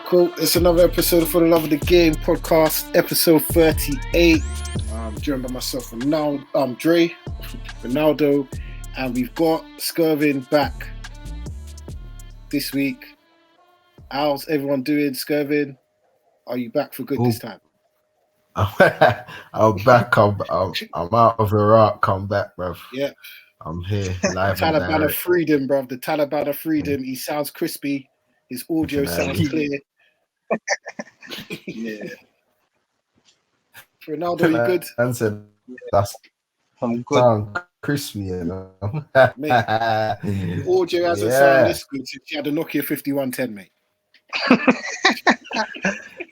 Cool. It's another episode for the Love of the Game podcast, episode 38. Joined by myself, Ronaldo, and we've got Skervin back this week. How's everyone doing, Skervin? Are you back for good this time? I'm back. I'm out of Iraq. Come back, bruv. Yeah. I'm here live. Taliban of freedom, bruv. The Taliban of freedom. He sounds crispy. His audio sounds clear. Yeah. Ronaldo, you good? I'm good. Sound crispy, you know. Mate, the audio hasn't sounded this good since you had a Nokia 5110, mate.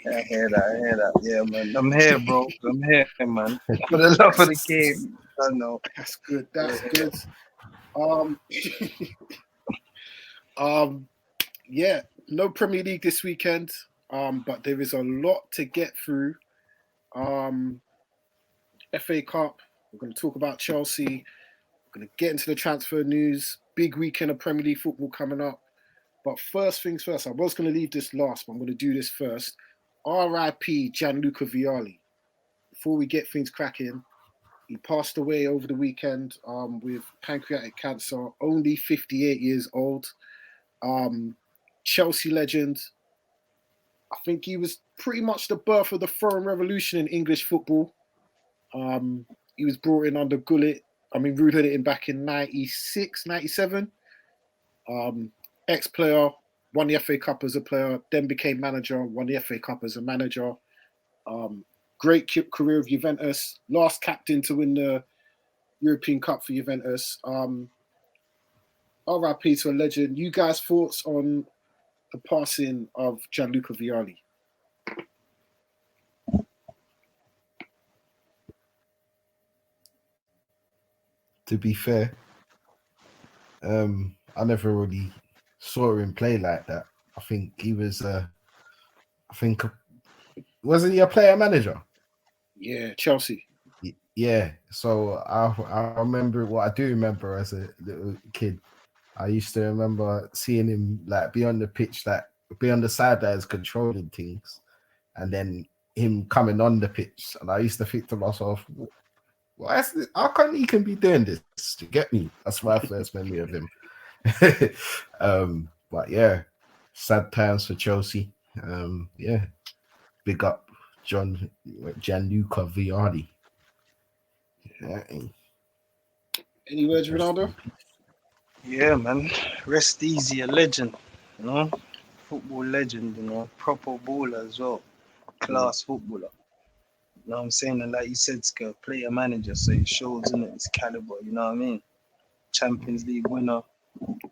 I hear that. Yeah, man. I'm here, bro. I'm here, man. For the love of the game. I know. That's good. Good. Yeah, no Premier League this weekend. But there is a lot to get through. FA Cup. We're going to talk about Chelsea. We're going to get into the transfer news. Big weekend of Premier League football coming up. But first things first, I was going to leave this last, but I'm going to do this first. R.I.P. Gianluca Vialli. Before we get things cracking, he passed away over the weekend with pancreatic cancer, only 58 years old. Chelsea legend. I think he was pretty much the birth of the foreign revolution in English football. He was brought in under Ruud had it in back in 96, 97. Ex-player, won the FA Cup as a player, then became manager, won the FA Cup as a manager. Great career of Juventus. Last captain to win the European Cup for Juventus. RIP to a legend. You guys' thoughts on the passing of Gianluca Vialli? To be fair, I never really saw him play like that. I think he was, wasn't he a player manager? Yeah, Chelsea. Yeah, so I remember what I do remember as a little kid. I used to remember seeing him like be on the pitch, like be on the sidelines controlling things, and then him coming on the pitch. And I used to think to myself, how come he can be doing this? To get me, that's my first memory of him. But yeah, sad times for Chelsea. Big up Gianluca Vialli. Yeah. Any words, Ronaldo? Yeah, man. Rest easy, a legend, you know, football legend, you know, proper baller as well, class footballer. You know what I'm saying? And like you said, Sker, player manager, so he shows in his caliber, you know what I mean? Champions League winner,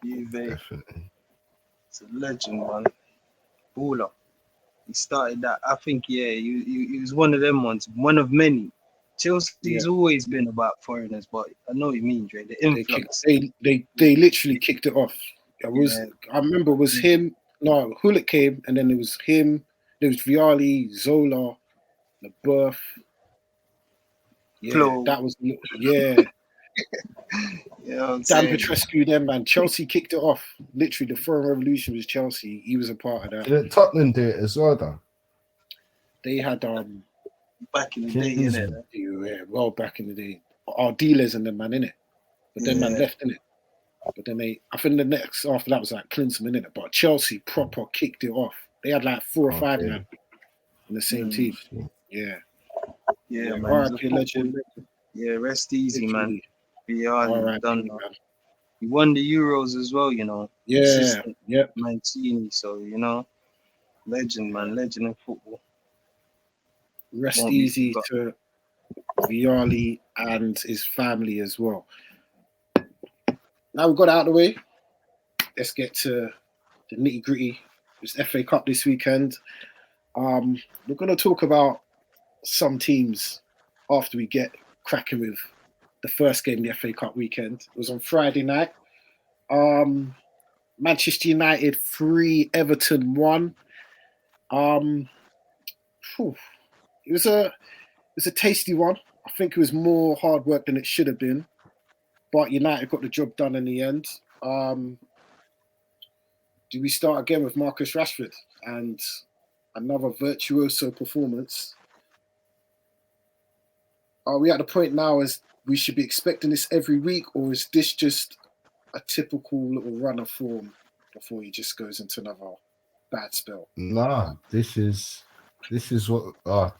Juve. Definitely. It's a legend, man. Baller. He started that. I think, he was one of them ones, one of many. Chelsea's always been about foreigners, but I know what you mean, Dre. The influx. They literally kicked it off. I remember it was him. No, Hullet came, and then there was him. There was Vialli, Zola, LeBeuf. Yeah, Flo. That was Dan Petrescu, them man. Chelsea kicked it off. Literally, the foreign revolution was Chelsea. He was a part of that. Did Tottenham do it as well, though? They had back in the day, innit? Yeah, well back in the day. Our dealers and them man in it. But then man left in it. But then I think the next after that was like Klinsmann in it. But Chelsea proper kicked it off. They had like 4 or 5 men in the same team. Yeah. Yeah, man. R.I.P. legend. Yeah, rest easy, man. R.I.P. Done, man. He won the Euros as well, you know. Yeah. 19, so, you know, legend, man. Legend in football. Rest easy to Vialli and his family as well. Now we've got out of the way. Let's get to the nitty gritty. It's FA Cup this weekend. We're going to talk about some teams after we get cracking with the first game of the FA Cup weekend. It was on Friday night. Manchester United 3, Everton 1. It was a tasty one. I think it was more hard work than it should have been, but United got the job done in the end. Do we start again with Marcus Rashford and another virtuoso performance. Are we at the point now as we should be expecting this every week, or is this just a typical little run of form before he just goes into another bad spell? Nah, this is what. Oh,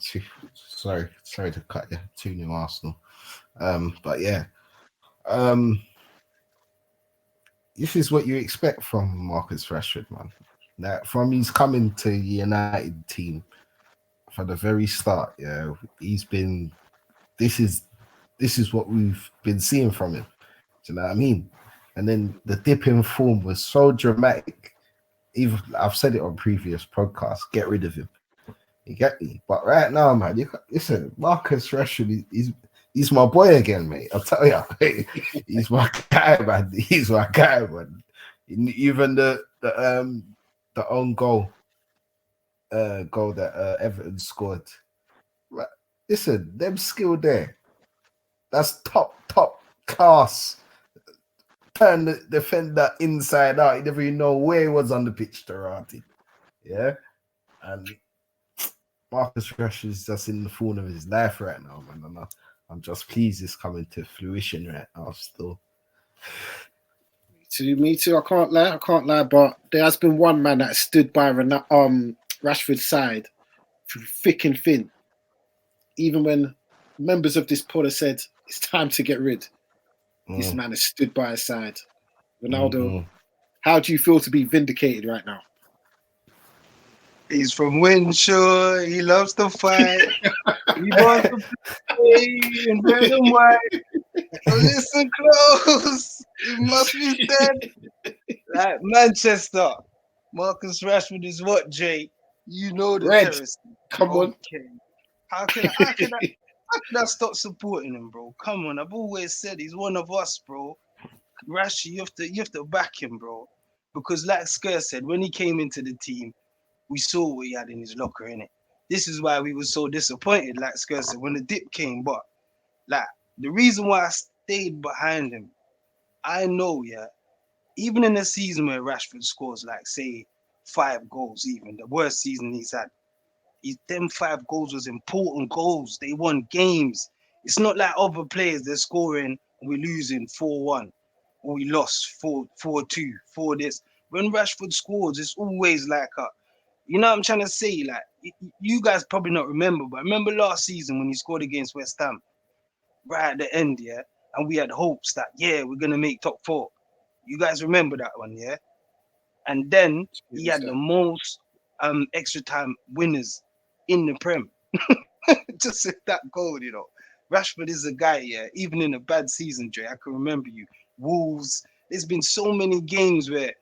sorry to cut you. 2-0 Arsenal. But yeah, this is what you expect from Marcus Rashford, man. That from he's coming to the United team from the very start. Yeah, he's been. This is what we've been seeing from him. Do you know what I mean? And then the dip in form was so dramatic. Even I've said it on previous podcasts. Get rid of him. You get me? But right now, man, listen. Marcus Rashford, he's my boy again, mate. I'll tell you, he's my guy, man. He's my guy, man. Even the own goal that Everton scored. Right. Listen, them skill there. That's top class. Turn the defender inside out. He never even know where he was on the pitch to rot it. Yeah. And Marcus Rashford is just in the form of his life right now, man. And I'm just pleased it's coming to fruition right now still. Me too. I can't lie. But there has been one man that stood by Rashford's side through thick and thin. Even when members of this pod have said it's time to get rid, this man has stood by his side. Ronaldo, how do you feel to be vindicated right now? He's from Winshore. He loves to fight. He wants to play in red and white. So listen close. It must be said. Like Manchester, Marcus Rashford is what, Jay? You know the Red. terrorist. Come on. How can I stop supporting him, bro? Come on. I've always said he's one of us, bro. Rashi, you have to back him, bro. Because like Sker said, when he came into the team, we saw what he had in his locker, innit? This is why we were so disappointed, like Sker said, when the dip came. But like the reason why I stayed behind him, I know, yeah, even in a season where Rashford scores like say 5 goals, even the worst season he's had, them 5 goals was important goals. They won games. It's not like other players, they're scoring and we're losing 4-1 or we lost 4-2, 4 this. When Rashford scores, it's always like you know what I'm trying to say? Like, you guys probably not remember, but remember last season when he scored against West Ham, right at the end, yeah? And we had hopes that, yeah, we're going to make top 4. You guys remember that one, yeah? And then he had the most extra time winners in the Prem. Just with that goal, you know. Rashford is a guy, yeah, even in a bad season, Dre, I can remember you. Wolves, there's been so many games where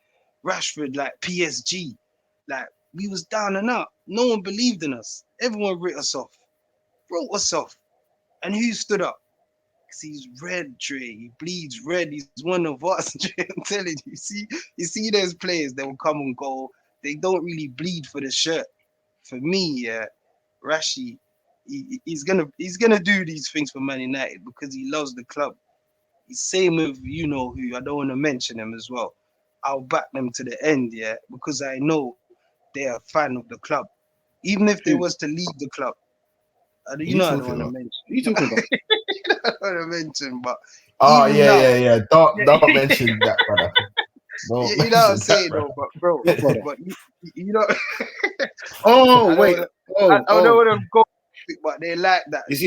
Rashford, like PSG, like, we was down and out. No one believed in us. Everyone wrote us off. And who stood up? Because he's red, Dre. He bleeds red. He's one of us, Dre. I'm telling you. You see those players that will come and go. They don't really bleed for the shirt. For me, yeah, Rashi, he's gonna do these things for Man United because he loves the club. He's same with you know who. I don't want to mention him as well. I'll back them to the end, yeah, because I know they're a fan of the club. Even if they was to leave the club. You know I don't want to mention. What are you talking about? I don't want to mention, but oh yeah. Don't mention that, brother. You know what I'm saying, though, but bro, but you know. Oh wait, I don't want to go, but they like that. Is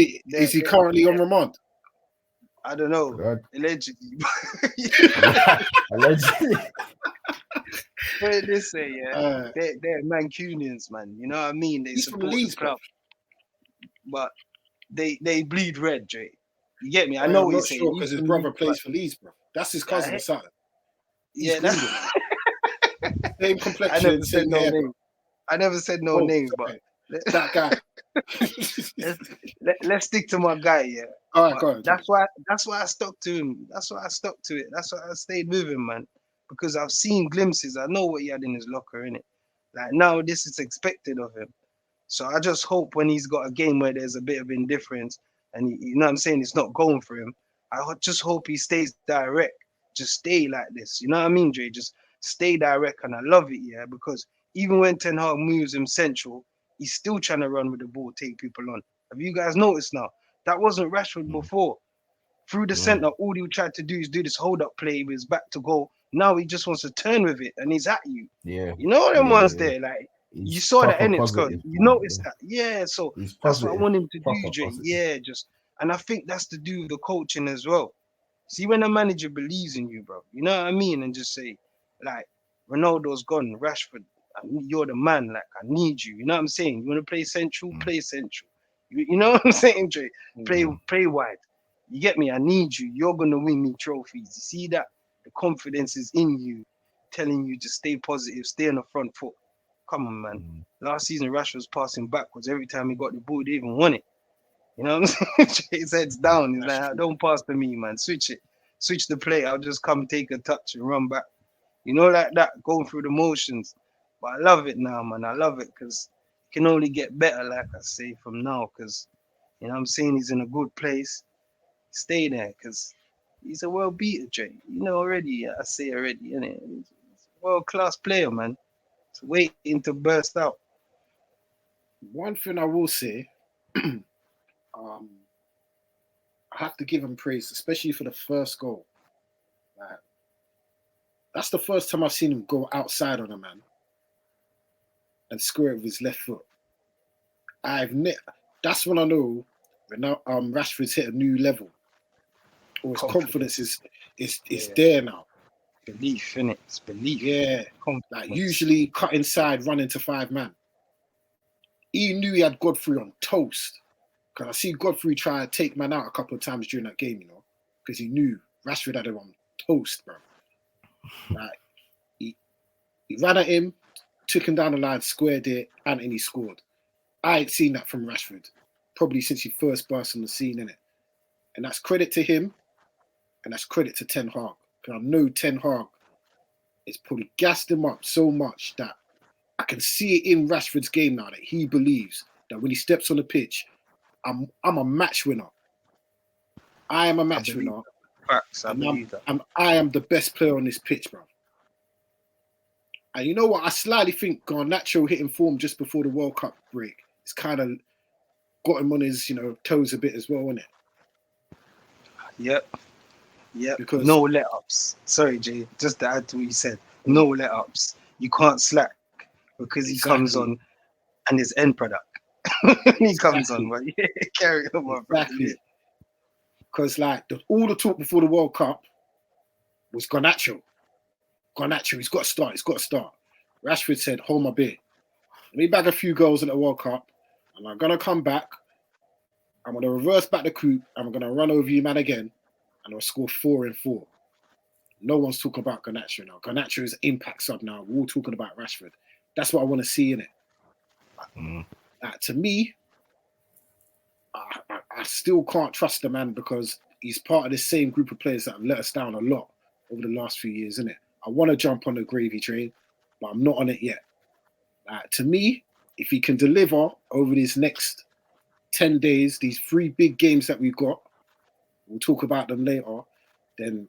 he currently on remand? I don't know. God. Allegedly. Allegedly. What did they say? Yeah, they're Mancunians, man. You know what I mean? They support the club, but they bleed red, Jay. You get me? I know what you're saying. Because his brother plays for Leeds, bro. That's his cousin or something. Yeah, that's same complexion, same hair. I never said no names, but that guy. let's stick to my guy, yeah. All right, go on. That's why I stuck to him. That's why I stuck to it. That's why I stayed with him, man. Because I've seen glimpses. I know what he had in his locker, innit? Like now, this is expected of him. So I just hope when he's got a game where there's a bit of indifference, and you know what I'm saying, it's not going for him. I just hope he stays direct. Just stay like this. You know what I mean, Dre? Just stay direct, and I love it, yeah. Because even when Ten Hag moves him central, he's still trying to run with the ball, take people on. Have you guys noticed now? That wasn't Rashford before. Through the centre, all he tried to do is do this hold-up play with his back to goal. Now he just wants to turn with it, and he's at you. Yeah. You know them ones there, like, you saw that in it, Scott. You noticed that. Yeah, so that's what I want him to do, Jay. Yeah, and I think that's to do with the coaching as well. See, when a manager believes in you, bro, you know what I mean? And just say, like, Ronaldo's gone, Rashford, you're the man, like, I need you. You know what I'm saying? You want to play central, play central. You know what I'm saying, Jay? Play wide. You get me? I need you. You're going to win me trophies. You see that? The confidence is in you, telling you to stay positive, stay on the front foot. Come on, man. Last season, Rashford was passing backwards. Every time he got the ball, he even won it. You know what I'm saying? His head's down. He's like, don't pass to me, man. Switch it. Switch the play. I'll just come take a touch and run back. You know, like that, going through the motions. But I love it now, man. I love it because it can only get better, like I say, from now. Because, you know what I'm saying, he's in a good place. Stay there because he's a world beater, Jay. You know already. I say already, innit? He's a world-class player, man. It's waiting to burst out. One thing I will say, I have to give him praise, especially for the first goal. That's the first time I've seen him go outside on a man and score it with his left foot. That's when I know Rashford's hit a new level, or his confidence is there now. Belief, innit? It's belief. Yeah, like usually cut inside, run into 5 man. He knew he had Godfrey on toast. Because I see Godfrey try to take man out a couple of times during that game, you know, because he knew Rashford had him on toast, bro. Like, he ran at him, took him down the line, squared it, and he scored. I ain't seen that from Rashford, probably since he first burst on the scene, innit? And that's credit to him, and that's credit to Ten Hag. Because I know Ten Hag has probably gassed him up so much that I can see it in Rashford's game now that he believes that when he steps on the pitch, I'm a match winner. I am a match winner. Facts, I believe that. I am the best player on this pitch, bro. And you know what? I slightly think Garnacho hitting form just before the World Cup break. It's kind of got him on his, toes a bit as well, isn't it? Yep. Because no let-ups. Sorry, Jay. Just to add to what you said. No let-ups. You can't slack because he comes on and his end product. He comes on, but yeah, carry on, exactly. Because all the talk before the World Cup was Garnacho. He's got to start. Rashford said, hold my beer. Let me bag a few goals in the World Cup, and I'm going to come back. I'm going to reverse back the coup, and I'm going to run over you, man, again, and I'll score 4 and 4. No one's talking about Garnacho now. Garnacho is impact sub now. We're all talking about Rashford. That's what I want to see in it. To me, I still can't trust the man because he's part of the same group of players that have let us down a lot over the last few years, isn't it? I want to jump on the gravy train, but I'm not on it yet. To me, if he can deliver over these next 10 days, these 3 big games that we've got, we'll talk about them later, then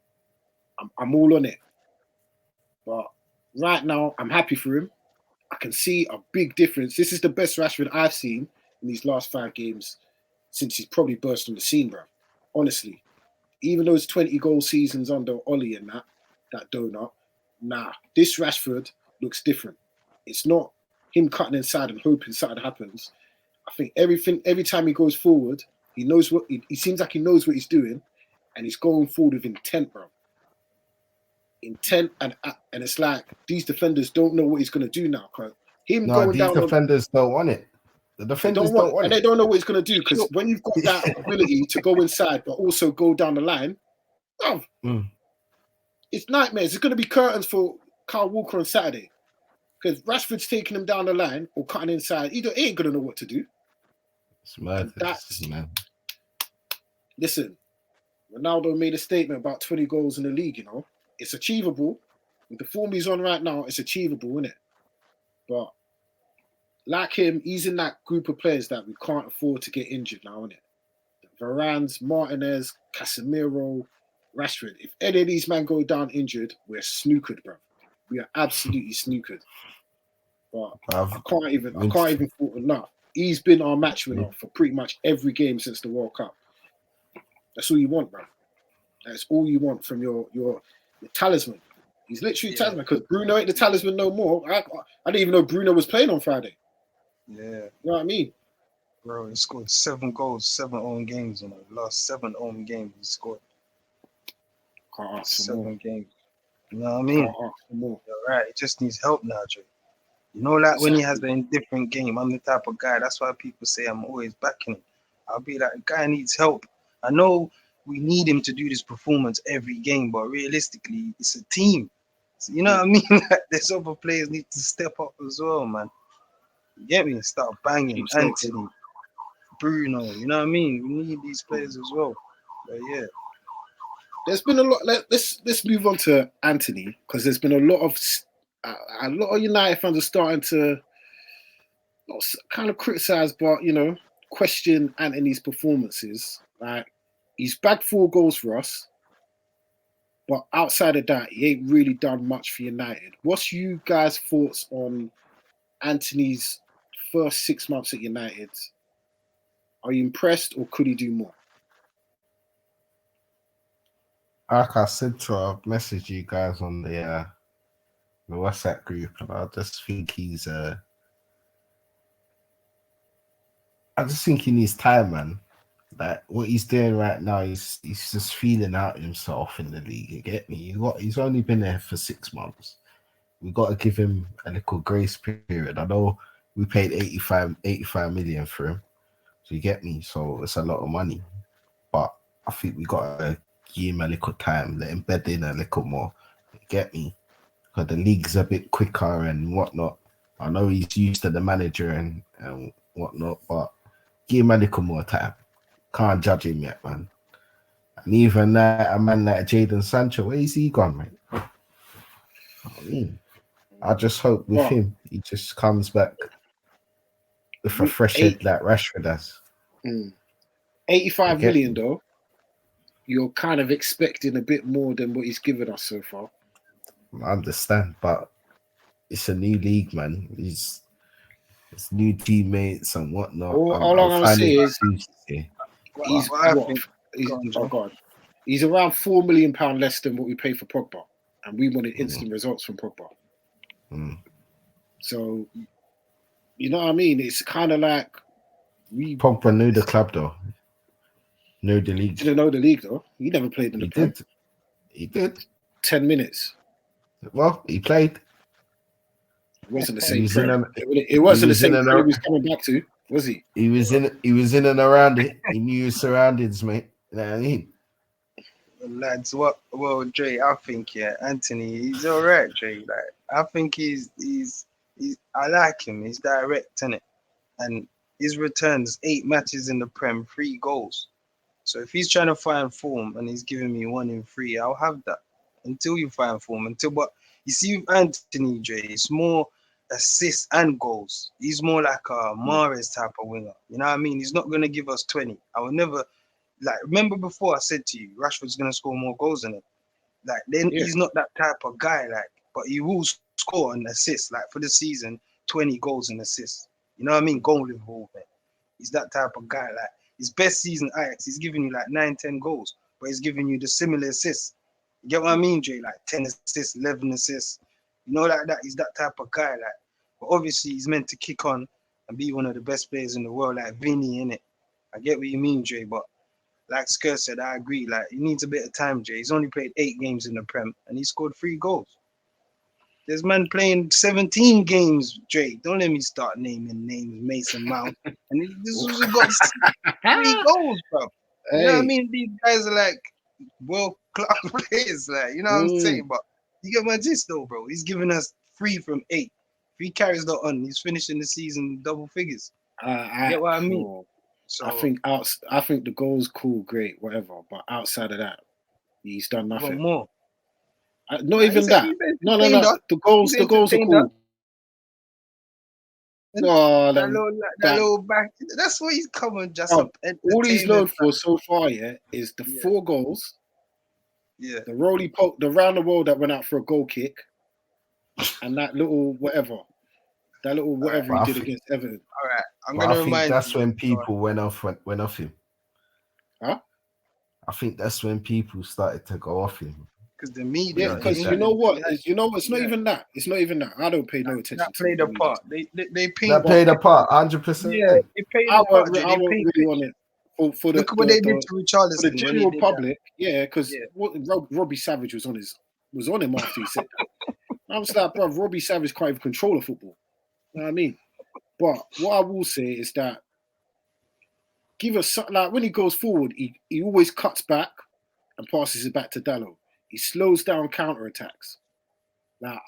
I'm all on it. But right now, I'm happy for him. I can see a big difference. This is the best Rashford I've seen in these last 5 games since he's probably burst on the scene, bro. Honestly. Even those 20-goal seasons under Ollie and that donut, this Rashford looks different. It's not him cutting inside and hoping something happens. I think every time he goes forward, he knows he seems like he knows what he's doing, and he's going forward with intent, bro. Intent, and it's like these defenders don't know what he's going to do now. These defenders don't want it. The defenders don't want it. And they don't know what he's going to do because when you've got that ability to go inside but also go down the line, it's nightmares. It's going to be curtains for Kyle Walker on Saturday because Rashford's taking him down the line or cutting inside. He ain't going to know what to do. It's mad. Listen, Ronaldo made a statement about 20 goals in the league, It's achievable. With the form he's on right now, it's achievable, isn't it? But like him, he's in that group of players that we can't afford to get injured now, isn't it? Varane, Martinez, Casemiro, Rashford. If any of these men go down injured, we're snookered, bro. We are absolutely snookered. but I can't even fault enough. He's been our match winner for pretty much every game since the World Cup. That's all you want, bro. That's all you want from your talisman. He's literally talisman, because Bruno ain't the talisman no more. I didn't even know Bruno was playing on Friday. Yeah. You know what I mean? Bro, he scored 7 goals, 7 own games in the last 7 own games he scored. Can't ask for 7 more. games. You know what I mean? Can't ask for more. You're right. He just needs help now, Jay. You know, like when he has an indifferent game, I'm the type of guy. That's why people say I'm always backing him. I'll be like, the guy needs help. I know we need him to do this performance every game, but realistically, it's a team. So, you know what I mean? Like, there's other players need to step up as well, man. You get me? Start banging. Anthony, Bruno, you know what I mean? We need these players as well. But yeah. There's been a lot. Let's move on to Anthony, because there's been a lot of United fans are starting to not kind of criticize, but question Anthony's performances. Like, he's bagged 4 goals for us, but outside of that, he ain't really done much for United. What's you guys' thoughts on Anthony's first 6 months at United? Are you impressed, or could he do more? Like I said to message you guys on the WhatsApp group, and I just think he needs time, man. Like, what he's doing right now, he's just feeling out himself in the league. You get me? He's only been there for 6 months. We got to give him a little grace period. I know we paid 85 million for him. So you get me? So it's a lot of money. But I think we got to give him a little time, let him bed in a little more. You get me? Because the league's a bit quicker and whatnot. I know he's used to the manager and whatnot, but give him a little more time. Can't judge him yet, man. And even a man like Jadon Sancho, where is he gone, man? I just hope with him, he just comes back with a fresh head like Rashford does. 85 million, though. You're kind of expecting a bit more than what he's given us so far. I understand, but it's a new league, man. It's new teammates and whatnot. All I'm going to say is he's around £4 million less than what we paid for Pogba, and we wanted instant results from Pogba. So, you know what I mean? It's kind of like Pogba knew the club, though. Knew the league. Didn't know the league, though. He never played in the Prem. He did. 10 minutes. Well, he played. It wasn't the same Prem. It wasn't the same Prem he was coming back to, was he? He was in and around it. He knew his surroundings, mate. You know what I mean? Lads, well, Dre, I think Anthony, he's all right, Dre. Like, I think he's I like him. He's direct, innit? And his returns, 8 matches in the Prem, 3 goals. So if he's trying to find form and he's giving me 1 in 3, I'll have that until you find form. But you see, with Anthony, Dre, it's more assists and goals. He's more like a Mahrez type of winger. You know what I mean? He's not gonna give us 20. I will never. Like, remember before I said to you, Rashford's gonna score more goals than him. Like, then he's not that type of guy. Like, but he will score and assist. Like, for the season, 20 goals and assists. You know what I mean? Goal involvement. He's that type of guy. Like, his best season Ajax, he's giving you like 9-10 goals, but he's giving you the similar assists. You get what I mean, Jay? Like 10 assists, 11 assists. You know, like that. He's that type of guy. Like, but obviously he's meant to kick on and be one of the best players in the world, like Vinny, innit? I get what you mean, Jay, but like Sker said, I agree. Like, he needs a bit of time, Jay. He's only played 8 games in the Prem and he scored 3 goals. There's man playing 17 games, Jay. Don't let me start naming names, Mason Mount. And this was got 3 goals, bro. You know what I mean? These guys are like world-class players, like, you know what I'm saying? But you get my gist, though, bro. He's giving us 3 from 8. If he carries that on, he's finishing the season double figures. You get what I mean? So I think the goals cool, great, whatever. But outside of that, he's done nothing. More. Not even that. No. The goals are cool. No, that little back. That's what he's coming just up. All he's known for so far, is the 4 goals. Yeah. The roly poke, the round the world that went out for a goal kick, and that little whatever. That little whatever Right. he did against Everton. All right, I'm But gonna I think remind that's you. when people went off him. Huh? I think that's when people started to go off him. Because the media, Yeah, the because internet. you know what? It's not Yeah. even that. It's not even that. I don't pay no attention that to played the a media. part. They paint. That played a part, 100%. Yeah, it played I a part. wasn't, Jay. I They wasn't paint really on it for the Look at what they did to for the Richarlison when he general did public. Yeah, because Yeah. Robbie Savage was on him after he said that. I'm just like, bro, Robbie Savage can't even control a football. You know what I mean? But what I will say is that give us like when he goes forward, he always cuts back and passes it back to Dallo. He slows down counter attacks. Like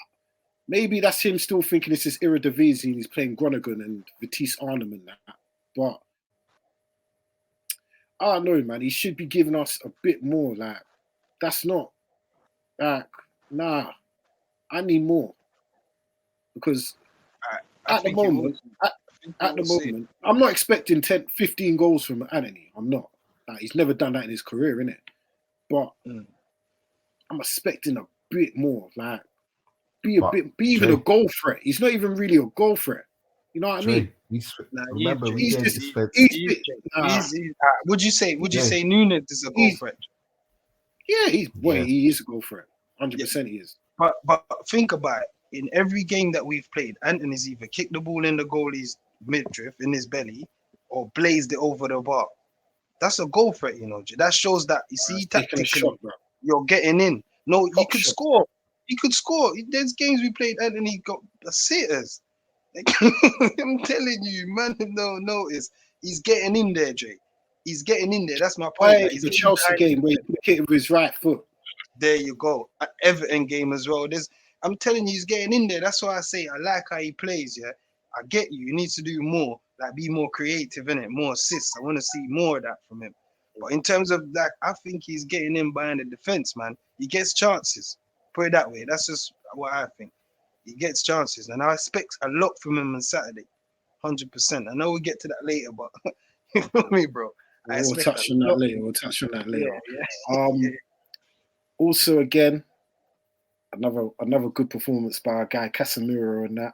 maybe that's him still thinking this is Eredivisie and he's playing Groningen and Vitesse Arnhem and that. But I don't know, man. He should be giving us a bit more. Like that's not like nah. I need more because I at the think it moment, was- at the we'll see. moment, I'm not expecting 10, 15 goals from Anthony. I'm not. Like, he's never done that in his career, innit? But I'm expecting a bit more. Like, be even a goal threat. He's not even really a goal threat. You know what I mean? Remember, we he's gave just- this fed. Would you say Nunes is a goal threat? Yeah, he is a goal threat. 100% he is. But think about it. In every game that we've played, Anthony's either kicked the ball in the goalie's midriff in his belly or blazed it over the bar. That's a goal threat, you know. That shows that you see tactically you're getting in. No, you could score. You could score. There's games we played, Anthony got sitters. Like, I'm telling you, man, no notice. He's getting in there, Jay. He's getting in there. That's my point. Like, the Chelsea game where he kicked it with his right foot. There you go. At Everton game as well. I'm telling you, he's getting in there. That's why I say I like how he plays. Yeah, I get you. You need to do more, like be more creative in it, more assists. I want to see more of that from him. But in terms of that, I think he's getting in behind the defense, man. He gets chances. Put it that way. That's just what I think. He gets chances, and I expect a lot from him on Saturday. 100%. I know we'll get to that later, but you feel me, bro? We'll touch on that later. We'll touch on that later. Yeah. Also, again, another good performance by our guy Casemiro and that.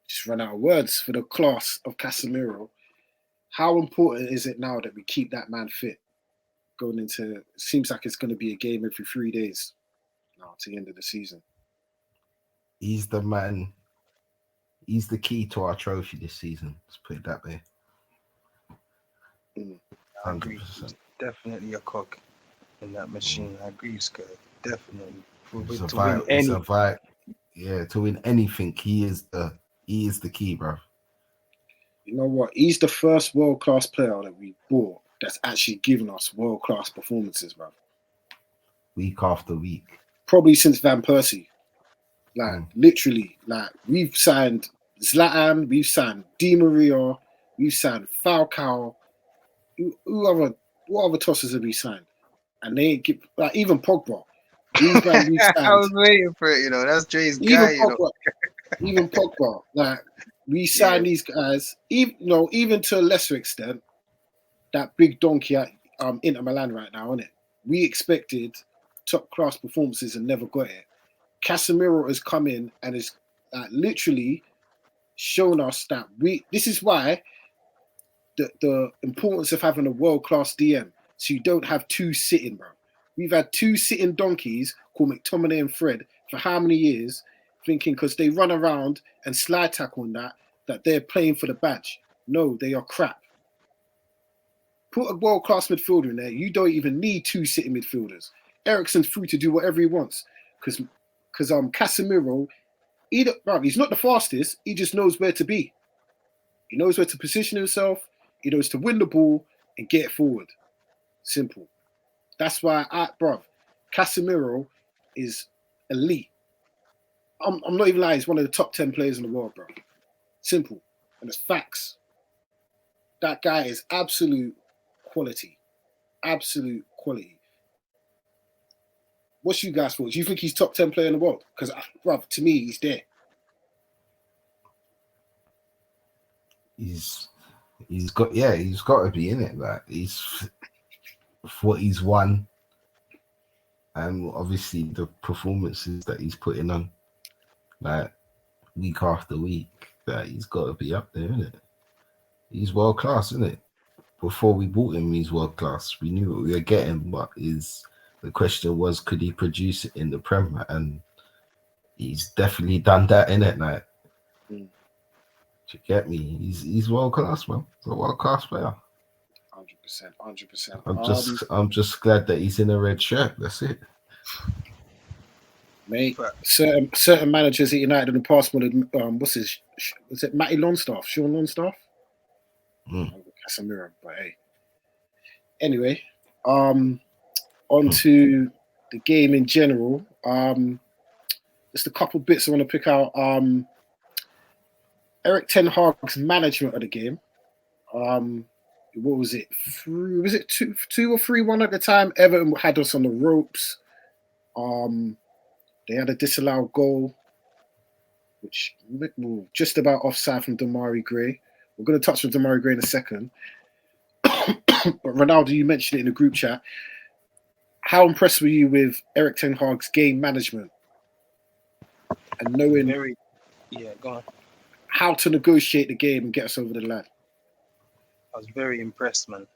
Just run out of words for the class of Casemiro. How important is it now that we keep that man fit? Going into, seems like it's going to be a game every 3 days now to the end of the season. He's the man. He's the key to our trophy this season. Let's put it that way. 100%. Definitely a cog in that machine. I agree, Skerv. Definitely. To win anything, he is the key, bro. You know what? He's the first world-class player that we bought that's actually given us world-class performances, bro. Week after week. Probably since Van Persie. Like, literally. Like, we've signed Zlatan, we've signed Di Maria, we've signed Falcao. What other tossers have we signed? And they ain't give, like, even Pogba. These guys we've signed. I was waiting for it, that's Jay's guy, Even Pogba. Like, we signed these guys, even to a lesser extent, that big donkey at Inter Milan right now, isn't it? We expected top class performances and never got it. Casemiro has come in and has literally shown us that this is why the importance of having a world class DM, so you don't have two sitting, bro. We've had two sitting donkeys called McTominay and Fred for how many years, thinking because they run around and slide tackle on that they're playing for the badge. No, they are crap. Put a world-class midfielder in there. You don't even need two sitting midfielders. Eriksen's free to do whatever he wants because Casemiro, he's not the fastest. He just knows where to be. He knows where to position himself. He knows to win the ball and get it forward. Simple. That's why, Casemiro is elite. I'm not even lying. He's one of the top 10 players in the world, bro. Simple. And it's facts. That guy is absolute quality. Absolute quality. What's you guys' thoughts? Do you think he's top 10 player in the world? Because, to me, he's there. He's got to be in it. Like, he's what he's won, and obviously the performances that he's putting on. Like, week after week that he's got to be up there, isn't it? He's world class, isn't it? Before we bought him, he's world class. We knew what we were getting, but the question was, could he produce it in the Prem? And he's definitely done that, in it, like. Do you get me? He's world class, man. He's a world class player. 100%. I'm just glad that he's in a red shirt. That's it. Mate, certain managers at United in the past wanted, was it Matty Longstaff? Sean Longstaff? Casemiro, but hey. Anyway, on to the game in general. Just a couple bits I want to pick out. Erik ten Hag's management of the game. What was it? Was it 2 or 3-1 at the time? Everton had us on the ropes. They had a disallowed goal, which just about offside from Damari Gray. We're going to touch on Damari Gray in a second. But Ronaldo, you mentioned it in the group chat. How impressed were you with Erik ten Hag's game management and knowing go on. How to negotiate the game and get us over the line? I was very impressed, man.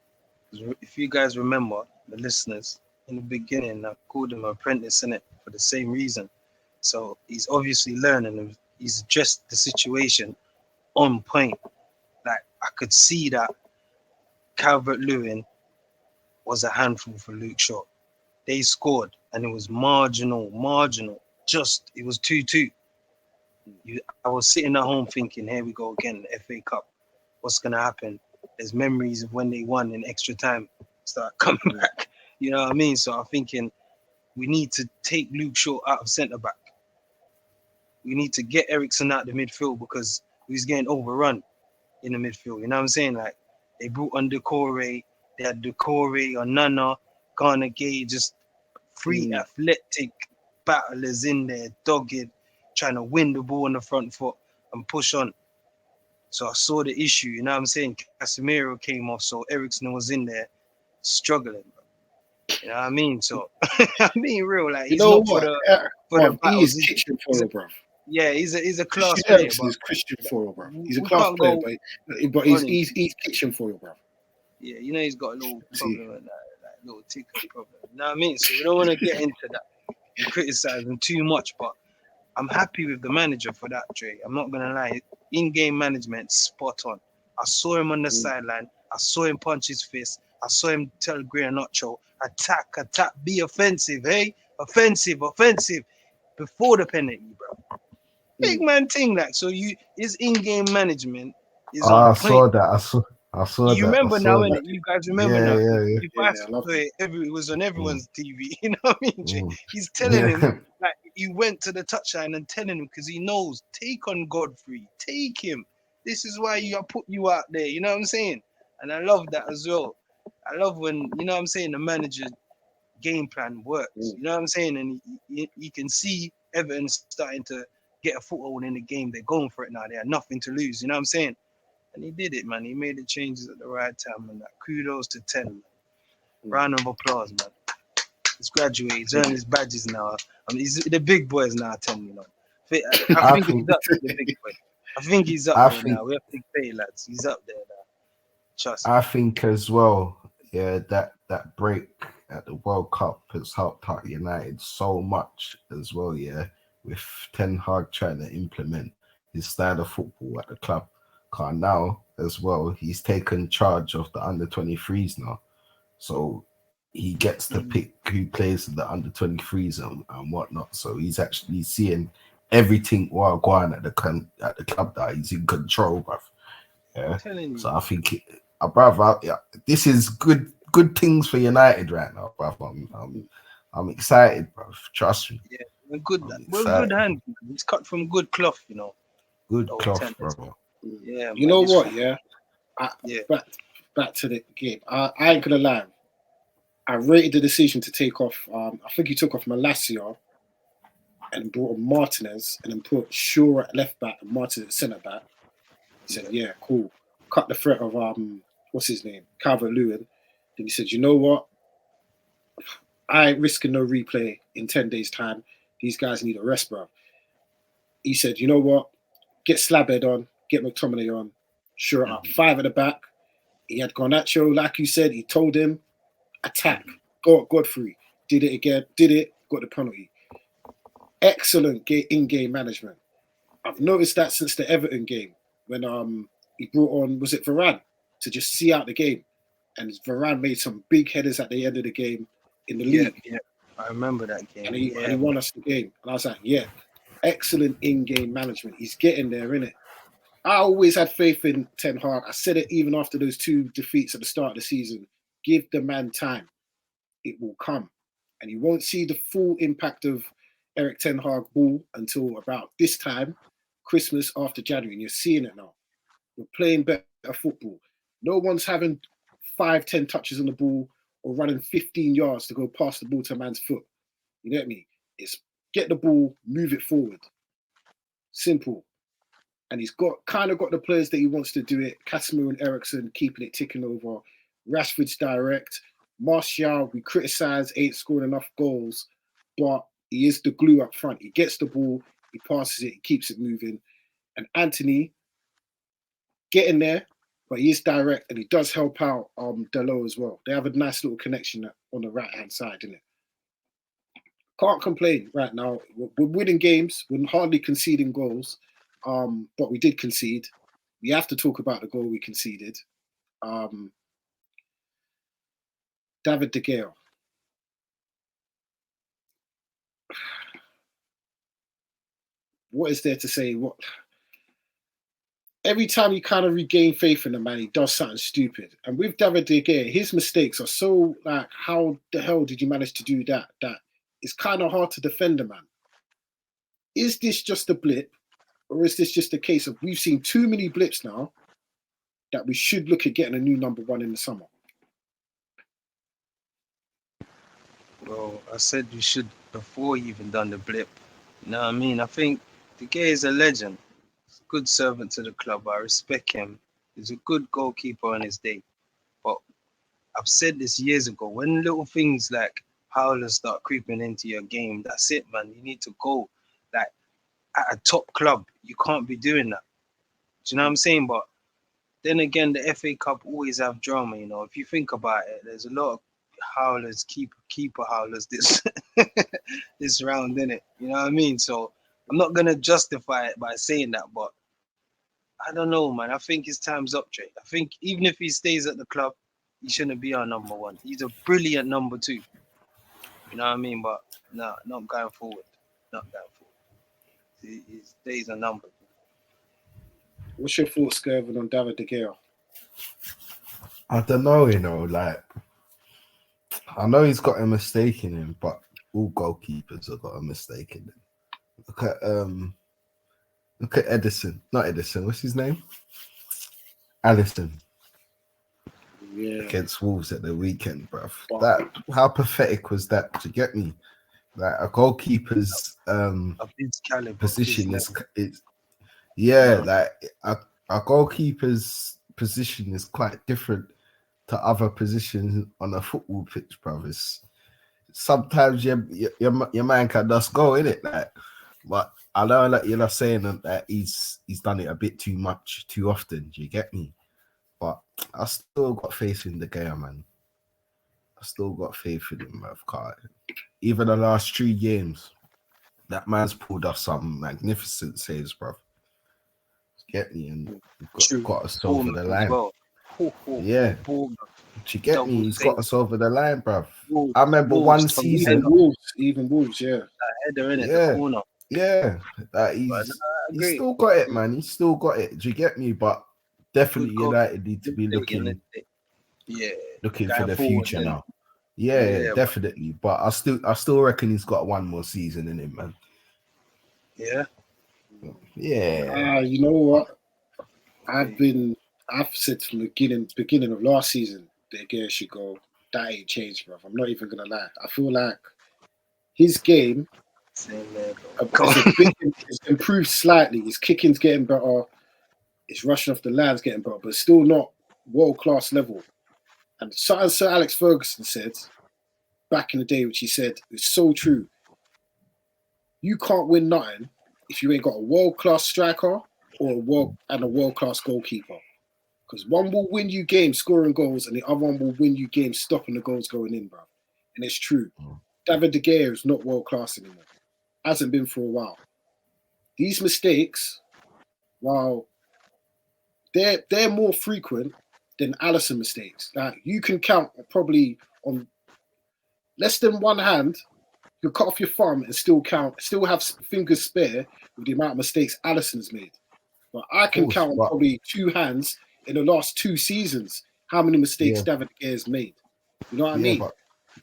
If you guys remember, the listeners, in the beginning, I called him an apprentice in it for the same reason. So he's obviously learning and he's addressed the situation on point. Like, I could see that Calvert-Lewin was a handful for Luke Shaw. They scored and it was marginal. Just, it was 2-2. I was sitting at home thinking, here we go again, the FA Cup. What's going to happen? There's memories of when they won in extra time start coming back. You know what I mean? So I'm thinking we need to take Luke Shaw out of centre-back. We need to get Eriksen out of the midfield because he's getting overrun in the midfield. You know what I'm saying? Like, they brought on Decore, they had Decore or Nana, Garner Gay, just free athletic battlers in there, dogged, trying to win the ball on the front foot and push on. So I saw the issue, you know what I'm saying? Casemiro came off, so Eriksen was in there struggling. You know what I mean? So, I mean, real, like, he's not for the battles. He's kitchen foil, bro. Yeah, he's a class player. He's Christian foil, bro. He's a class player, but he's kitchen foil, bro. Yeah, you know he's got a little problem with that, like little ticker problem. You know what I mean? So we don't want to get into that and criticize him too much, but I'm happy with the manager for that, Dre. I'm not gonna lie. In-game management, spot on. I saw him on the sideline. I saw him punch his fist. I saw him tell Gray and Nacho, attack, be offensive, hey? Offensive. Before the penalty, bro. Big man thing, like, so his in-game management is on point. I saw that. You remember now, innit? You guys remember now? Yeah. It was on everyone's TV. You know what I mean? He's telling him, like, he went to the touchline and telling him because he knows, take on Godfrey, take him. This is why I put you out there. You know what I'm saying? And I love that as well. I love when, you know what I'm saying, the manager game plan works. You know what I'm saying? And you can see Everton starting to get a foothold in the game. They're going for it now. They have nothing to lose. You know what I'm saying? And he did it, man. He made the changes at the right time, and kudos to 10, man. Round of applause, man. He's graduated. He's earned his badges now. I mean, he's the big boys now, 10, you know. I think he's up to the big boy. I think he's up there now. We have to pay, lads. He's up there now. Trust me. I think as well, yeah, that break at the World Cup has helped out United so much as well, yeah, with Ten Hag trying to implement his style of football at the club. Now as well, he's taken charge of the under-23s now, so he gets to pick who plays in the under-23s and whatnot. So he's actually seeing everything while going at the club that he's in control, bruv. Yeah, so I think, this is good things for United right now, bruv. I'm excited, bruv. Trust me. Yeah, we're good hands. He's cut from good cloth, you know. Good cloth, brother. Yeah, you know what? Yeah, back to the game. I ain't gonna lie. I rated the decision to take off. I think he took off Malacia and brought on Martinez, and then put Shaw at left back and Martinez at centre back. He said, "Yeah, cool." Cut the threat of what's his name, Calvert-Lewin. Then he said, "You know what? I ain't risking no replay in 10 days' time. These guys need a rest, bro." He said, "You know what? get Slabhead on, get McTominay on, sure up. 5 at the back. He had Garnacho, like you said, he told him, attack, go at Godfrey. Did it again, got the penalty. Excellent in-game management. I've noticed that since the Everton game when he brought on, was it Varane, to just see out the game. And Varane made some big headers at the end of the game in the league. Yeah, I remember that game. And he won us the game. And I was like, yeah, excellent in-game management. He's getting there, innit? I always had faith in Ten Hag. I said it even after those 2 defeats at the start of the season. Give the man time. It will come. And you won't see the full impact of Eric Ten Hag ball until about this time, Christmas after January. And you're seeing it now. We're playing better football. No one's having 5-10 touches on the ball or running 15 yards to go past the ball to a man's foot. You get me? It's get the ball, move it forward. Simple. And he's got the players that he wants to do it. Casemiro and Eriksen keeping it ticking over. Rashford's direct. Martial, we criticise, ain't scoring enough goals, but he is the glue up front. He gets the ball, he passes it, he keeps it moving. And Anthony, getting there, but he is direct and he does help out Dalot as well. They have a nice little connection on the right-hand side, innit? Can't complain right now. We're winning games. We're hardly conceding goals, but we did concede. We have to talk about the goal we conceded. David De Gea. What is there to say? What? Every time you kind of regain faith in the man, he does something stupid. And with David De Gea, his mistakes are so like, how the hell did you manage to do that? That it's kind of hard to defend the man. Is this just a blip, or is this just a case of we've seen too many blips now that we should look at getting a new number 1 in the summer? Well, I said you should before you even done the blip. You know what I mean? I think De Gea is a legend. He's a good servant to the club. I respect him. He's a good goalkeeper on his day. But I've said this years ago. When little things like howlers start creeping into your game, that's it, man. You need to go. Like, at a top club, you can't be doing that. Do you know what I'm saying? But then again, the FA Cup always have drama, you know. If you think about it, there's a lot of howlers, keeper howlers this this round, innit? You know what I mean? So I'm not gonna justify it by saying that, but I don't know, man. I think his time's up, Trey. I think even if he stays at the club, he shouldn't be our number 1. He's a brilliant number 2. You know what I mean? But no, not going forward. Not going forward. His days are numbered. What's your thoughts, Skervin, on David De Gea? I don't know, you know, like, I know he's got a mistake in him, but all goalkeepers have got a mistake in them. Look at Edison. Not Edison, what's his name? Alisson. Yeah. Against Wolves at the weekend, bruv. That, how pathetic was that? To get me? Like, a goalkeeper's position is like a goalkeeper's position is quite different to other positions on a football pitch, brothers. Sometimes your man can just go in it, like. But I know that you're not saying that he's done it a bit too much, too often. Do you get me? But I still got faith in De Gea, man. I still got faith in him, bruv. Even the last 3 games, that man's pulled off some magnificent saves, bruv. Get me, and got us over the line. Well. Yeah. Do you get me? He's got us over the line, bruv. I remember one season. Even Wolves, yeah. That header in the corner. Yeah. He's still got it, man. He's still got it. Do you get me? But definitely United need to be looking for the future now. Yeah, definitely. But I still reckon he's got 1 more season in him, man. Yeah. Yeah. You know what? I've said from the beginning of last season, De Gea should go. That ain't changed, bro. I'm not even gonna lie. I feel like his game has improved slightly. His kicking's getting better. His rushing off the line's getting better, but still not world-class level. And something Sir Alex Ferguson said back in the day, which he said is so true. You can't win nothing if you ain't got a world-class striker or a world-class goalkeeper. Because one will win you games scoring goals, and the other one will win you games stopping the goals going in, bro. And it's true. David De Gea is not world-class anymore. Hasn't been for a while. These mistakes, while they're more frequent than Alisson mistakes. Like, you can count probably on less than one hand. You cut off your thumb and still have fingers spare with the amount of mistakes Alisson's made. But I can count on probably two hands in the last 2 seasons how many mistakes David De Gea has made. You know what I mean?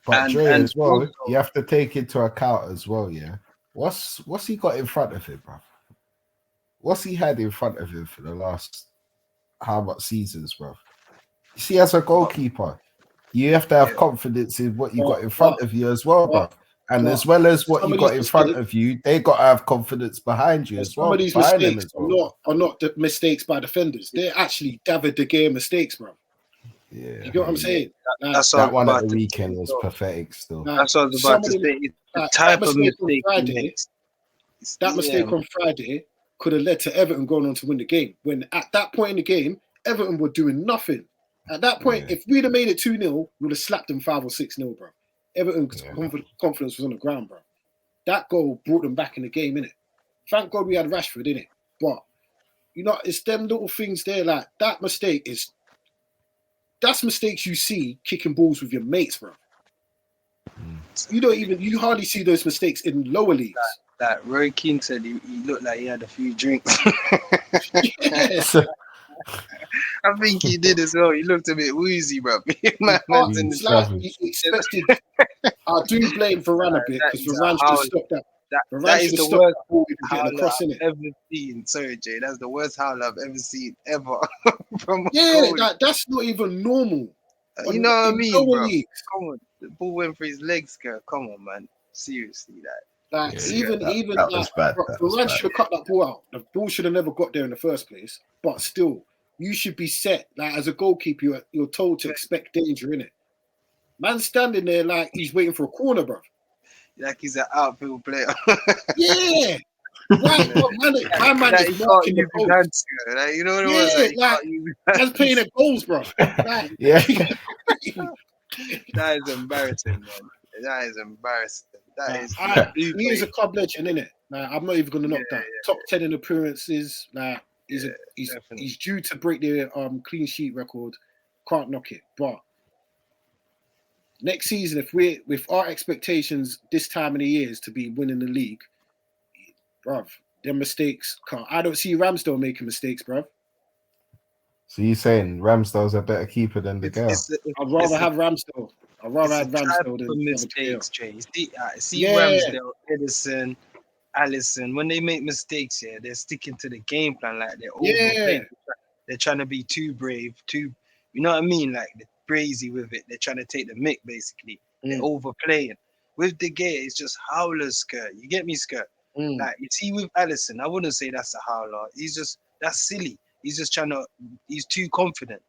But Dre, as well, also, you have to take into account as well, yeah. What's he got in front of him, bro? What's he had in front of him for the last how much seasons, bro? You see, as a goalkeeper, you have to have confidence in what you got in front of you as well, bro. And as well as what you got in front of you, they got to have confidence behind you as well. Some of these mistakes are not the mistakes by defenders. They're actually David De Gea mistakes, bro. Yeah, you get what I'm saying? That one at the weekend was pathetic still. That's what I was about to say. The type of mistake that mistake on Friday could have led to Everton going on to win the game. When at that point in the game, Everton were doing nothing. At that point, if we'd have made it 2-0, we would have slapped them 5 or 6-0, bro. Everton's confidence was on the ground, bro. That goal brought them back in the game, innit? Thank God we had Rashford, innit? But, you know, it's them little things there, like, that mistake is... That's mistakes you see kicking balls with your mates, bro. You hardly see those mistakes in lower leagues. That Roy Keane said he looked like he had a few drinks. Yes. I think he did as well. He looked a bit woozy, bro. Man's in the he expected. I do blame Varane a bit because Varane should have stopped that. That is the worst howl I've ever seen. Sorry, Jay. That's the worst howl I've ever seen ever. That's not even normal. You know what I mean, bro? Come on, the ball went for his legs, girl. Come on, man. Seriously, that was bad. Varane should have cut that ball out. The ball should have never got there in the first place. But still, you should be set. Like, as a goalkeeper, you're told to expect danger, innit? Man's standing there like he's waiting for a corner, bro. Like he's an outfield player. Yeah. Right, my man is marking the goals. Like, you know what it was? That's playing at goals, bro. Like, that is embarrassing, man. That is embarrassing. He is a club legend, innit? Like, I'm not even going to knock that. Top 10 in appearances. Like, he's due to break the clean sheet record. Can't knock it. But next season, if our expectations this time of the year is to be winning the league, bruv, their mistakes can't. I don't see Ramsdale making mistakes, bruv. So you're saying Ramsdale's a better keeper than De Gea? I'd rather have Ramsdale. I'd rather have Ramsdale than mistakes, Jay. See Ramsdale, Edison, Alisson, when they make mistakes, they're sticking to the game plan. Like, they're overplaying. They're trying to be too brave, you know what I mean? Like, they're crazy with it. They're trying to take the mick, basically. They're overplaying. With De Gea, it's just howler skirt. You get me, skirt? Like, you see with Alisson, I wouldn't say that's a howler. That's silly. He's too confident.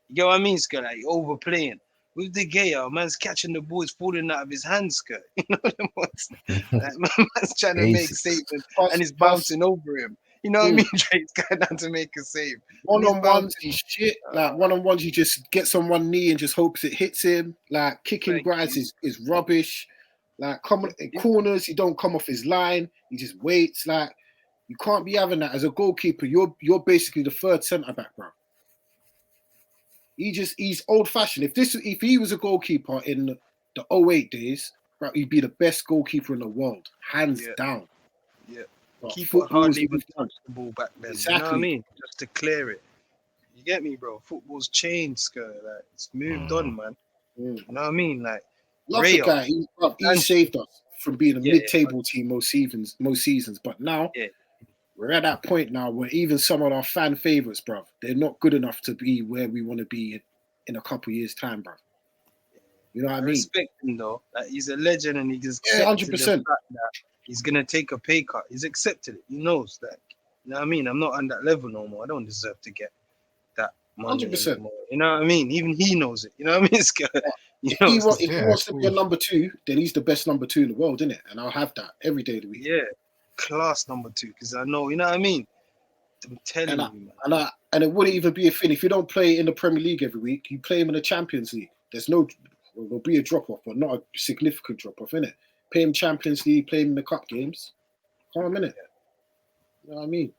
You get what I mean, skirt? Like, overplaying. With De Gea, man's catching the ball, it's falling out of his hand, skirt. You know what I mean? Like, man's trying to make statements and he's bouncing over him. You know what I mean? He's going down to make a save. One-on-ones, he's shit. Like, one-on-ones, you just get someone knee and just hopes it hits him. Like, kicking grass is rubbish. Like, coming in corners, he don't come off his line. He just waits. Like, you can't be having that. As a goalkeeper, you're basically the third centre-back, bro. He's old-fashioned. If he was a goalkeeper in the 08 days, bro, he'd be the best goalkeeper in the world, hands down. Yeah. But keeper hardly even touched the ball back then. Exactly. You know what I mean? Just to clear it. You get me, bro? Football's changed, Skirt. Like, it's moved on, man. You know what I mean? Like, love the guy. He saved us from being a mid-table team most seasons. But now we're at that point now where even some of our fan favorites, bro, they're not good enough to be where we want to be in a couple years' time, bro. You know what I mean? Respect him though. Like, he's a legend, and he just 100%. He's gonna take a pay cut. He's accepted it. He knows that. You know what I mean? I'm not on that level no more. I don't deserve to get that money 100%. anymore. You know what I mean? Even he knows it. You know what I mean? If he wants to be a number 2, then he's the best number 2 in the world, isn't it? And I'll have that every day of the week. Yeah, class number 2, because I know. You know what I mean? I'm telling you, man. And it wouldn't even be a thing if you don't play in the Premier League every week. You play him in the Champions League. There'll be a drop off, but not a significant drop off, innit? Play him Champions League, play him in the cup games. Calm, innit? You know what I mean?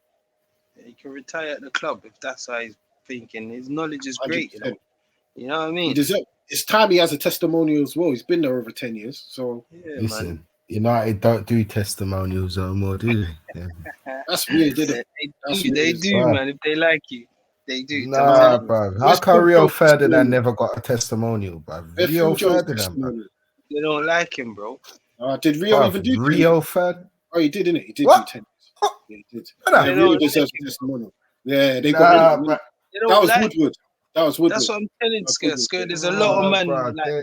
Yeah, he can retire at the club if that's how he's thinking. His knowledge is great, 100%. You know what I mean? It's time he has a testimonial as well. He's been there over 10 years. So listen, man. United don't do testimonials no more, do they? Yeah. That's weird, isn't it? They do, man. If they like you, they do. Nah, bro. How come Rio Ferdinand never got a testimonial, bro? Rio Ferdinand, bro. They don't like him, bro. Did Rio even do Rio Ferdinand? Oh, he did, didn't it? He did What? do 10 years. Yeah, he did. They Rio deserves a testimonial. Yeah, they got rid of him. That was Woodward. That's what I'm telling Sker. There's a lot of men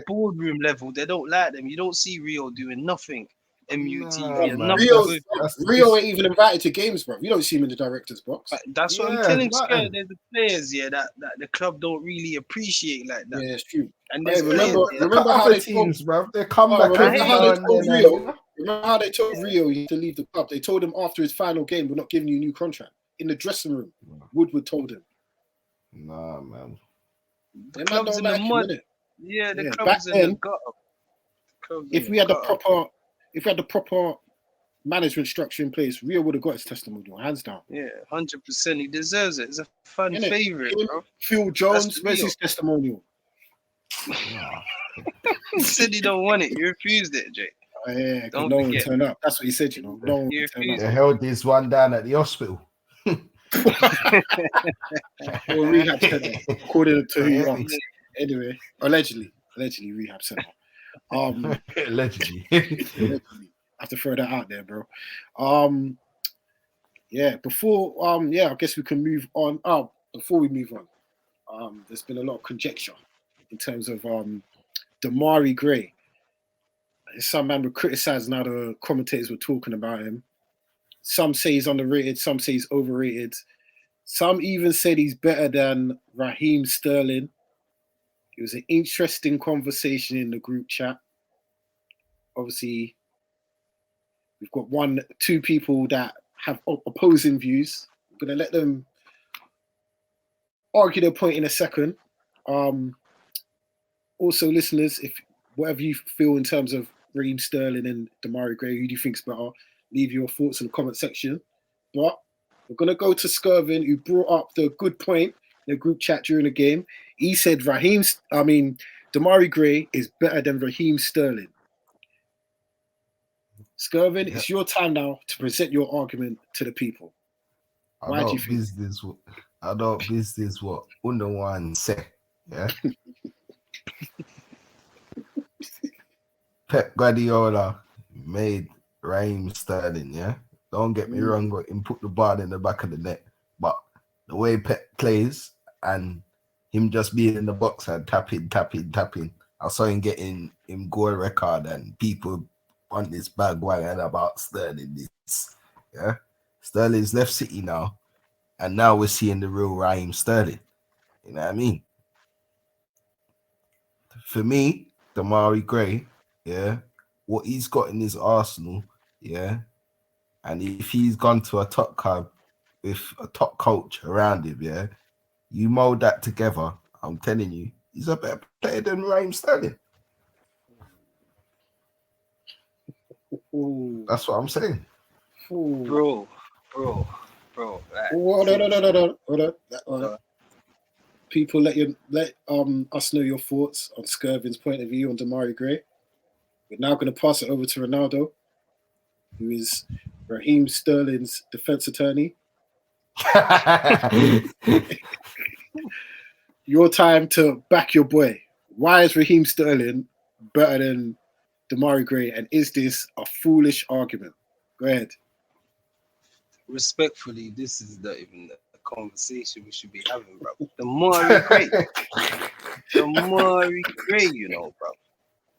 boardroom level. They don't like them. You don't see Rio doing nothing. MUTV and nothing. Rio ain't even invited to games, bro. You don't see him in the director's box. That's what I'm telling Sker. There's the players that the club don't really appreciate like that. Yeah, it's true. And remember how they teams, bro. They come back. Remember how they told Rio he had to leave the club? They told him after his final game, "We're not giving you a new contract." In the dressing room, Woodward told him. Nah, man. The club's in the mud. Yeah, the club's in the gutter. If we had the proper management structure in place, Rio would have got his testimonial, hands down. Yeah, 100%. He deserves it. It's a fan favorite, bro. Phil Jones, where's his testimonial? He said he don't want it. He refused it, Jay. Yeah, no one turned up. That's what he said, you know. No one turned up. They held this one down at the hospital. Or rehab center, according to who you ask. Anyway, allegedly rehab center. Allegedly. I have to throw that out there, bro. I guess we can move on. Before we move on, there's been a lot of conjecture in terms of Damari Gray. Some man were criticizing how the commentators were talking about him. Some say he's underrated, some say he's overrated. Some even said he's better than Raheem Sterling. It was an interesting conversation in the group chat. Obviously, we've got two people that have opposing views. I'm going to let them argue their point in a second. Also, listeners, if whatever you feel in terms of Raheem Sterling and Damari Gray, who do you think's better? Leave your thoughts in the comment section. But we're going to go to Skervin, who brought up the good point in the group chat during the game. He said Damari Gray is better than Raheem Sterling. Skervin, it's your time now to present your argument to the people. Why do you think? I don't business what under one say. Yeah. Pep Guardiola made Raheem Sterling, yeah. Don't get me wrong, but him put the ball in the back of the net. But the way Pep plays and him just being in the box and tapping. I saw him getting him goal record and people on this bandwagon about Sterling. Yeah. Sterling's left City now. And now we're seeing the real Raheem Sterling. You know what I mean? For me, Damari Gray, yeah, what he's got in his arsenal, yeah, and if he's gone to a top club with a top coach around him, yeah, you mold that together, I'm telling you, he's a better player than Raheem Sterling. That's what I'm saying. Bro. Hold on. People, let us know your thoughts on Skervin's point of view on Damari Gray. We're now going to pass it over to Ronaldo, who is Raheem Sterling's defense attorney. Your time to back your boy. Why is Raheem Sterling better than Damari Gray, and is this a foolish argument? Go ahead. Respectfully, this is not even a conversation we should be having, bro. Damari Gray, you know, bro.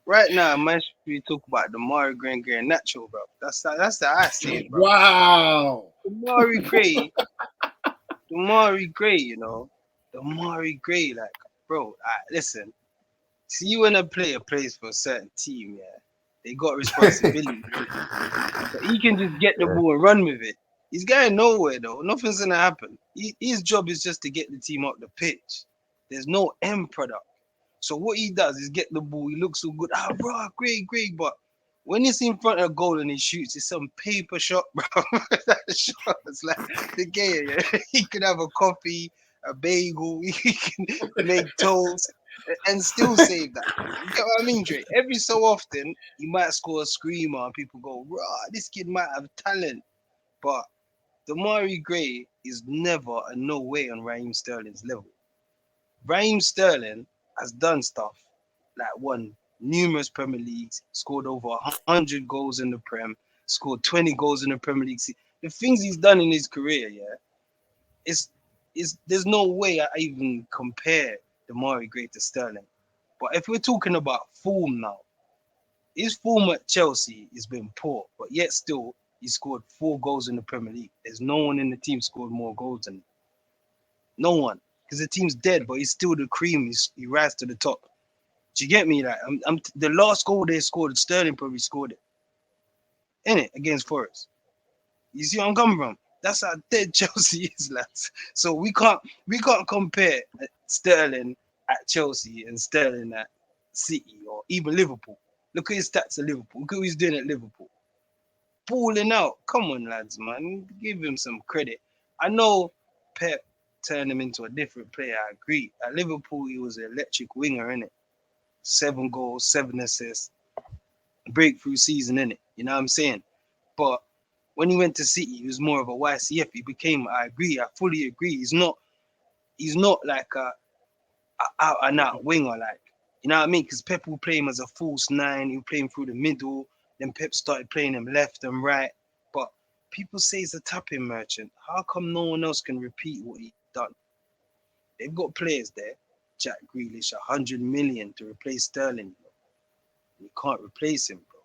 Right now, man, we talk about Damari Gray and natural, bro. That's the I see it, bro. Wow. Damari Gray, you know. Damari Gray, like, bro, listen. See, when a player plays for a certain team, yeah, they got responsibility. So he can just get the ball and run with it. He's going nowhere though. Nothing's gonna happen. His job is just to get the team up the pitch. There's no end product. So what he does is get the ball. He looks so good. Ah, bro, great. But when he's in front of a goal and he shoots, it's some paper shot, bro. That shot is like the game. Yeah? He could have a coffee, a bagel. He can make toast and still save that. You get what I mean, Dre? Every so often, he might score a screamer and people go, "Rah, this kid might have talent," but Damari Gray is never and no way on Raheem Sterling's level. Raheem Sterling has done stuff like won numerous Premier Leagues, scored over 100 goals in the Prem, scored 20 goals in the Premier League. The things he's done in his career, yeah, it's there's no way I even compare Damari Gray to Sterling. But if we're talking about form now, his form at Chelsea has been poor, but yet still he scored 4 goals in the Premier League. There's no one in the team scored more goals than him. No one. Because the team's dead, but he's still the cream. He rises to the top. Do you get me? Like, the last goal they scored, Sterling probably scored it. Innit? Against Forest. You see what I'm coming from? That's how dead Chelsea is, lads. So we can't compare Sterling at Chelsea and Sterling at City or even Liverpool. Look at his stats at Liverpool. Look at what he's doing at Liverpool. Balling out. Come on, lads, man. Give him some credit. I know Pep turned him into a different player. I agree. At Liverpool, he was an electric winger, innit? 7 goals, 7 assists. Breakthrough season, innit? You know what I'm saying? But when he went to City, he was more of a YCF. He became, I fully agree. He's not like a out and out winger, like, you know what I mean? Because Pep will play him as a false 9, he'll play him through the middle, then Pep started playing him left and right. But people say he's a tapping merchant. How come no one else can repeat what he's done? They've got players there, Jack Grealish, 100 million to replace Sterling, bro. You can't replace him, bro.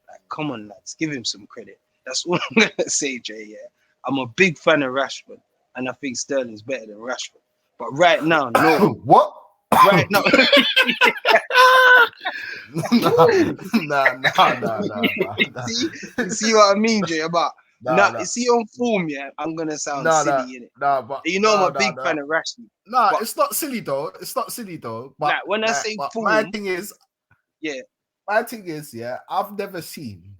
Like, come on, lads, give him some credit. That's all I'm gonna say, Jay. Yeah, I'm a big fan of Rashford, and I think Sterling's better than Rashford. But right now, no. What? Right now, Nah. You see what I mean, Jay? About you see on form, yeah. I'm gonna sound silly in it. But you know I'm a big fan of Rashford. But it's not silly though. But like when I say form, my thing is, yeah. I've never seen,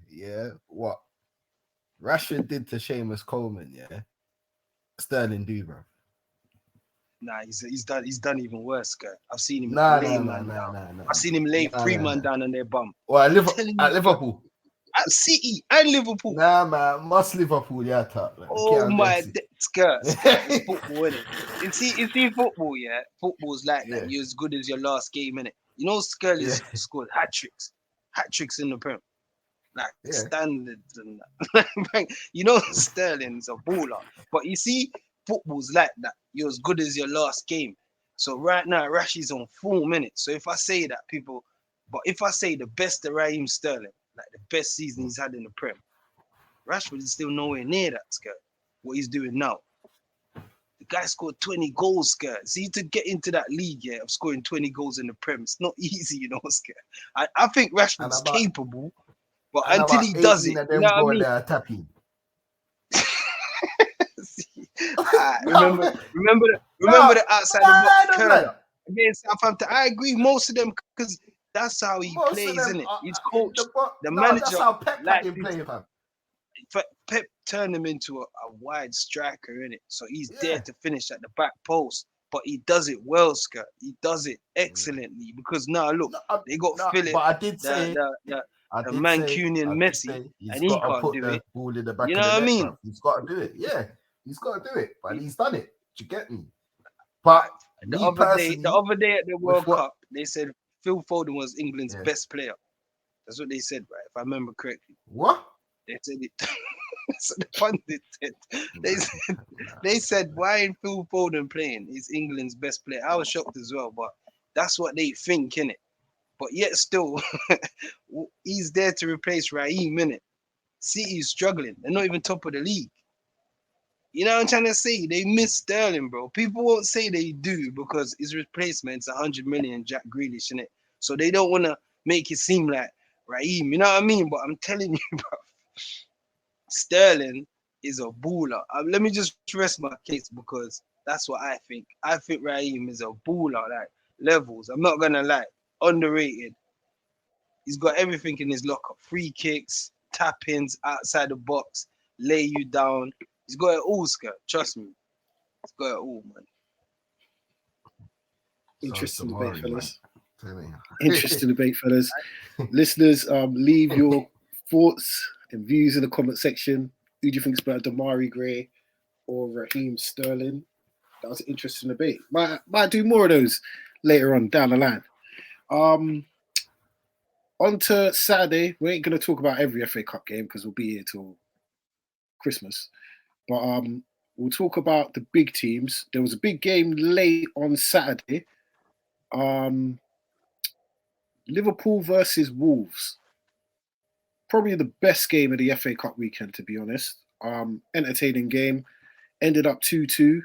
what Rashford did to Seamus Coleman, Sterling do, bro. Nah, he's done even worse, guy. I've seen him lay man down. I've seen him lay 3 man down on their bum. Well, at Liverpool. At City and Liverpool. Nah, man, must Liverpool, yeah, top. Like, oh my skirts. It's football, innit? You see football, yeah? Football's like that. You're as good as your last game, innit? You know, Skervin scored hat tricks in the Prem. Like standards and that. You know, Sterling's a baller. But you see, football's like that. You're as good as your last game. So right now, Rashi's on 4 minutes. So if I say that, if I say the best of Raheem Sterling, like the best season he's had in the Prem, Rashford is still nowhere near that, Skirt. What he's doing now. The guy scored 20 goals, Skirt. See, to get into that league, of scoring 20 goals in the Prem, it's not easy, you know, Skirt. I think Rashford's capable, but until he does it, you know what I mean? Tapping. Remember the outside the box curl against Southampton. I agree, most of them, because that's how he plays, isn't it? He's coached the manager. That's how Pep had him playing, fam. Pep turned him into a wide striker, innit? So he's there to finish at the back post, but he does it well, Scott. He does it excellently because now look, they got Philip. But I did say the Mancunian Messi, and he can't do it. Ball in the back, you know what I mean? Bro. He's got to do it. Yeah, he's got to do it, but he's done it. Do you get me? But the other day at the World Cup, they said Phil Foden was England's best player. That's what they said, right? If I remember correctly. What? They said it. So the pundit said, they said, why ain't Phil Foden playing? He's England's best player. I was shocked as well, but that's what they think, innit? But yet still, he's there to replace Raheem, innit? City's struggling. They're not even top of the league. You know what I'm trying to say? They miss Sterling, bro. People won't say they do because his replacement's 100 million Jack Grealish, innit? So they don't want to make it seem like Raheem. You know what I mean? But I'm telling you, bro. Sterling is a baller. Let me just rest my case because that's what I think. I think Raheem is a baller, like levels. I'm not gonna lie, underrated. He's got everything in his locker: free kicks, tap-ins outside the box, lay you down. He's got it all, Skirt. Trust me, he's got it all, man. Interesting debate, fellas. Man. Interesting debate, fellas. Listeners, leave your thoughts and views in the comment section. Who do you think is better, Damari Gray or Raheem Sterling? That was an interesting debate. Might do more of those later on down the line. On to Saturday. We ain't going to talk about every FA Cup game because we'll be here till Christmas. But we'll talk about the big teams. There was a big game late on Saturday. Liverpool versus Wolves. Probably the best game of the FA Cup weekend, to be honest. Entertaining game. Ended up 2-2.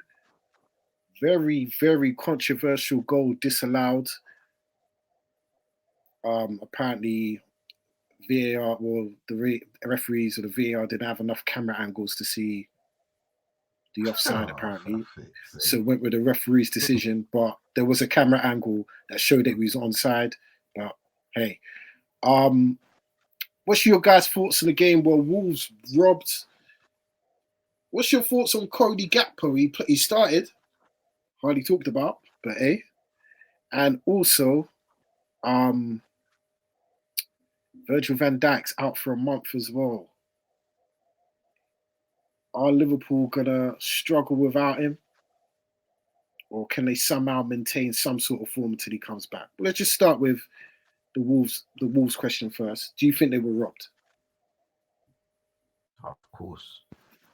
Very, very controversial goal disallowed. Apparently, VAR, well, the referees or the VAR didn't have enough camera angles to see the offside, apparently. So went with the referee's decision, but there was a camera angle that showed that he was onside. But hey, what's your guys' thoughts on the game where Wolves robbed? What's your thoughts on Cody Gakpo? He started, hardly talked about, but hey. And also, Virgil van Dijk's out for a month as well. Are Liverpool gonna struggle without him? Or can they somehow maintain some sort of form until he comes back? Let's just start with the Wolves question first. Do you think they were robbed? Of course,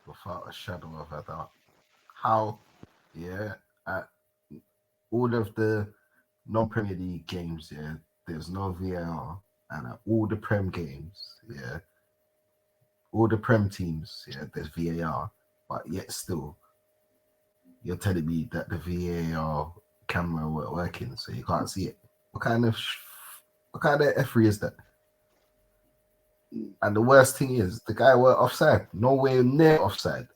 without a shadow of a doubt. How? Yeah, at all of the non-Premier League games, yeah, there's no VAR, and at all the Prem games, yeah, all the Prem teams, yeah, there's VAR, but yet still, you're telling me that the VAR camera weren't working, so you can't see it. What kind of effery is that? And the worst thing is, the guy were offside, nowhere near offside.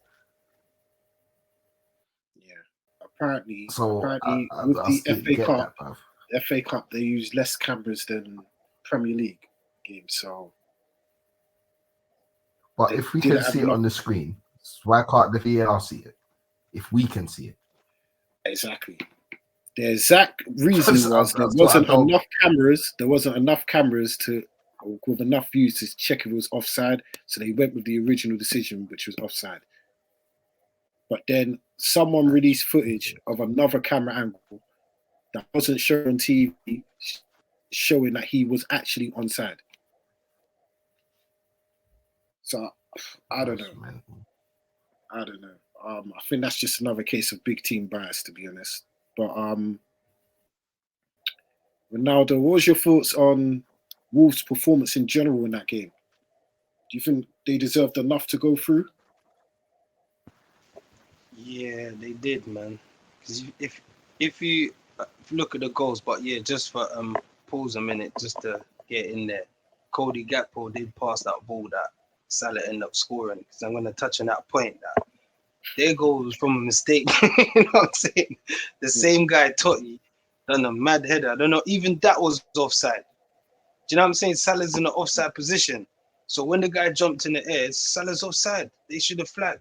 Yeah, apparently So with the FA Cup, they use less cameras than Premier League games. So, but if we can see it on the screen, why can't the VAR see it? If we can see it, exactly. The exact reason was there wasn't enough cameras. There wasn't enough cameras with enough views to check if it was offside. So they went with the original decision, which was offside. But then someone released footage of another camera angle that wasn't shown on TV, showing that he was actually onside. So I don't know. I think that's just another case of big team bias, to be honest. But Ronaldo, what was your thoughts on Wolves' performance in general in that game? Do you think they deserved enough to go through? Yeah, they did, man. Because if you look at the goals, but yeah, just for pause a minute, just to get in there. Cody Gakpo did pass that ball that Salah ended up scoring. Because I'm going to touch on that point that their goal was from a mistake. You know what I'm saying? The same guy, Totti, done a mad header. I don't know, even that was offside. Do you know what I'm saying? Salah's in the offside position. So when the guy jumped in the air, Salah's offside. They should have flagged.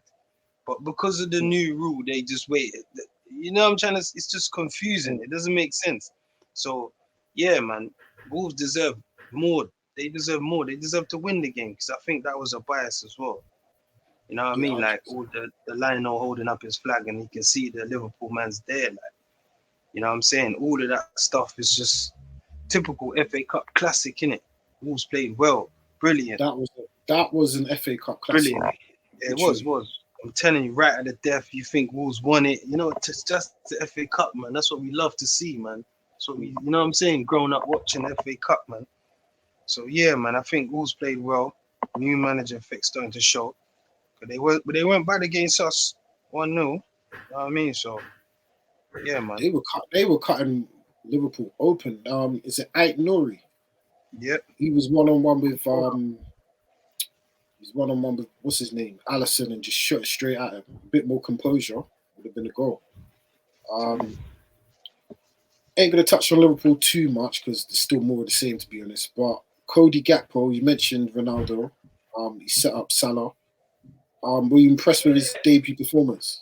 But because of the new rule, they just waited. You know what I'm trying to... It's just confusing. It doesn't make sense. So, yeah, man. Wolves deserve more. They deserve more. They deserve to win the game because I think that was a bias as well. You know what I mean? Like, all the Lionel holding up his flag and he can see the Liverpool man's there. Like, you know what I'm saying? All of that stuff is just typical FA Cup classic, innit? Wolves played well. Brilliant. That was an FA Cup classic. Brilliant. Yeah, it was. I'm telling you, right at the death, you think Wolves won it. You know, it's just the FA Cup, man. That's what we love to see, man. That's what we, you know what I'm saying? Growing up watching FA Cup, man. So, yeah, man, I think Wolves played well. New manager effect starting to show. But they weren't bad against us 1-0. You know what I mean? So, yeah, man. They were cutting Liverpool open. Is it Ait Nouri? Yep. He was 1-on-1 with He's one-on-one with, what's his name, Allison, and just shot it straight at him. A bit more composure would have been a goal. Ain't going to touch on Liverpool too much because there's still more of the same, to be honest. But Cody Gakpo, you mentioned Ronaldo. He set up Salah. Were you impressed with his debut performance?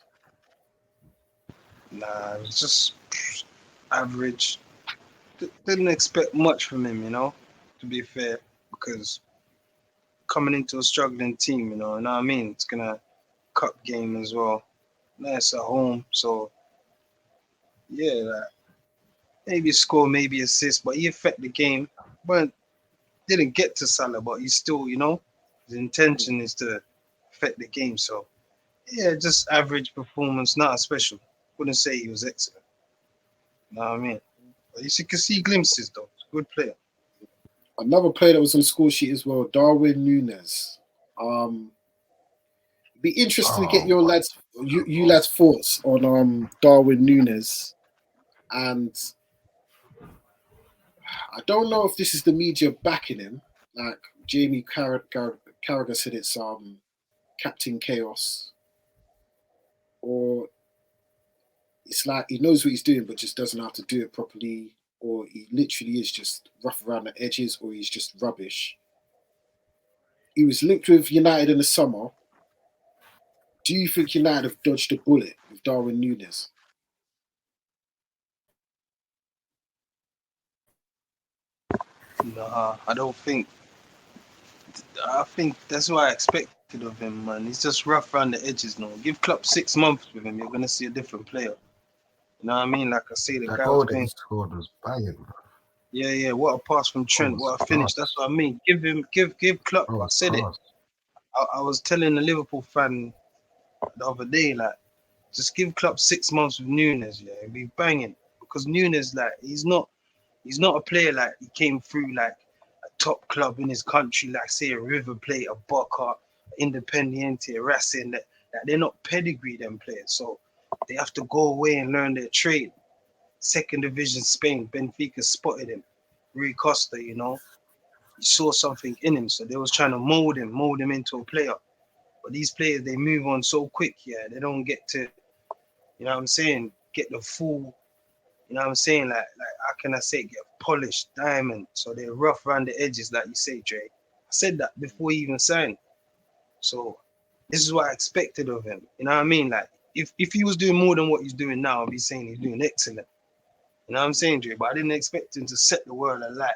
Nah, it was just average. Didn't expect much from him, to be fair, because coming into a struggling team, you know what I mean? It's gonna cup game as well. Nice at home, so yeah, like, maybe score, maybe assist, but he affect the game. But didn't get to Salah, but he still, his intention is to affect the game. So yeah, just average performance, not special. Wouldn't say he was excellent. You know what I mean? But you can see glimpses though. Good player. Another player that was on the score sheet as well, Darwin Núñez. Be interesting to get your lads, you lads' thoughts on Darwin Núñez, and I don't know if this is the media backing him, like Jamie Carragher said it's Captain Chaos, or it's like he knows what he's doing but just doesn't know how to do it properly, or he literally is just rough around the edges, or he's just rubbish. He was linked with United in the summer. Do you think United have dodged a bullet with Darwin Núñez? Nah, I don't think. I think that's what I expected of him, man. He's just rough around the edges now. Give Klopp 6 months with him, you're gonna see a different player. You know what I mean? Like I say, the guy was playing. Scored was banging, bro. Yeah. What a pass from Trent. What a finish. That's what I mean. Give Klopp. I said it. I was telling a Liverpool fan the other day, like, just give Klopp 6 months with Núñez, yeah, he'll be banging. Because Núñez, like, he's not a player like he came through like a top club in his country, like say a River Plate, a Boca, Independiente, Racing. That they're not pedigree them players, so they have to go away and learn their trade. Second division Spain, Benfica spotted him. Rui Costa, he saw something in him, so they was trying to mold him into a player. But these players, they move on so quick, yeah, they don't get to, you know what I'm saying, get the full, you know what I'm saying, like how can I say, get polished diamond. So they're rough around the edges, like you say, Dre. I said that before he even signed. So this is what I expected of him. You know what I mean? Like if he was doing more than what he's doing now, I'd be saying he's doing excellent. You know what I'm saying, Dre? But I didn't expect him to set the world alight.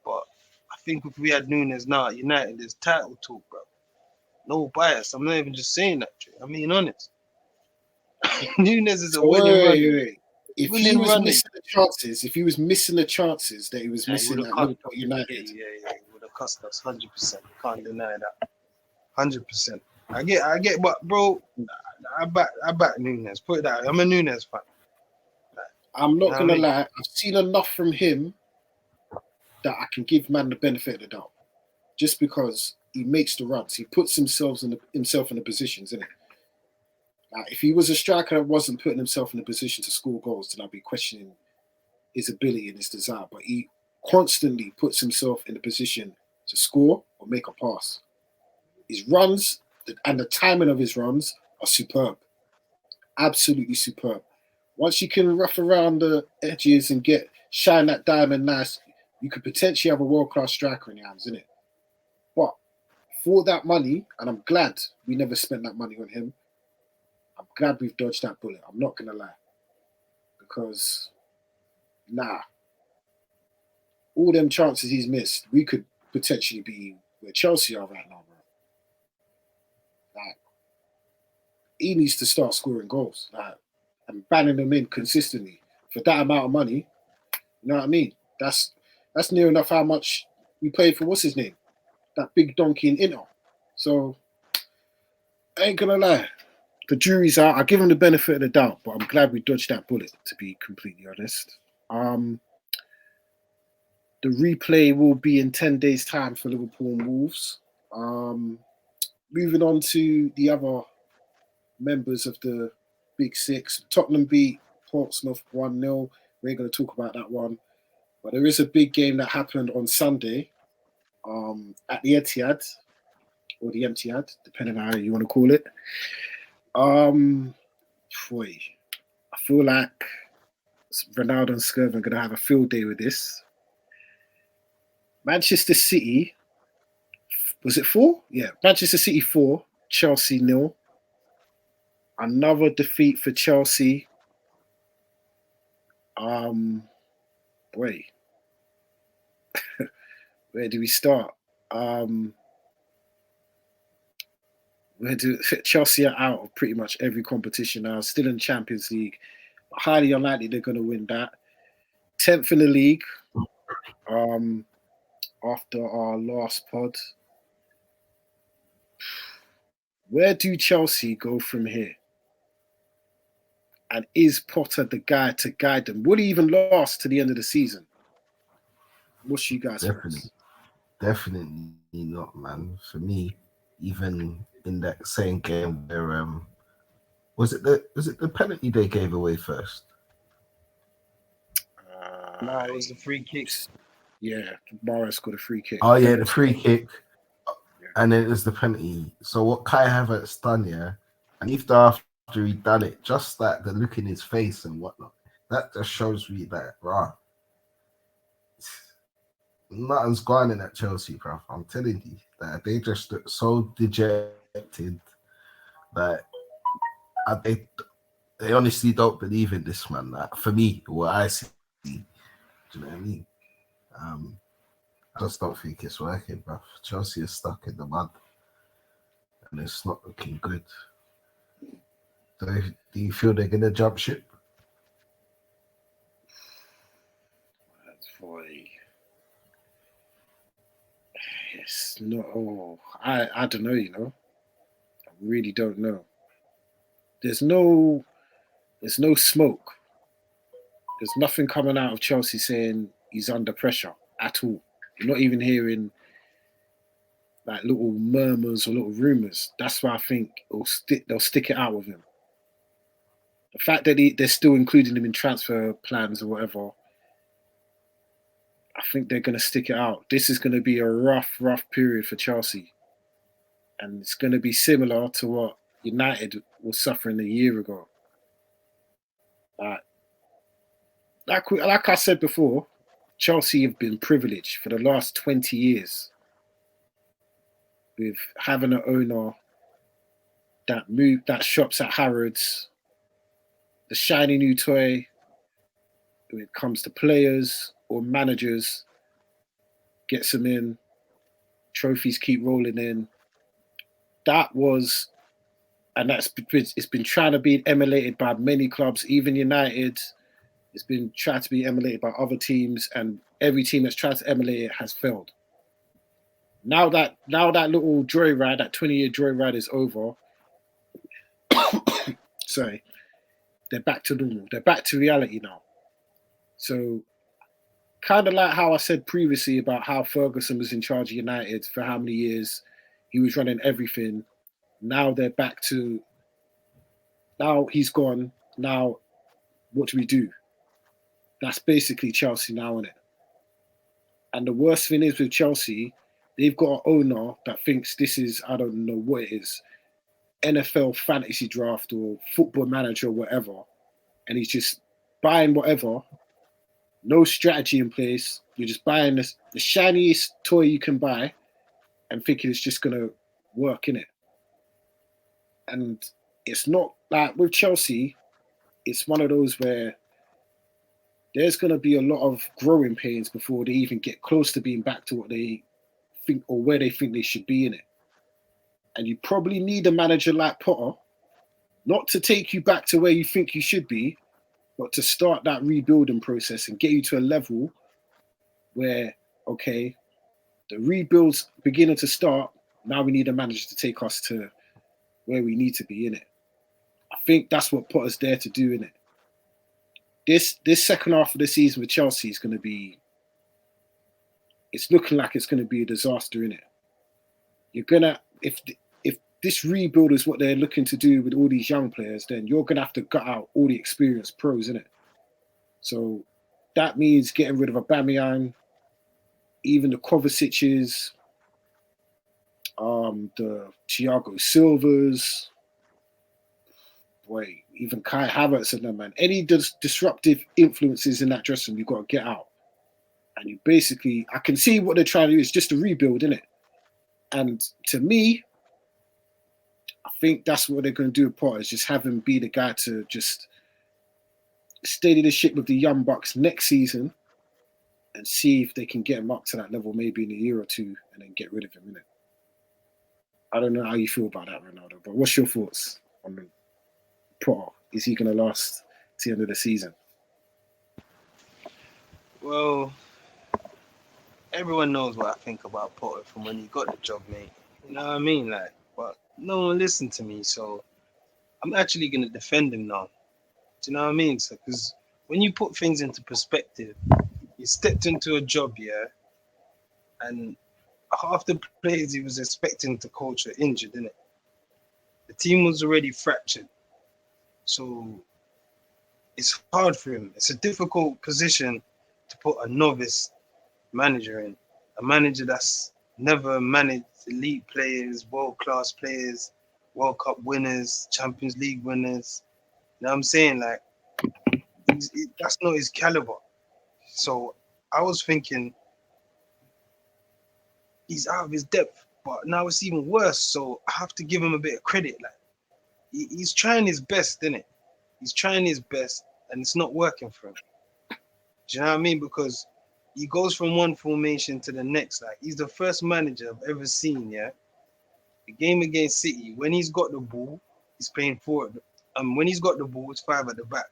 But I think if we had Núñez now at United, there's title talk, bro. No bias. I'm not even just saying that, Dre. I mean, honest. Núñez is a winning runner. If he was missing the chances that he was missing at Liverpool United, yeah, he would have cost us 100%. Can't deny that. 100%. I get, but bro, I back Núñez. Put it that way. I'm a Núñez fan. I'm not gonna lie. I've seen enough from him that I can give man the benefit of the doubt, just because he makes the runs. He puts himself in the positions, isn't it? If he was a striker that wasn't putting himself in a position to score goals, then I'd be questioning his ability and his desire. But he constantly puts himself in a position to score or make a pass. His runs and the timing of his runs are superb. Absolutely superb. Once you can rough around the edges and shine that diamond nice, you could potentially have a world-class striker in your hands, innit? But for that money, and I'm glad we never spent that money on him, I'm glad we've dodged that bullet. I'm not going to lie. Because, all them chances he's missed, we could potentially be where Chelsea are right now, bro. Like, he needs to start scoring goals, and banning them in consistently for that amount of money. You know what I mean? That's near enough how much we paid for what's his name, that big donkey in Inter. So I ain't gonna lie, the jury's out. I give him the benefit of the doubt, but I'm glad we dodged that bullet, to be completely honest. The replay will be in 10 days' time for Liverpool and Wolves. Moving on to the other members of the Big Six. Tottenham beat Portsmouth 1-0. We ain't going to talk about that one. But there is a big game that happened on Sunday at the Etihad. or the empty ad, depending on how you want to call it. Boy, I feel like Ronaldo and Skervin are going to have a field day with this. Manchester City, was it 4? Yeah, Manchester City 4, Chelsea 0. Another defeat for Chelsea. Boy, where do we start? Chelsea are out of pretty much every competition now, still in Champions League. Highly unlikely they're going to win that. 10th in the league after our last pod. Where do Chelsea go from here? And is Potter the guy to guide them? Would he even last to the end of the season? What's you guys? Definitely not, man. For me, even in that same game where was it the penalty they gave away first? No, it was the free kick. Yeah, Morris got a free kick. Oh yeah, the free kick, and then it was the penalty. So what Kai Havertz done, yeah, and after he done it, just like the look in his face and whatnot, that just shows me that nothing's going in at Chelsea, bro. I'm telling you that they just look so dejected that they honestly don't believe in this man. Like, for me, what I see, do you know what I mean? I just don't think it's working, bro. Chelsea is stuck in the mud, and it's not looking good. Do you feel they're gonna jump ship? It's not. Oh, I don't know. You know, I really don't know. There's no smoke. There's nothing coming out of Chelsea saying he's under pressure at all. You're not even hearing like little murmurs or little rumours. That's why I think they'll stick it out with him. The fact that they're still including him in transfer plans or whatever, I think they're going to stick it out. This is going to be a rough period for Chelsea. And it's going to be similar to what United was suffering a year ago. Like I said before, Chelsea have been privileged for the last 20 years with having an owner that shops at Harrods, the shiny new toy when it comes to players or managers, gets them in, trophies keep rolling in. It's been trying to be emulated by many clubs, even United. It's been tried to be emulated by other teams, and every team that's tried to emulate it has failed. Now that little joyride, that 20-year joyride is over, sorry, they're back to normal. They're back to reality now. So, kind of like how I said previously about how Ferguson was in charge of United for how many years, he was running everything. Now they're back to, now he's gone. Now, what do we do? That's basically Chelsea now, isn't it? And the worst thing is with Chelsea, they've got an owner that thinks this is, I don't know what it is, NFL fantasy draft or football manager or whatever. And he's just buying whatever, no strategy in place. You're just buying the shiniest toy you can buy and thinking it's just going to work, innit? And it's not like with Chelsea, it's one of those where there's going to be a lot of growing pains before they even get close to being back to what they think or where they think they should be in it. And you probably need a manager like Potter, not to take you back to where you think you should be, but to start that rebuilding process and get you to a level where, okay, the rebuild's beginning to start. Now we need a manager to take us to where we need to be in it. I think that's what Potter's there to do in it. This second half of the season with Chelsea is going to be, it's looking like it's going to be a disaster in it. You're going to, if this rebuild is what they're looking to do with all these young players, then you're going to have to gut out all the experienced pros, innit? So that means getting rid of Aubameyang, even the Kovacic's, the Thiago Silvas, boy, even Kai Havertz and them, man. Any disruptive influences in that dressing room, you've got to get out. And you basically, I can see what they're trying to do. It's just a rebuild, isn't it? And to me, I think that's what they're going to do with Potter, is just have him be the guy to just steady the ship with the young bucks next season and see if they can get him up to that level maybe in a year or two and then get rid of him, innit? I don't know how you feel about that, Ronaldo, but what's your thoughts on Potter? Is he going to last to the end of the season? Well, everyone knows what I think about Potter from when he got the job, mate. You know what I mean? Like, but no one listened to me, so I'm actually going to defend him now. Do you know what I mean? So, because when you put things into perspective, he stepped into a job, yeah, and half the players he was expecting to coach are injured, innit? The team was already fractured. So it's hard for him. It's a difficult position to put a novice manager in. A manager that's never managed elite players, world-class players, World Cup winners, Champions League winners. You know what I'm saying? Like, that's not his caliber. So I was thinking he's out of his depth, but now it's even worse. So I have to give him a bit of credit. Like, he's trying his best, isn't it? He's trying his best, and it's not working for him. Do you know what I mean? Because he goes from one formation to the next. Like, he's the first manager I've ever seen, yeah? The game against City, when he's got the ball, he's playing forward. When he's got the ball, it's 5 at the back.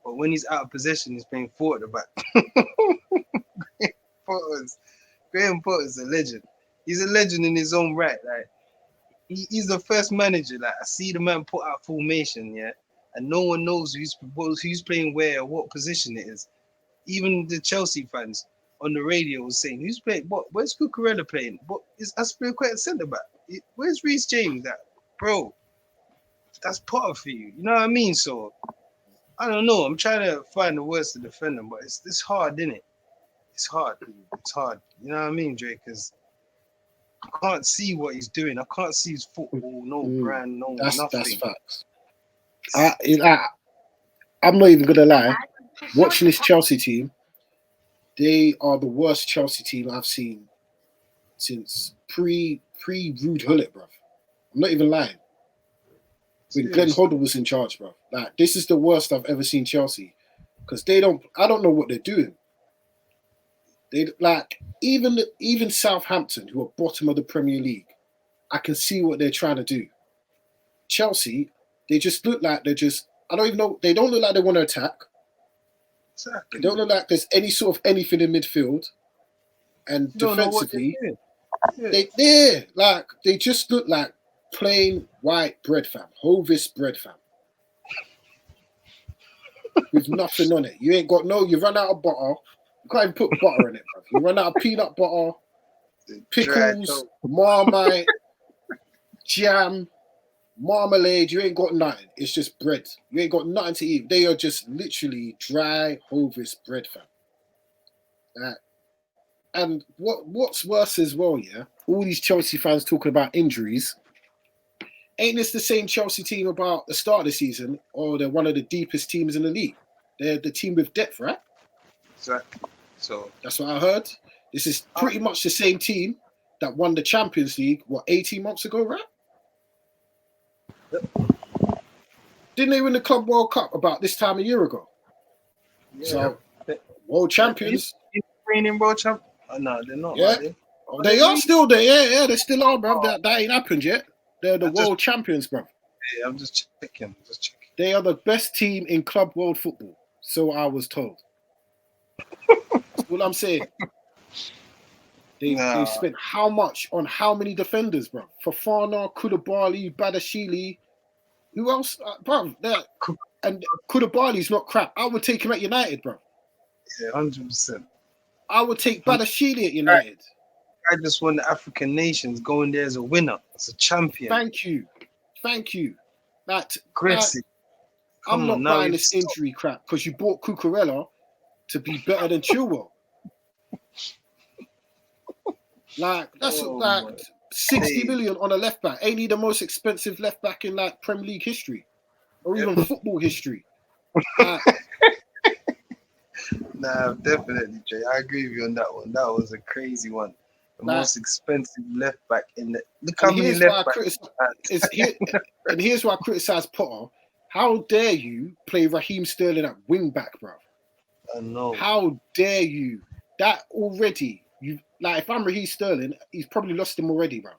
But when he's out of possession, he's playing 4 at the back. Graham Potter's a legend. He's a legend in his own right. Like, he's the first manager. Like, I see the man put out formation, yeah, and no one knows who's playing where or what position it is. Even the Chelsea fans on the radio was saying, "Who's playing? What? Where's Cucurella playing? What is Aspilicueta centre back? Where's Reece James? That, bro, that's Potter for you. You know what I mean?" So I don't know. I'm trying to find the words to defend him, but it's hard, isn't it? It's hard. It's hard. You know what I mean, Drake? Because I can't see what he's doing. I can't see his football, no brand, no nothing. That's facts. I'm not even gonna lie. Watching this Chelsea team, they are the worst Chelsea team I've seen since pre Ruud Gullit, bro. I'm not even lying. When Glenn Hoddle was in charge, bro. Like, this is the worst I've ever seen Chelsea, because I don't know what they're doing. They, like, even Southampton, who are bottom of the Premier League, I can see what they're trying to do. Chelsea, they just look like I don't even know. They don't look like they want to attack. Exactly. They don't look like there's any sort of anything in midfield. And defensively, they just look like plain white bread, fam. Hovis bread, fam. With nothing on it. You run out of butter. You can't even put butter in it, bro. You run out of peanut butter, pickles, Marmite, jam, marmalade. You ain't got nothing. It's just bread. You ain't got nothing to eat. They are just literally dry Hovis bread, fam. And what's worse as well, yeah? All these Chelsea fans talking about injuries. Ain't this the same Chelsea team about the start of the season? Or they're one of the deepest teams in the league? They're the team with depth, right? Exactly. So that's what I heard. This is pretty much the same team that won the Champions League, 18 months ago, right? Yep. Didn't they win the Club World Cup about this time a year ago? Yeah. So, world champions. Reigning world champ? Oh, no, they're not. Yeah. They are still there. Yeah, they still are, bro. That ain't happened yet. They're the world champions, bro. Yeah, I'm just checking. They are the best team in club world football. So I was told. That's all I'm saying. They spent how much on how many defenders, bro? Fofana, Koulibaly, Badashili. Who else? Bro, and Koulibaly's not crap. I would take him at United, bro. Yeah, 100%. I would take Badashili at United. I just won the African Nations, going there as a winner, as a champion. Thank you. That Gracie. I'm not buying this injury crap because you bought Cucurella to be better than Chilwell. Like, that's 60 million on a left back. Ain't he the most expensive left back in like Premier League history or even football history? Nah, definitely, Jay. I agree with you on that one. That was a crazy one. The most expensive left back in the. Look how many left backs. And here's why I criticize Potter. How dare you play Raheem Sterling at wing back, bro? I know. How dare you? That already, you like. If I'm Raheem Sterling, he's probably lost him already, bro.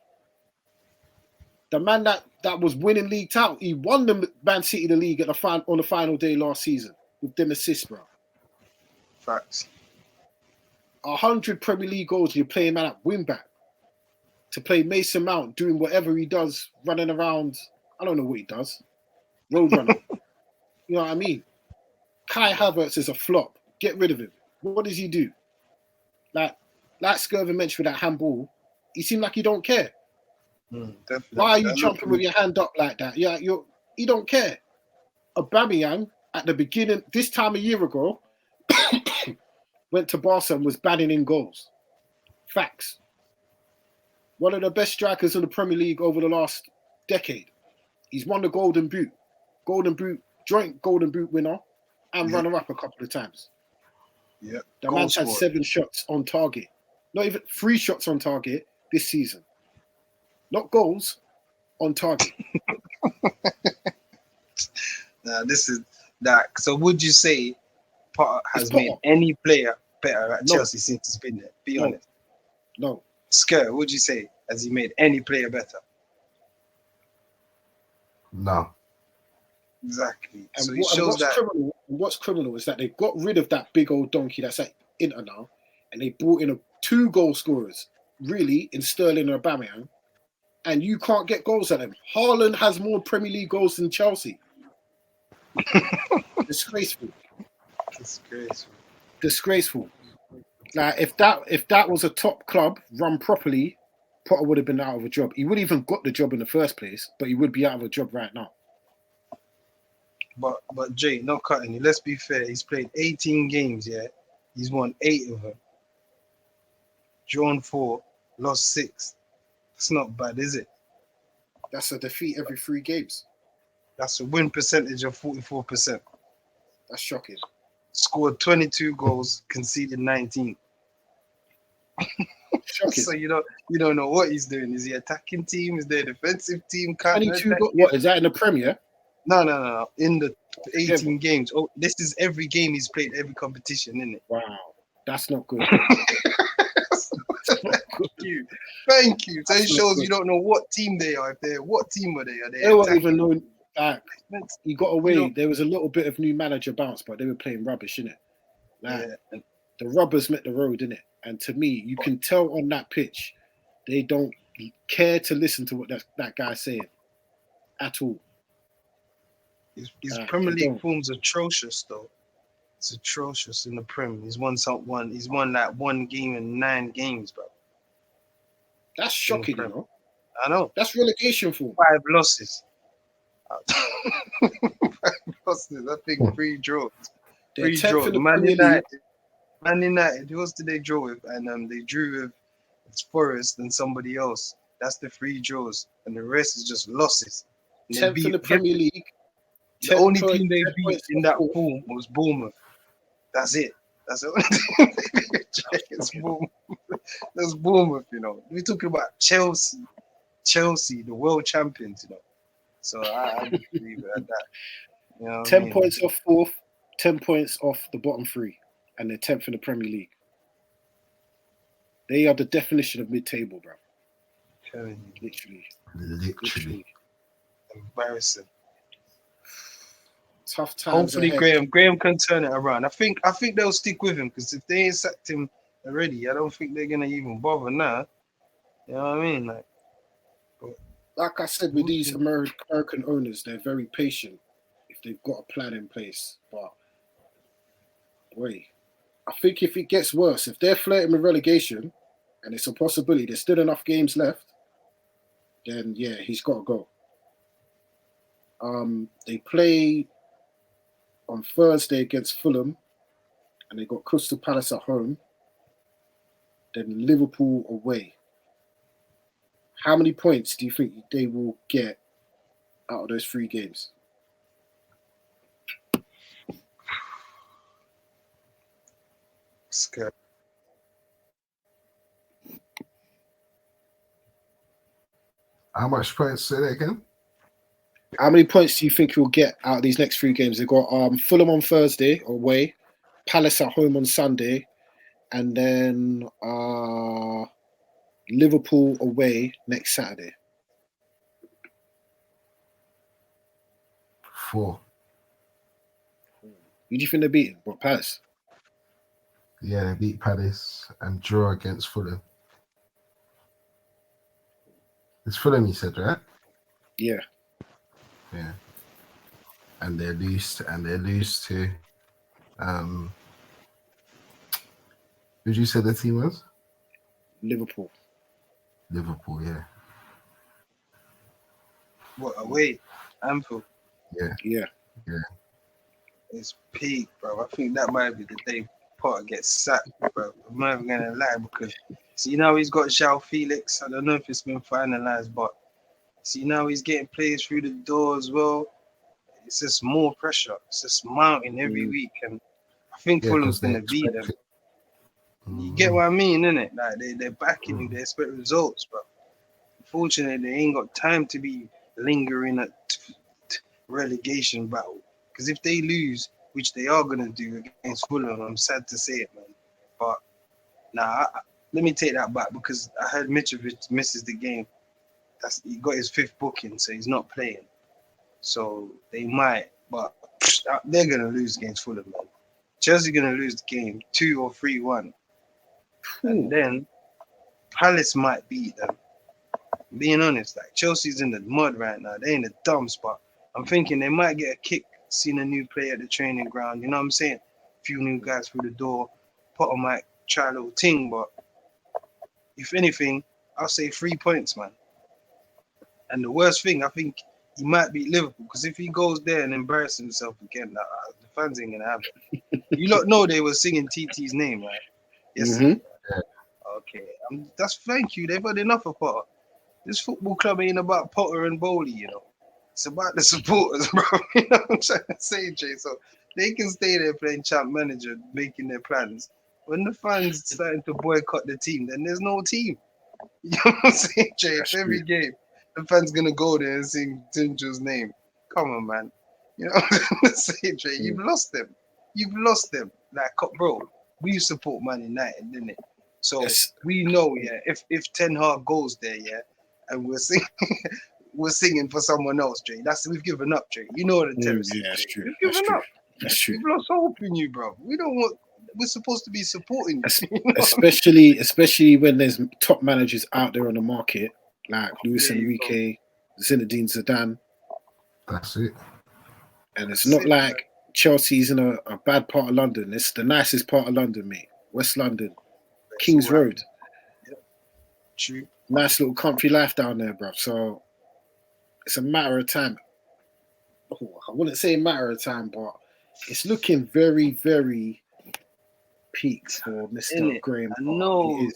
The man that was winning league title, he won the Man City the league at on the final day last season with them assists, bro. Facts. 100 Premier League goals. You're playing man at wing back to play Mason Mount doing whatever he does, running around. I don't know what he does. Road running. You know what I mean? Kai Havertz is a flop. Get rid of him. What does he do? Like Skervin mentioned with that handball, he seemed like he don't care. Why are you jumping with your hand up like that? Yeah, you don't care. Aubameyang at the beginning, this time a year ago, went to Barca and was batting in goals. Facts. One of the best strikers in the Premier League over the last decade. He's won the Golden Boot, joint Golden Boot winner, and runner-up a couple of times. Yeah. The man's had 7 shots on target. Not even 3 shots on target this season. Not goals, on target. Now, this is that. So, would you say Potter has made any player better at Chelsea since he's been there? Be honest. No. Sker, would you say has he made any player better? No. Exactly. And so it shows what's criminal is that they got rid of that big old donkey that's at Inter now, and they brought in 2 goal scorers, really, in Sterling and Aubameyang, and you can't get goals at them. Haaland has more Premier League goals than Chelsea. Disgraceful. Disgraceful. Like if that was a top club run properly, Potter would have been out of a job. He would have even got the job in the first place, but he would be out of a job right now. But Jay, not cutting you. Let's be fair. He's played 18 games. Yeah, he's won 8 of them. Drawn 4, lost 6. That's not bad, is it? That's a defeat every 3 games. That's a win percentage of 44%. That's shocking. Scored 22 goals, conceded 19. Shocking. So you don't know what he's doing. Is he attacking team? Is there a defensive team? 22 what is that in the Premier? No. In the 18 games. Oh, this is every game he's played, every competition, isn't it? Wow, that's not good. Thank you. So it shows you don't know what team they are. What team are they? They weren't even knowing that. He got away. There was a little bit of new manager bounce, but they were playing rubbish, innit? And the rubbers met the road, innit? And to me, you can tell on that pitch, they don't care to listen to what that guy's saying at all. His Premier League form's atrocious, though. It's atrocious in the Prem. He's won like 1 game in 9 games, bro. That's shocking, you know. I know. That's relegation form. 5 losses. 5 losses. I think 3 draws. 3 draws. Man United. Who else did they draw with? And they drew with Forest and somebody else. That's the 3 draws, and the rest is just losses. 10th in the Premier League. The only team they beat in that form was Bournemouth. That's it. That's the only team. It's Bournemouth. That's Bournemouth, you know. We're talking about Chelsea, the world champions, you know. So I just leave it at that. You know 10 points off 4th, 10 points off the bottom 3, and they're 10th in the Premier League. They are the definition of mid-table, bro. Literally. Embarrassing. Tough times. Hopefully, Graham can turn it around. I think they'll stick with him, because if they ain't sacked him already, I don't think they're gonna even bother now. You know what I mean? Like I said, with these American owners, they're very patient if they've got a plan in place. But wait, I think if it gets worse, if they're flirting with relegation, and it's a possibility, there's still enough games left, then yeah, he's got to go. They play on Thursday against Fulham, and they got Crystal Palace at home, then Liverpool away. How many points do you think they will get out of those 3 games? Scared. How much points? Say that again. How many points do you think you'll get out of these next 3 games? They've got Fulham on Thursday away, Palace at home on Sunday, and then Liverpool away next Saturday. 4. Who do you think they're beating? What, Palace? Yeah, they beat Palace and draw against Fulham. It's Fulham, you said, right? Yeah. Yeah. And they lose to who did you say the team was? Liverpool. Liverpool, yeah. What, away? Anfield. Yeah. It's peak, bro. I think that might be the day Potter gets sacked, bro. I'm not even gonna lie, because see now he's got João Felix. I don't know if it's been finalized, but see now he's getting players through the door as well. It's just more pressure. It's just mounting every week, and I think Fulham's gonna beat them. You get what I mean, innit? Like they're backing you, they expect results, bro. Unfortunately, they ain't got time to be lingering at relegation battle. Because if they lose, which they are gonna do against Fulham, I'm sad to say it, man. But let me take that back, because I heard Mitrovic misses the game. He got his 5th booking, so he's not playing. So they might, but they're gonna lose against Fulham, man. Chelsea gonna lose the game 2 or 3-1. And then Palace might beat them. Being honest, like Chelsea's in the mud right now. They're in a dumb spot. I'm thinking they might get a kick seeing a new player at the training ground. You know what I'm saying? A few new guys through the door. Potter might try a little thing, but if anything, I'll say 3 points, man. And the worst thing, I think he might beat Liverpool, because if he goes there and embarrasses himself again, the fans ain't gonna have it. You lot know they were singing TT's name, right? Yes. Mm-hmm. Okay, that's thank you. They've had enough of Potter. This football club ain't about Potter and Bowley, you know. It's about the supporters, bro. You know what I'm trying to say, Jay? So they can stay there playing champ manager, making their plans. When the fans starting to boycott the team, then there's no team. You know what I'm saying, Jay? If every game the fans gonna go there and sing Tinjo's name, come on, man. You know what I'm trying to say, Jay? You've lost them. You've lost them. Like, bro, we support Man United, didn't it? So we know, yeah, if Ten Hag goes there, yeah, and we're singing for someone else, Jay. We've given up, Jay. You know the terrace. Yeah, that's true. We've given up. That's true. We've lost hope in you, bro. We're supposed to be supporting you. You know? Especially when there's top managers out there on the market, like Luis Enrique, Zinedine Zidane. That's it. And it's not like Chelsea's in a bad part of London. It's the nicest part of London, mate. West London. King's Road. Yep. True. Nice little country life down there, bro. So it's a matter of time. Oh, I wouldn't say a matter of time, but it's looking very, very peak for Mr. Graham. I know.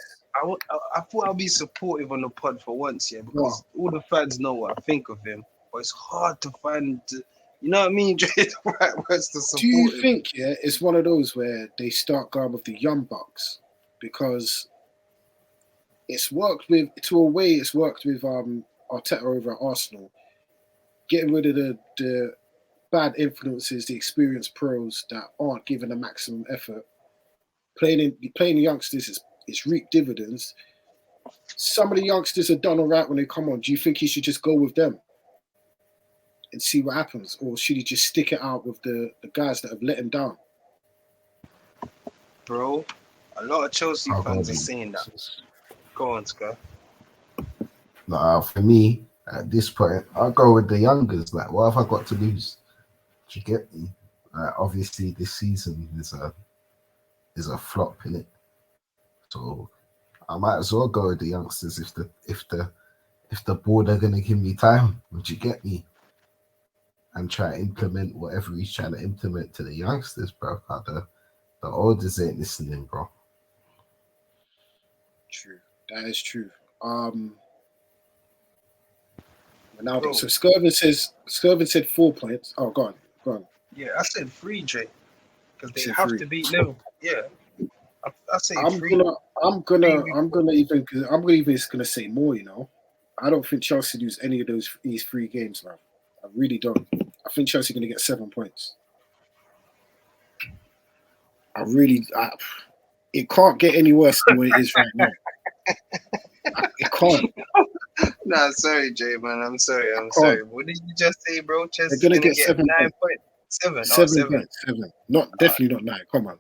I thought I'd be supportive on the pod for once, yeah, because all the fans know what I think of him. But it's hard to find, you know what I mean, the right words to support. Do you think, it's one of those where they start going with the young bucks? Because it's worked with, to a way, it's worked with Arteta over at Arsenal, getting rid of the bad influences, the experienced pros that aren't giving the maximum effort. Playing the youngsters it's reaped dividends. Some of the youngsters are done all right when they come on. Do you think he should just go with them and see what happens, or should he just stick it out with the guys that have let him down? Bro, a lot of Chelsea fans are saying that. Go on, Scar. Nah, for me, at this point, I'll go with the youngers. Like, what have I got to lose? Do you get me? Obviously, this season is a flop, innit? So I might as well go with the youngsters if the board are gonna give me time. Would you get me? And try to implement whatever he's trying to implement to the youngsters, bro. The olders ain't listening, bro. True. That is true. Ronaldo. Bro. So Skervin said 4 points. Oh, go on. Yeah, I said 3, Jay, because they said have 3. to beat Liverpool. Yeah, I say I'm 3. gonna even just gonna say more. You know, I don't think Chelsea lose any of these 3 games, man. I really don't. I think Chelsea gonna get 7 points. It can't get any worse than what it is right now. It can't. Nah, sorry, Jay, man. I'm sorry. Sorry. What did you just say, bro? They're Chelsea's gonna gonna get get 7 9 points. points. 7. 7 points. 7. Definitely not 9. Come on.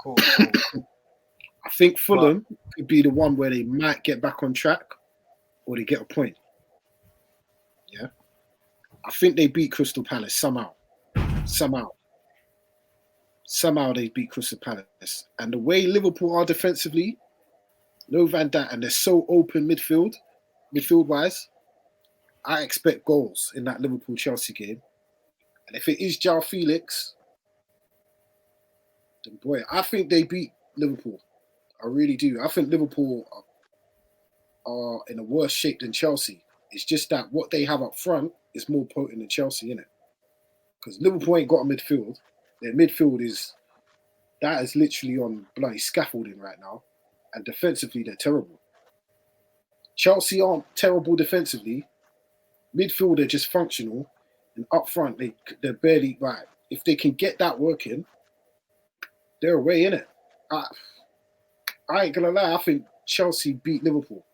Cool. I think Fulham could be the one where they might get back on track, or they get a point. Yeah, I think they beat Crystal Palace somehow. Somehow they beat Crystal Palace, and the way Liverpool are defensively, no Van Dijk, and they're so open midfield wise. I expect goals in that Liverpool Chelsea game, and if it is João Felix, then boy, I think they beat Liverpool. I really do. I think Liverpool are in a worse shape than Chelsea. It's just that what they have up front is more potent than Chelsea, innit? Because Liverpool ain't got a midfield. Their midfield is literally on bloody scaffolding right now. And defensively, they're terrible. Chelsea aren't terrible defensively. Midfield, they're just functional. And up front, they're barely right. If they can get that working, they're away, innit? I ain't gonna lie, I think Chelsea beat Liverpool.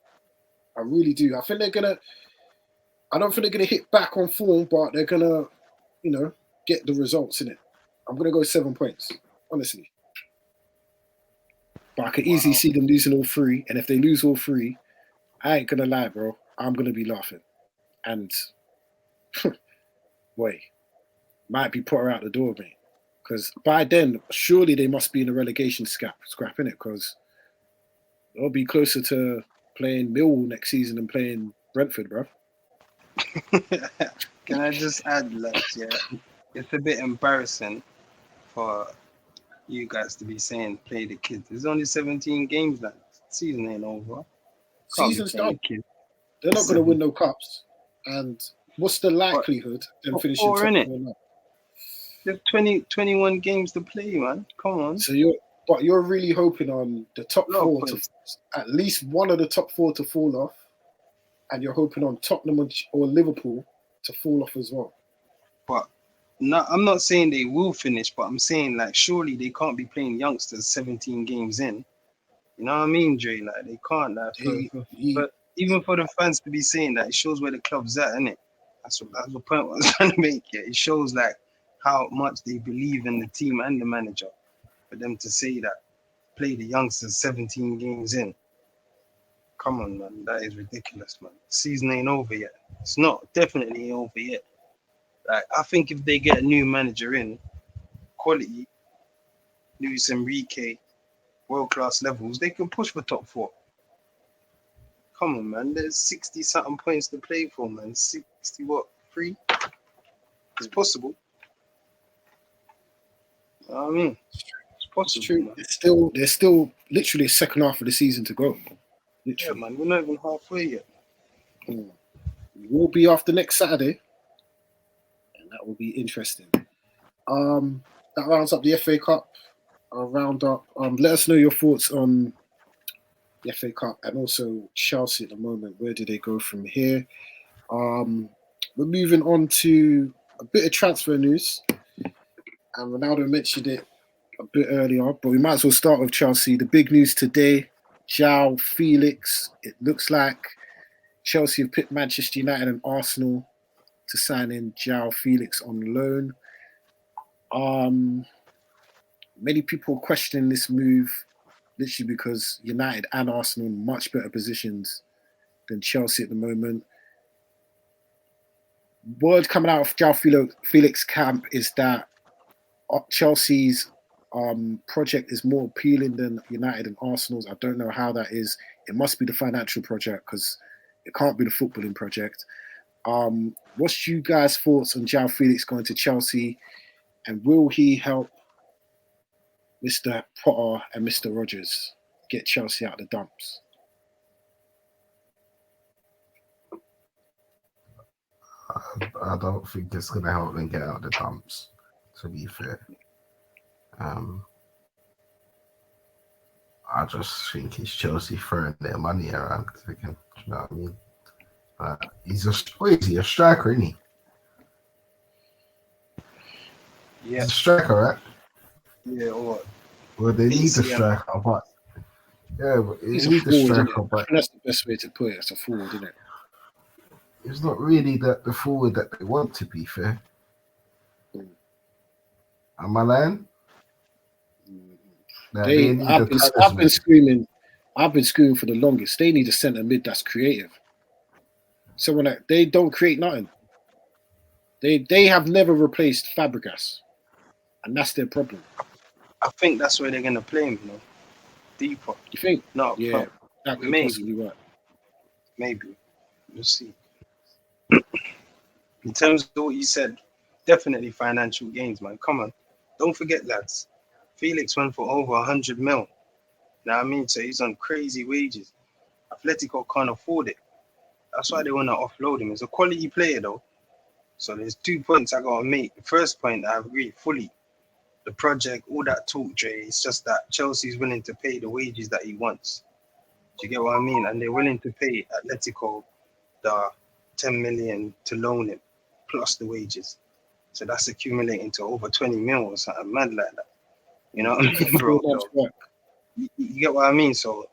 I really do. I don't think they're gonna hit back on form, but they're gonna, get the results in it. I'm gonna go 7 points, honestly. But I could easily see them losing all 3, and if they lose all 3, I ain't gonna lie, bro. I'm gonna be laughing, and boy, might be put her out the door, mate. Because by then, surely they must be in a relegation scrap in it, because they'll be closer to playing Millwall next season than playing Brentford, bro. Can I just add, lads? Yeah, it's a bit embarrassing for you guys to be saying play the kids. There's only 17 games, lads. Season ain't over. Season's done. They're not going to win no cups. And what's the likelihood of them finishing top 4? There's 21 games to play, man. Come on. So you're really hoping on the top 4 to at least one of the top 4 to fall off, and you're hoping on Tottenham or Liverpool to fall off as well. But no, I'm not saying they will finish, but I'm saying like surely they can't be playing youngsters 17 games in. You know what I mean, Dre? Like they can't. But even for the fans to be saying that, it shows where the club's at, innit? That's the point I was trying to make. Yeah, it shows like how much they believe in the team and the manager. For them to say that, play the youngsters 17 games in. Come on, man. That is ridiculous, man. The season ain't over yet. It's not. Definitely ain't over yet. Like, I think if they get a new manager in, quality, Luis Enrique, world-class levels, they can push for top 4. Come on, man. There's 60-something points to play for, man. 3? It's possible. You know what I mean? It's possible, true. Man. There's still literally a second half of the season to go. Literally. Yeah, man. We're not even halfway yet. We will be after next Saturday. And that will be interesting. That rounds up the FA Cup. I'll round up. Let us know your thoughts on the FA Cup and also Chelsea at the moment. Where do they go from here? We're moving on to a bit of transfer news. And Ronaldo mentioned it a bit earlier, but we might as well start with Chelsea. The big news today, João Felix. It looks like Chelsea have picked Manchester United and Arsenal to sign in João Felix on loan. Many people question this move literally because United and Arsenal are in much better positions than Chelsea at the moment. Word coming out of João Felix camp is that Chelsea's project is more appealing than United and Arsenal's. I don't know how that is. It must be the financial project because it can't be the footballing project. What's you guys' thoughts on João Felix going to Chelsea, and will he help Mr. Potter and Mr. Rodgers get Chelsea out of the dumps? I don't think it's gonna help them get out of the dumps. To be fair, I just think it's Chelsea throwing their money around again. Do you know what I mean? He's a striker, isn't he? Yeah. He's a striker, right? Yeah, or Well, they need a ACM. striker, but but He's they a need a forward, isn't striker, it? I but think that's the best way to put it. It's a forward, isn't it? it's not really the forward that they want, to be fair. Am I lying? They need I've a been talisman. screaming for the longest. They need a centre mid that's creative. Someone that they don't create nothing. They have never replaced Fabregas, and that's their problem. I think that's where they're gonna play him, deeper. You think? Not Yeah, front. that could Maybe. possibly work. Maybe. We'll see. In terms of what you said, definitely financial gains, man. Come on. Don't forget, lads. Felix went for over 100 mil. You know what I mean? So he's on crazy wages. Atletico can't afford it. That's why they want to offload him. He's a quality player, though. So there's 2 points I got to make. The first point, I agree fully. The project, all that talk, Dre, it's just that Chelsea's willing to pay the wages that he wants. Do you get what I mean? And they're willing to pay Atletico the 10 million to loan him, plus the wages. So that's accumulating to over 20 mil or something mad like that. You know what I mean, bro? So, you get what I mean? So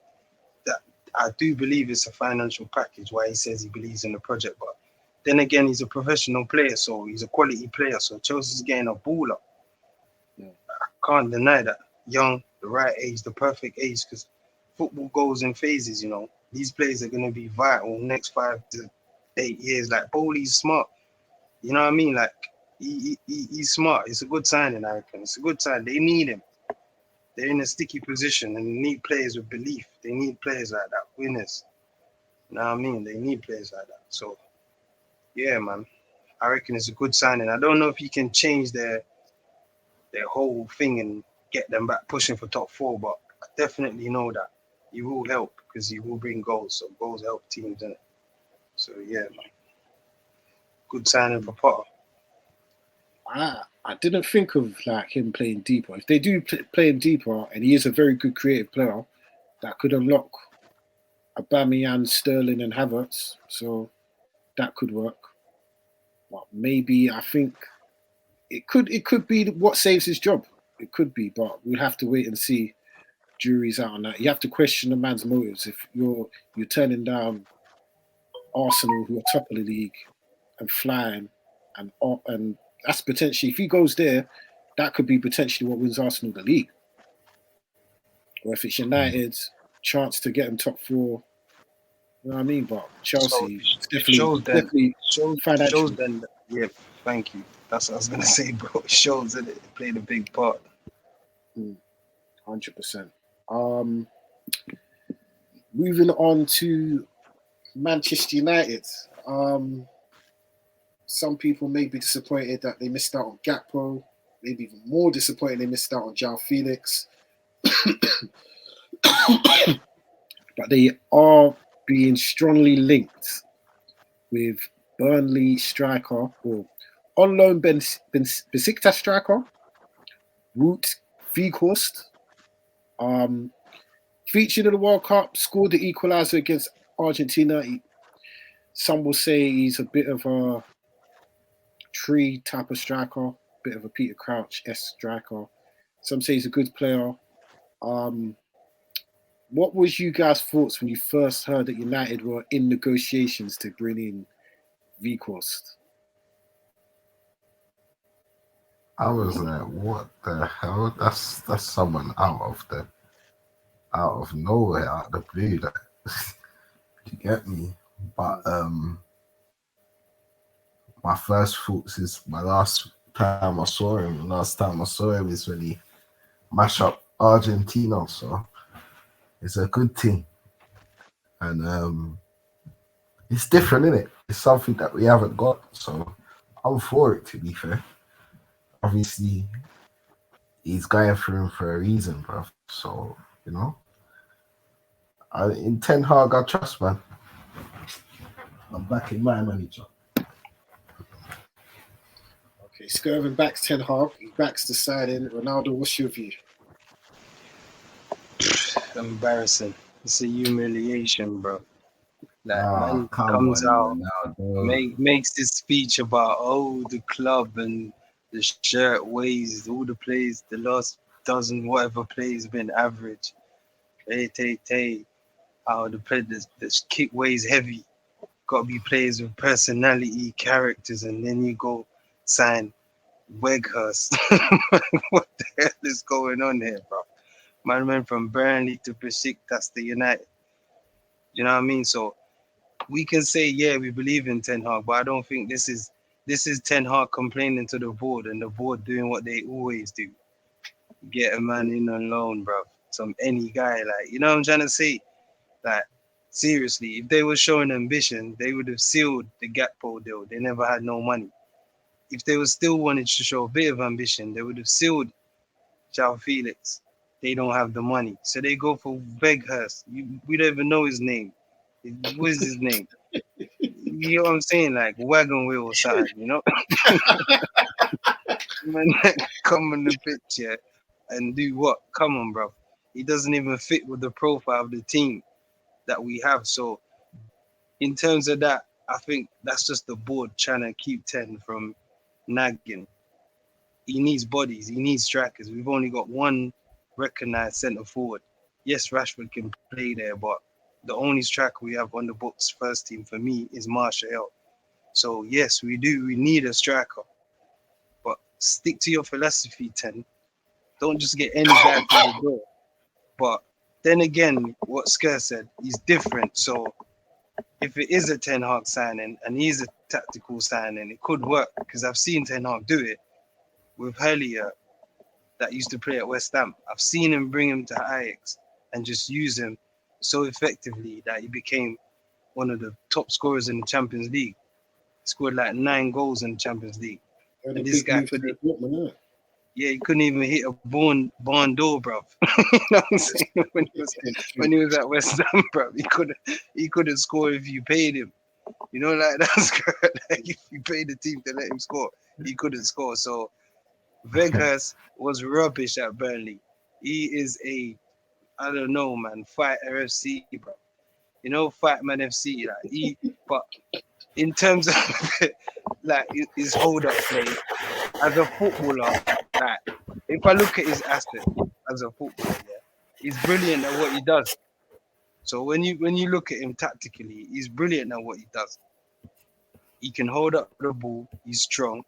that I do believe it's a financial package why he says he believes in the project. But then again, he's a professional player, so he's a quality player. So Chelsea's getting a baller. Yeah. I can't deny that. Young, the right age, the perfect age, because football goes in phases, you know. These players are going to be vital next 5 to 8 years. Like, Bowley's smart. You know what I mean? Like, he's smart. It's a good signing, I reckon. It's a good sign. They need him. They're in a sticky position and they need players with belief. They need players like that, winners. You know what I mean? They need players like that. So, yeah, man. I reckon it's a good signing. I don't know if he can change their whole thing and get them back pushing for top 4, but I definitely know that he will help because he will bring goals. So goals help teams, innit? So, yeah, man. Good signing for Potter. I didn't think of like him playing deeper. If they do play him deeper, and he is a very good creative player, that could unlock Aubameyang, Sterling, and Havertz. So that could work. But maybe I think it could be what saves his job. It could be, but we'll have to wait and see. Jury's out on that. You have to question the man's motives. If you're turning down Arsenal, who are top of the league, and flying, and that's potentially, if he goes there, that could be potentially what wins Arsenal the league. Or if it's United's chance to get them top 4, you know what I mean? But Chelsea, shows financial. Yeah, thank you. That's what I was gonna say, bro. It shows that it played a big part. 100%. Moving on to Manchester United. Some people may be disappointed that they missed out on Gakpo. Maybe even more disappointed they missed out on João Felix. But they are being strongly linked with Burnley striker, or on loan Besiktas striker, Wout Weghorst. Featured in the World Cup, scored the equaliser against Argentina. Some will say he's a bit of a tree type of striker, bit of a Peter Crouch-esque striker. Some say he's a good player. What was you guys' thoughts when you first heard that United were in negotiations to bring in Weghorst? I was like, what the hell? That's someone out of nowhere, out of the blue. That, you get me? But my first thoughts is the last time I saw him is when he mashed up Argentina. So it's a good thing. And it's different, isn't it? It's something that we haven't got. So I'm for it, to be fair. Obviously, he's going through him for a reason, bro. So, you know, in Ten Hag, I trust, man. I'm backing my manager. Okay, Skervin backs Ten Hag. He backs the signing. Ronaldo, what's your view? Embarrassing. It's a humiliation, bro. Like, man Come comes on, out, Ronaldo. makes this speech about, the club and the shirt weighs, all the plays, the last dozen whatever plays been average. How the kick weighs heavy. Got to be players with personality, characters, and then you go sign Weghurst. What the hell is going on here, bro? Man went from Burnley to Besiktas to United. You know what I mean? So we can say, yeah, we believe in Ten Hag, but I don't think this is Ten Hag complaining to the board and the board doing what they always do. Get a man in on loan, bro. Any guy, like, you know what I'm trying to say? Like, seriously, if they were showing ambition, they would have sealed the Gakpo deal. They never had no money. If they were still wanting to show a bit of ambition, they would have sealed João Felix. They don't have the money. So they go for Weghurst. We don't even know his name. What is his name? You know what I'm saying? Like wagon wheel or something, you know? Man, come on the pitch, yeah, and do what? Come on, bro. He doesn't even fit with the profile of the team that we have. So in terms of that, I think that's just the board trying to keep Ten from nagging. He needs bodies. He needs strikers. We've only got one recognized centre forward. Yes, Rashford can play there, but the only striker we have on the books first team for me is Martial. So yes, we do. We need a striker, but stick to your philosophy, Ten. Don't just get any guy through the door. But then again, what Sker said, he's different. So if it is a Ten Hag signing and he's a tactical signing, it could work because I've seen Ten Hag do it with Hellier that used to play at West Ham. I've seen him bring him to Ajax and just use him so effectively that he became one of the top scorers in the Champions League. He scored like 9 goals in the Champions League. And this guy couldn't, he couldn't even hit a barn door, bruv. You know what I'm saying? When he was at West Ham, bruv, he couldn't score if you paid him. You know, like that's good. Like if you paid the team to let him score, he couldn't score. So Weghurst was rubbish at Burnley. He is I don't know, man, Fighter FC, bro. You know, Fightman FC, but in terms of like his hold-up play as a footballer, like if I look at his asset as a footballer, yeah, he's brilliant at what he does. So when you look at him tactically, he's brilliant at what he does. He can hold up the ball. He's strong.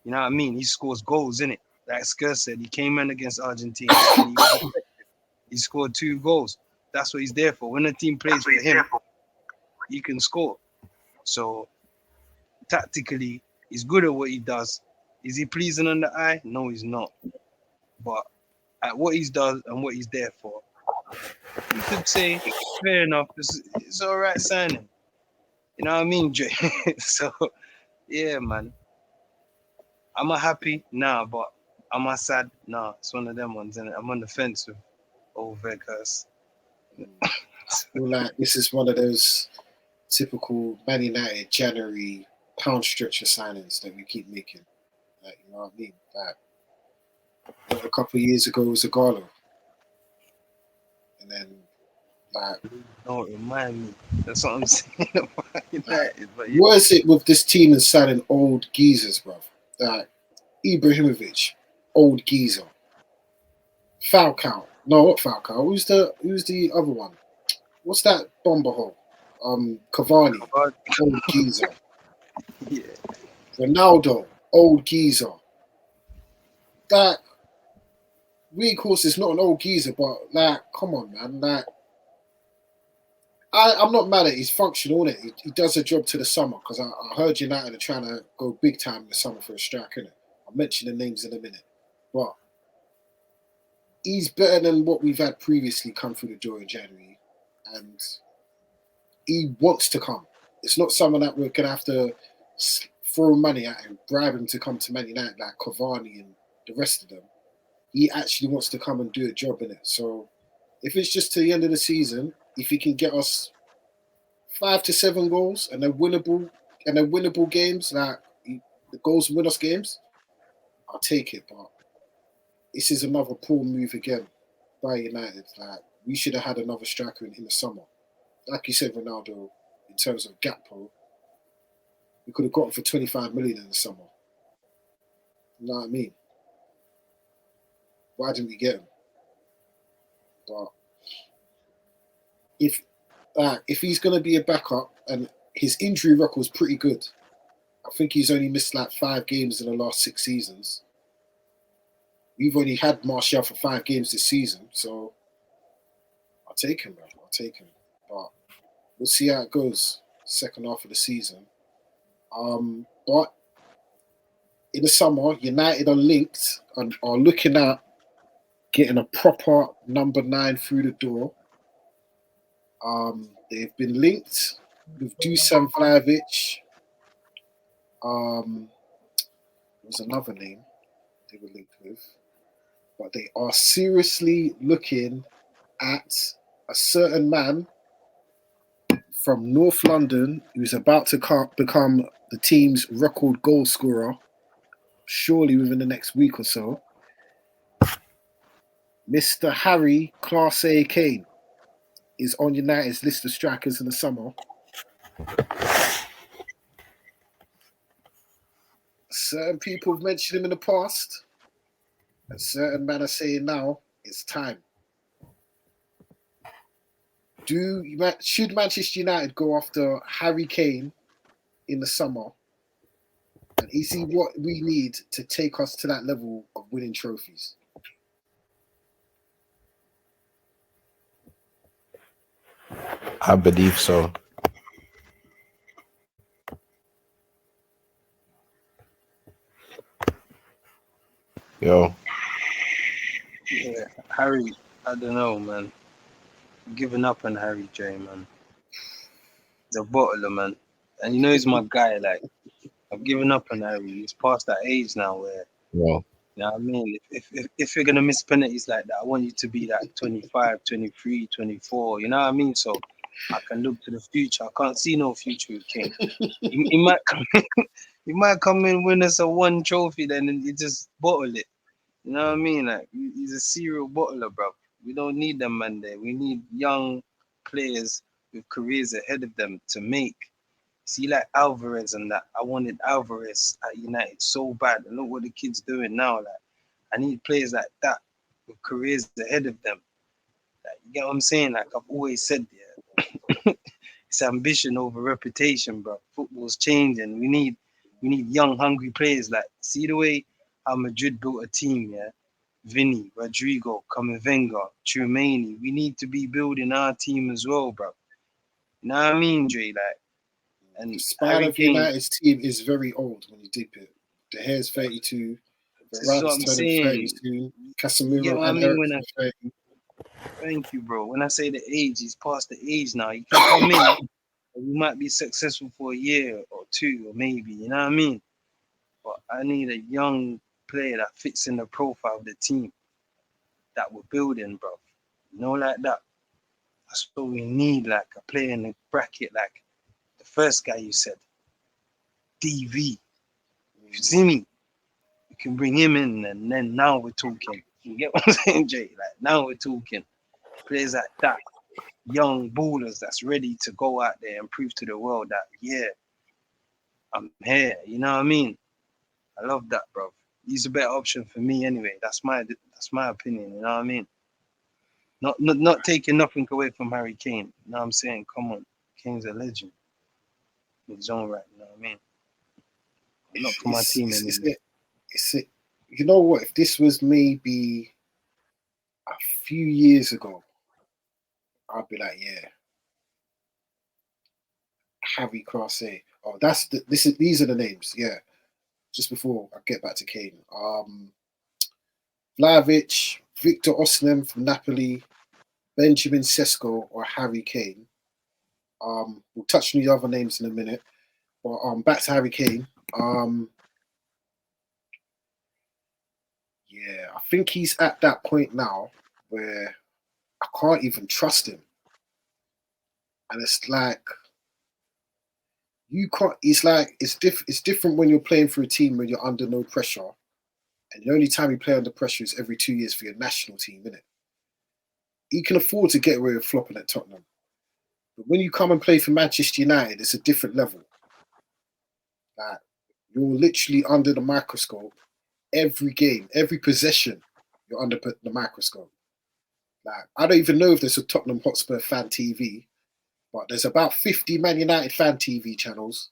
You know what I mean? He scores goals, innit? Like Sker said, he came in against Argentina and he scored 2 goals. That's what he's there for. When a team plays for him, he can score. So tactically, he's good at what he does. Is he pleasing on the eye? No, he's not. But at what he's done and what he's there for, you could say, fair enough, it's all right signing. You know what I mean, Jay? So, yeah, man. Am I happy? Nah, but am I sad? Nah, it's one of them ones, innit? I'm on the fence with old Weghurst. I feel like this is one of those typical Man United January pound stretcher signings that we keep making. Like, you know what I mean? Like a couple of years ago it was Zagallo. And then like don't remind me. That's what I'm saying about United. But yeah. What is it with this team and signing old geezers, bruv? Like Ibrahimovic, old geezer. Falcao. No, what Falcao? Who's the other one? What's that bomber hole? Cavani, old geezer. Yeah. Ronaldo, old geezer. That Weghorst is not an old geezer, but like, come on, man. Like, I'm not mad at it. He's functional, innit? He does a job to the summer because I heard United are trying to go big time in the summer for a striker, innit? I'll mention the names in a minute, but he's better than what we've had previously come through the door in January, and he wants to come. It's not someone that we're gonna have to throw money at him, bribe him to come to Man United like Cavani and the rest of them. He actually wants to come and do a job in it. So if it's just to the end of the season, if he can get us 5 to 7 goals and they're winnable games, like the goals win us games, I'll take it, but this is another poor move again by United. Like, we should have had another striker in the summer. Like you said, Ronaldo, in terms of Gakpo, we could have got him for 25 million in the summer. You know what I mean? Why didn't we get him? But if he's going to be a backup, and his injury record's pretty good, I think he's only missed like 5 games in the last 6 seasons. We've only had Martial for 5 games this season, so I'll take him, man. I'll take him. But we'll see how it goes second half of the season. But in the summer, United are linked and are looking at getting a proper number 9 through the door. They've been linked with Dusan Vlahovic. There's another name they were linked with. But they are seriously looking at a certain man from North London who's about to become the team's record goal scorer, surely within the next week or so. Mr. Harry Class A Kane is on United's list of strikers in the summer. Certain people have mentioned him in the past, and certain men are saying now it's time. Should Manchester United go after Harry Kane in the summer? And is he what we need to take us to that level of winning trophies? I believe so. Yo. Yeah, Harry, I don't know, man. Giving up on Harry J, man. The bottler, man. And you know he's my guy. Like, I've given up on Harry. He's past that age now where, Yeah. you know what I mean? If you're going to miss penalties like that, I want you to be like 25, 23, 24. You know what I mean? So I can look to the future. I can't see no future with Kane. he might come he might come in, win us a 1 trophy, then you just bottle it. You know what I mean? Like, he's a serial bottler, bro. We don't need them, man. There, we need young players with careers ahead of them to make. See, like Alvarez and that. I wanted Alvarez at United so bad, and look what the kid's doing now. Like, I need players like that with careers ahead of them. Like, you get what I'm saying? Like I've always said, yeah, it's ambition over reputation, bro. Football's changing. We need young, hungry players. Like, see the way how Madrid built a team, yeah? Vinny, Rodrigo, Camavinga, Tchouameni. We need to be building our team as well, bro. You know what I mean, Dre? Like, and the span of United's team is very old when you dip it. De Gea's 32. This is what I'm saying. 32. Casemiro You know what I and mean? Eriksen 30. Thank you, bro. When I say the age, he's past the age now. You can come in, and you might be successful for a year or 2, or maybe, you know what I mean? But I need a young player that fits in the profile of the team that we're building, bro. You know, like that. That's what we need, like a player in the bracket, like the first guy you said, DV. You see me? You can bring him in, and then now we're talking. You get what I'm saying, Jay? Like, now we're talking. Players like that, young ballers that's ready to go out there and prove to the world that, yeah, I'm here. You know what I mean? I love that, bro. He's a better option for me anyway. That's my opinion. You know what I mean? Not taking nothing away from Harry Kane. You know what I'm saying? Come on, Kane's a legend in his own right. You know what I mean? Not for my team anymore. You know what? If this was maybe a few years ago, I'd be like, yeah, Harry Class A. Oh, these are the names. Yeah, just before I get back to Kane, Vlahovic, Victor Osimhen from Napoli, Benjamin Sesko, or Harry Kane. We'll touch on the other names in a minute, but back to Harry Kane. Yeah, I think he's at that point now where I can't even trust him. And it's like you can't. It's like it's different when you're playing for a team when you're under no pressure, And the only time you play under pressure is every 2 years for your national team, innit? He can afford to get away with flopping at Tottenham. But when you come and play for Manchester United, it's a different level. Like, you're literally under the microscope. Every game, every possession, you're under the microscope. Like, I don't even know if there's a Tottenham Hotspur fan TV, but there's about 50 Man United fan TV channels,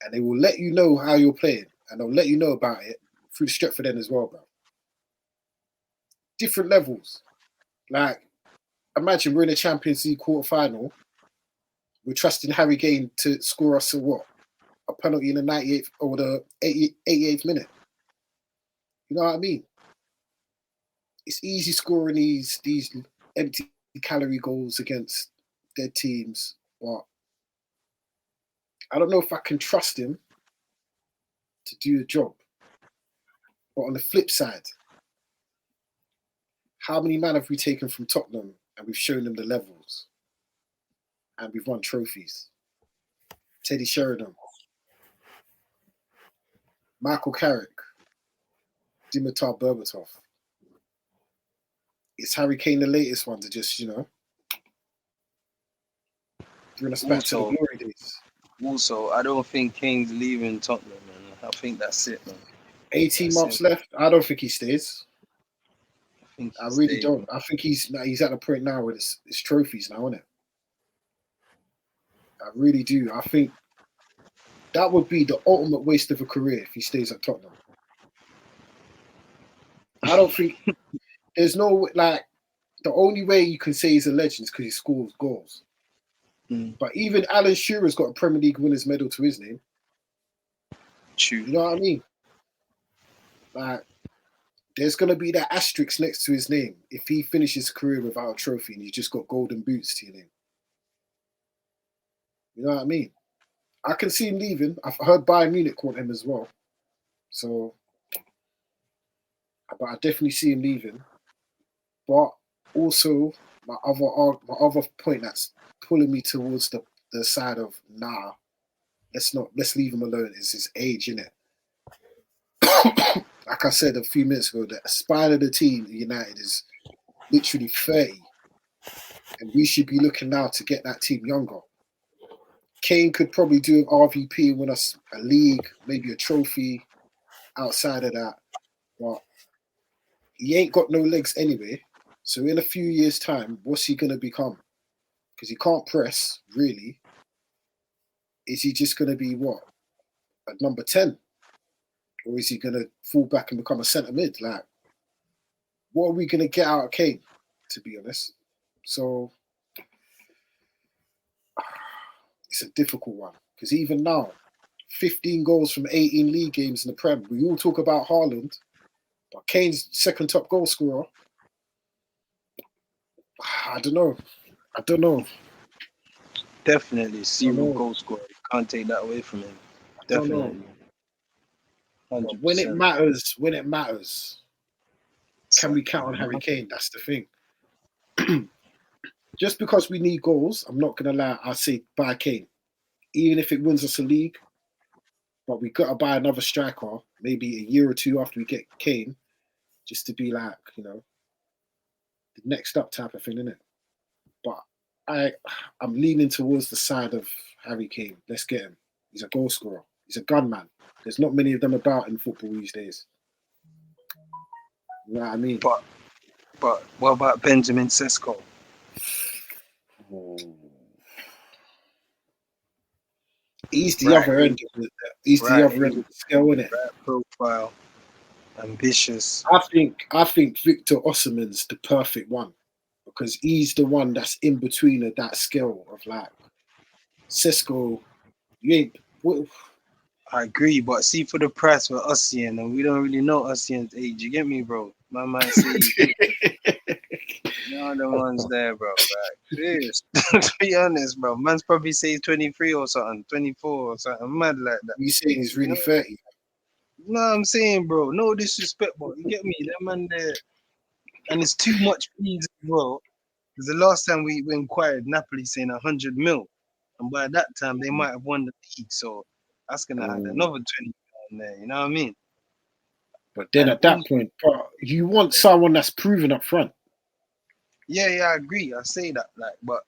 and they will let you know how you're playing, and they'll let you know about it through the Stretford end as well, bro. Different levels. Like, imagine we're in a Champions League quarter-final, we're trusting Harry Kane to score us a penalty in the 98th or the 88th minute. You know what I mean? It's easy scoring these empty calorie goals against dead teams, but I don't know if I can trust him to do the job. But on the flip side, how many men have we taken from Tottenham and we've shown them the levels and we've won trophies? Teddy Sheringham, Michael Carrick, Dimitar Berbatov. Is Harry Kane the latest one to just, bring us back to the glory days? Also, I don't think Kane's leaving Tottenham, man. I think that's it, man. 18 months left. I don't think he stays. I really don't. I think he's at the point now where it's trophies now, isn't it? I really do. I think that would be the ultimate waste of a career if he stays at Tottenham. I don't think there's no, like, the only way you can say he's a legend is because he scores goals. But even Alan Shearer's got a Premier League winners medal to his name. True. You know what I mean? Like, there's going to be that asterisk next to his name if he finishes his career without a trophy and he's just got golden boots to your name. You know what I mean? I can see him leaving. I've heard Bayern Munich want him as well. So, but I definitely see him leaving. But also, my other point that's pulling me towards the side of, nah, let's leave him alone, is his age, innit? Like I said a few minutes ago, the spine of the team, United, is literally 30. And we should be looking now to get that team younger. Kane could probably do an RVP and win us a league, maybe a trophy outside of that. But he ain't got no legs anyway. So in a few years' time, what's he going to become? Because he can't press, really. Is he just going to be what? At number 10? Or is he going to fall back and become a centre mid? Like, what are we going to get out of Kane, to be honest? So, it's a difficult one. Because even now, 15 goals from 18 league games in the Prem. We all talk about Haaland, but Kane's second top goal scorer. I don't know. Definitely serial goal scorer. You can't take that away from him. Definitely. When it matters, can we count on Harry Kane? That's the thing. Just because we need goals, I'm not going to lie, I'll say buy Kane. Even if it wins us a league, but we got to buy another striker, maybe a year or two after we get Kane, just to be like, the next up type of thing, innit? But I'm leaning towards the side of Harry Kane. Let's get him. He's a goal scorer. He's a gunman. There's not many of them about in football these days. You know what I mean? But what about Benjamin Sesko? Oh. He's the other end of the scale, isn't it? Right profile, ambitious. I think Victor Osimhen's the perfect one because he's the one that's in between of that scale of like Sesko. I agree, but see for the price for Osimhen, and we don't really know Osimhen's age. You get me, bro? My man say you're the ones there, bro. Serious. To be honest, bro, man's probably say 23 or something, 24 or something, mad like that. You saying he's really 30? No, I'm saying, bro, no disrespect, but you get me, that man there, and it's too much fees as well. Because the last time we inquired, Napoli saying 100 mil, and by that time they might have won the league, so that's gonna add another 20 on there. You know what I mean? But then at that point, you want someone that's proven up front. Yeah, I agree. I say that, but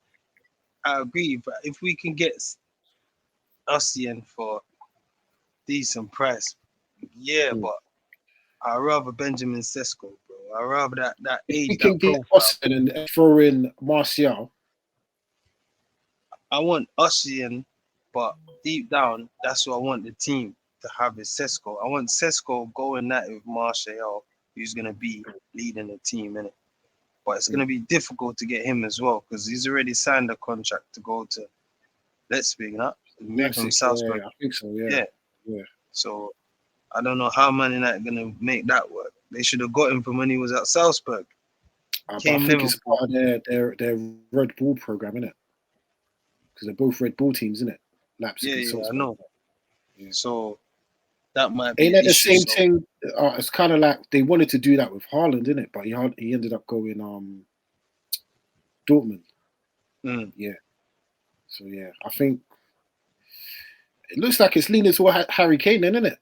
I agree. But if we can get Ossian for decent price, but I'd rather Benjamin Sesko, bro. I'd rather that age. You can get Ossian and throw in Martial. I want Ossian, but deep down, that's what I want the team to have is Sesko. I want Sesko going at it with Martial, who's gonna be leading the team in it. But it's gonna be difficult to get him as well because he's already signed a contract to go to Leipzig, move from Salzburg. I think so. Yeah. So I don't know how Man United gonna make that work. They should have got him from when he was at Salzburg. I think it's part of their Red Bull program, isn't it? Because they're both Red Bull teams, isn't it? Leipzig and I know. Yeah. So that might be. Ain't that the same thing? It's kind of like they wanted to do that with Haaland, didn't it? But he ended up going Dortmund. Yeah. So yeah, I think it looks like it's leaning toward Harry Kane, then, isn't it?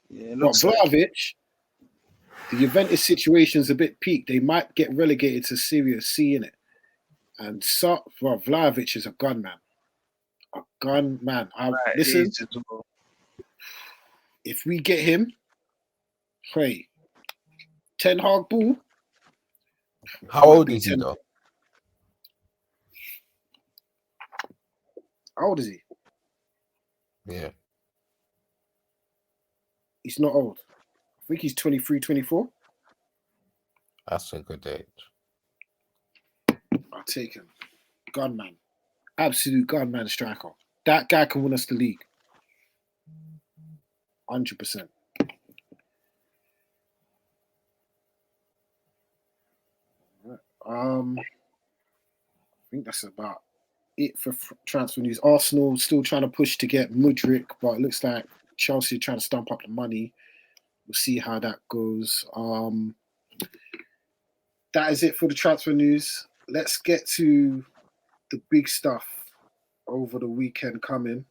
Yeah, it looks like Vlahovic, the Juventus situation's a bit peaked. They might get relegated to Serie C, in it. And Vlahovic is a gunman. Listen, if we get him, hey, Ten Hag ball. How old is he though? How old is he? Yeah. He's not old. I think he's 23, 24. That's a good age. I'll take him. Gunman. Absolute gunman striker. That guy can win us the league. 100%. I think that's about it for transfer news. Arsenal still trying to push to get Mudryk, but it looks like Chelsea are trying to stump up the money. We'll see how that goes. That is it for the transfer news. Let's get to the big stuff over the weekend coming.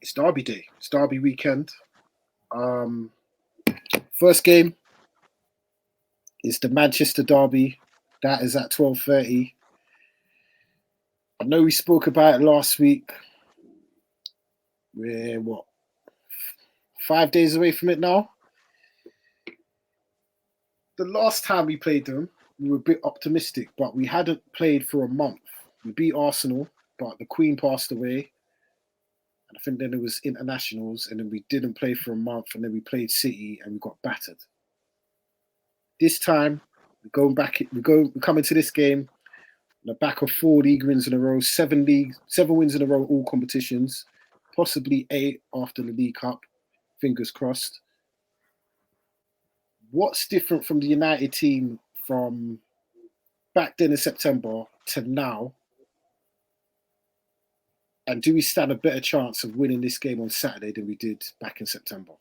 It's Derby Day. It's Derby weekend. First game is the Manchester Derby. That is at 12:30. I know we spoke about it last week. We're 5 days away from it now? The last time we played them, we were a bit optimistic, but we hadn't played for a month. We beat Arsenal, but the Queen passed away. And I think then it was internationals, and then we didn't play for a month, and then we played City, and we got battered. This time, we're coming to this game on the back of 4 league wins in a row, 7 wins in a row, all competitions, possibly 8 after the League Cup. Fingers crossed. What's different from the United team from back then in September to now? And do we stand a better chance of winning this game on Saturday than we did back in September?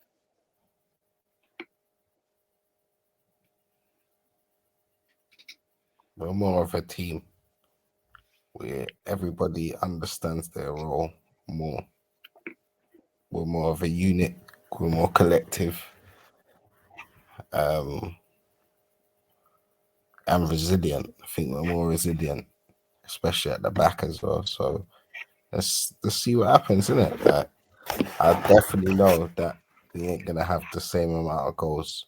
We're more of a team where everybody understands their role more. We're more of a unit. We're more collective. And resilient. I think we're more resilient, especially at the back as well. So let's see what happens, isn't it? Like, I definitely know that we ain't gonna have the same amount of goals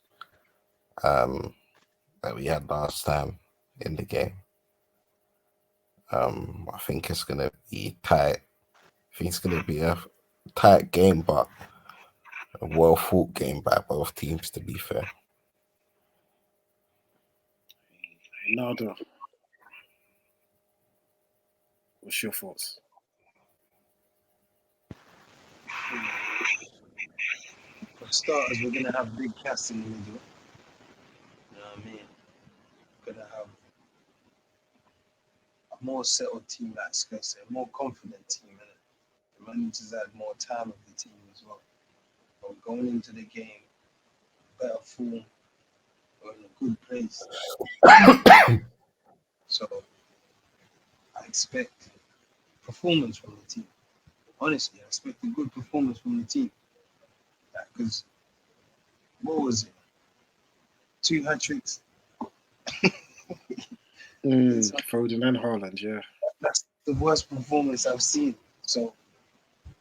that we had last time in the game. I think it's gonna be tight. I think it's gonna be a tight game, but a well-fought game by both teams, to be fair. Ronaldo, what's your thoughts? For starters, we're gonna have big cats in the middle. You know what I mean? We're gonna have a more settled team, like Skervin said, a more confident team. The managers had more time with the team as well. But going into the game, better form, we're in a good place. So I expect performance from the team. Honestly, I expect a good performance from the team. Like, because what was it? 2 hat-tricks. Foden and Haaland, yeah. That's the worst performance I've seen. So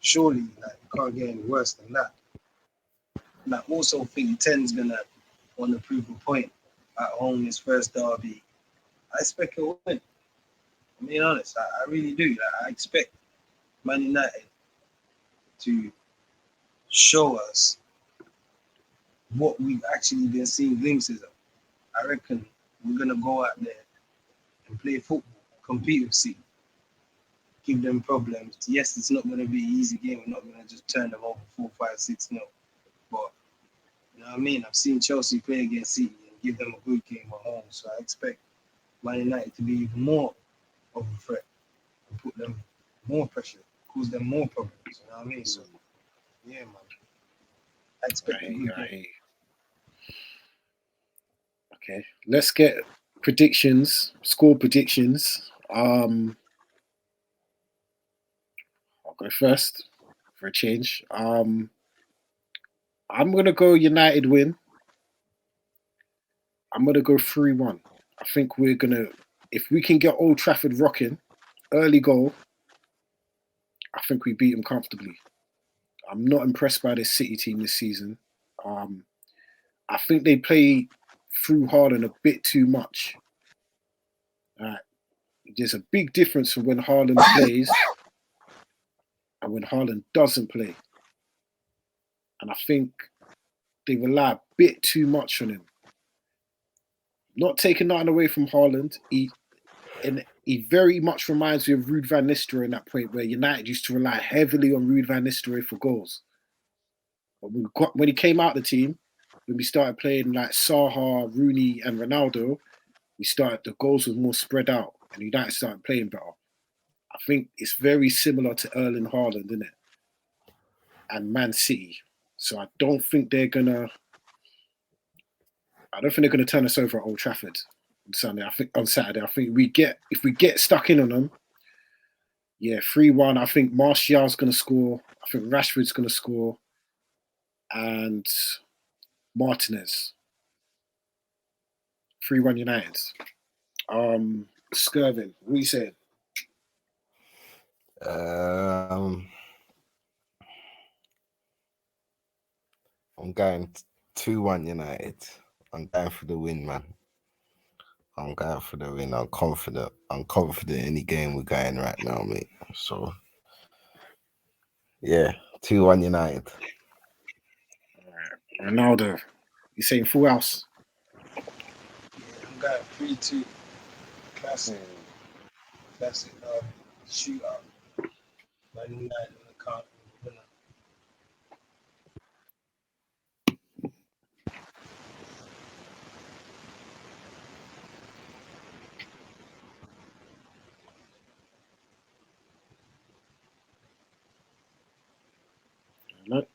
surely, like, you can't get any worse than that. And I also think 10's gonna want to prove a point at home, his first derby. I expect he'll win. I'm being honest, I really do. Like, I expect Man United to show us what we've actually been seeing glimpses of. I reckon we're gonna go out there and play football, compete with City, give them problems. Yes, it's not gonna be an easy game. We're not gonna just turn them over 4-5-6-0. But you know what I mean? I've seen Chelsea play against City and give them a good game at home. So I expect Man United to be even more of a threat and put them more pressure, cause them more problems. You know what I mean? So yeah, man. I expect a good game. Okay, let's get predictions, score predictions. I'll go first for a change. I'm gonna go United win. I'm gonna go 3-1. I think we're gonna, if we can get Old Trafford rocking, early goal, I think we beat them comfortably. I'm not impressed by this City team this season. I think they play through Haaland a bit too much. There's a big difference from when Haaland plays and when Haaland doesn't play. And I think they rely a bit too much on him. Not taking nothing away from Haaland, he very much reminds me of Ruud van Nistelrooy in that point where United used to rely heavily on Ruud van Nistelrooy for goals. But when he came out of the team, when we started playing like Saha, Rooney and Ronaldo, the goals were more spread out and United started playing better. I think it's very similar to Erling Haaland, isn't it? And Man City. So I don't think they're gonna turn us over at Old Trafford on Sunday. I think on Saturday. I think if we get stuck in on them, yeah, 3-1. I think Martial's gonna score. I think Rashford's gonna score, and Martinez. 3-1 United. Skervin, what are you saying? I'm going 2-1 United. I'm going for the win, man. I'm going for the win. I'm confident. I'm confident any game we're going right now, mate. So, yeah, 2-1 United. All right. Ronaldo, you saying full house? Yeah, I'm going 3-2. Classic. Classic shootout. Man United on the count. No.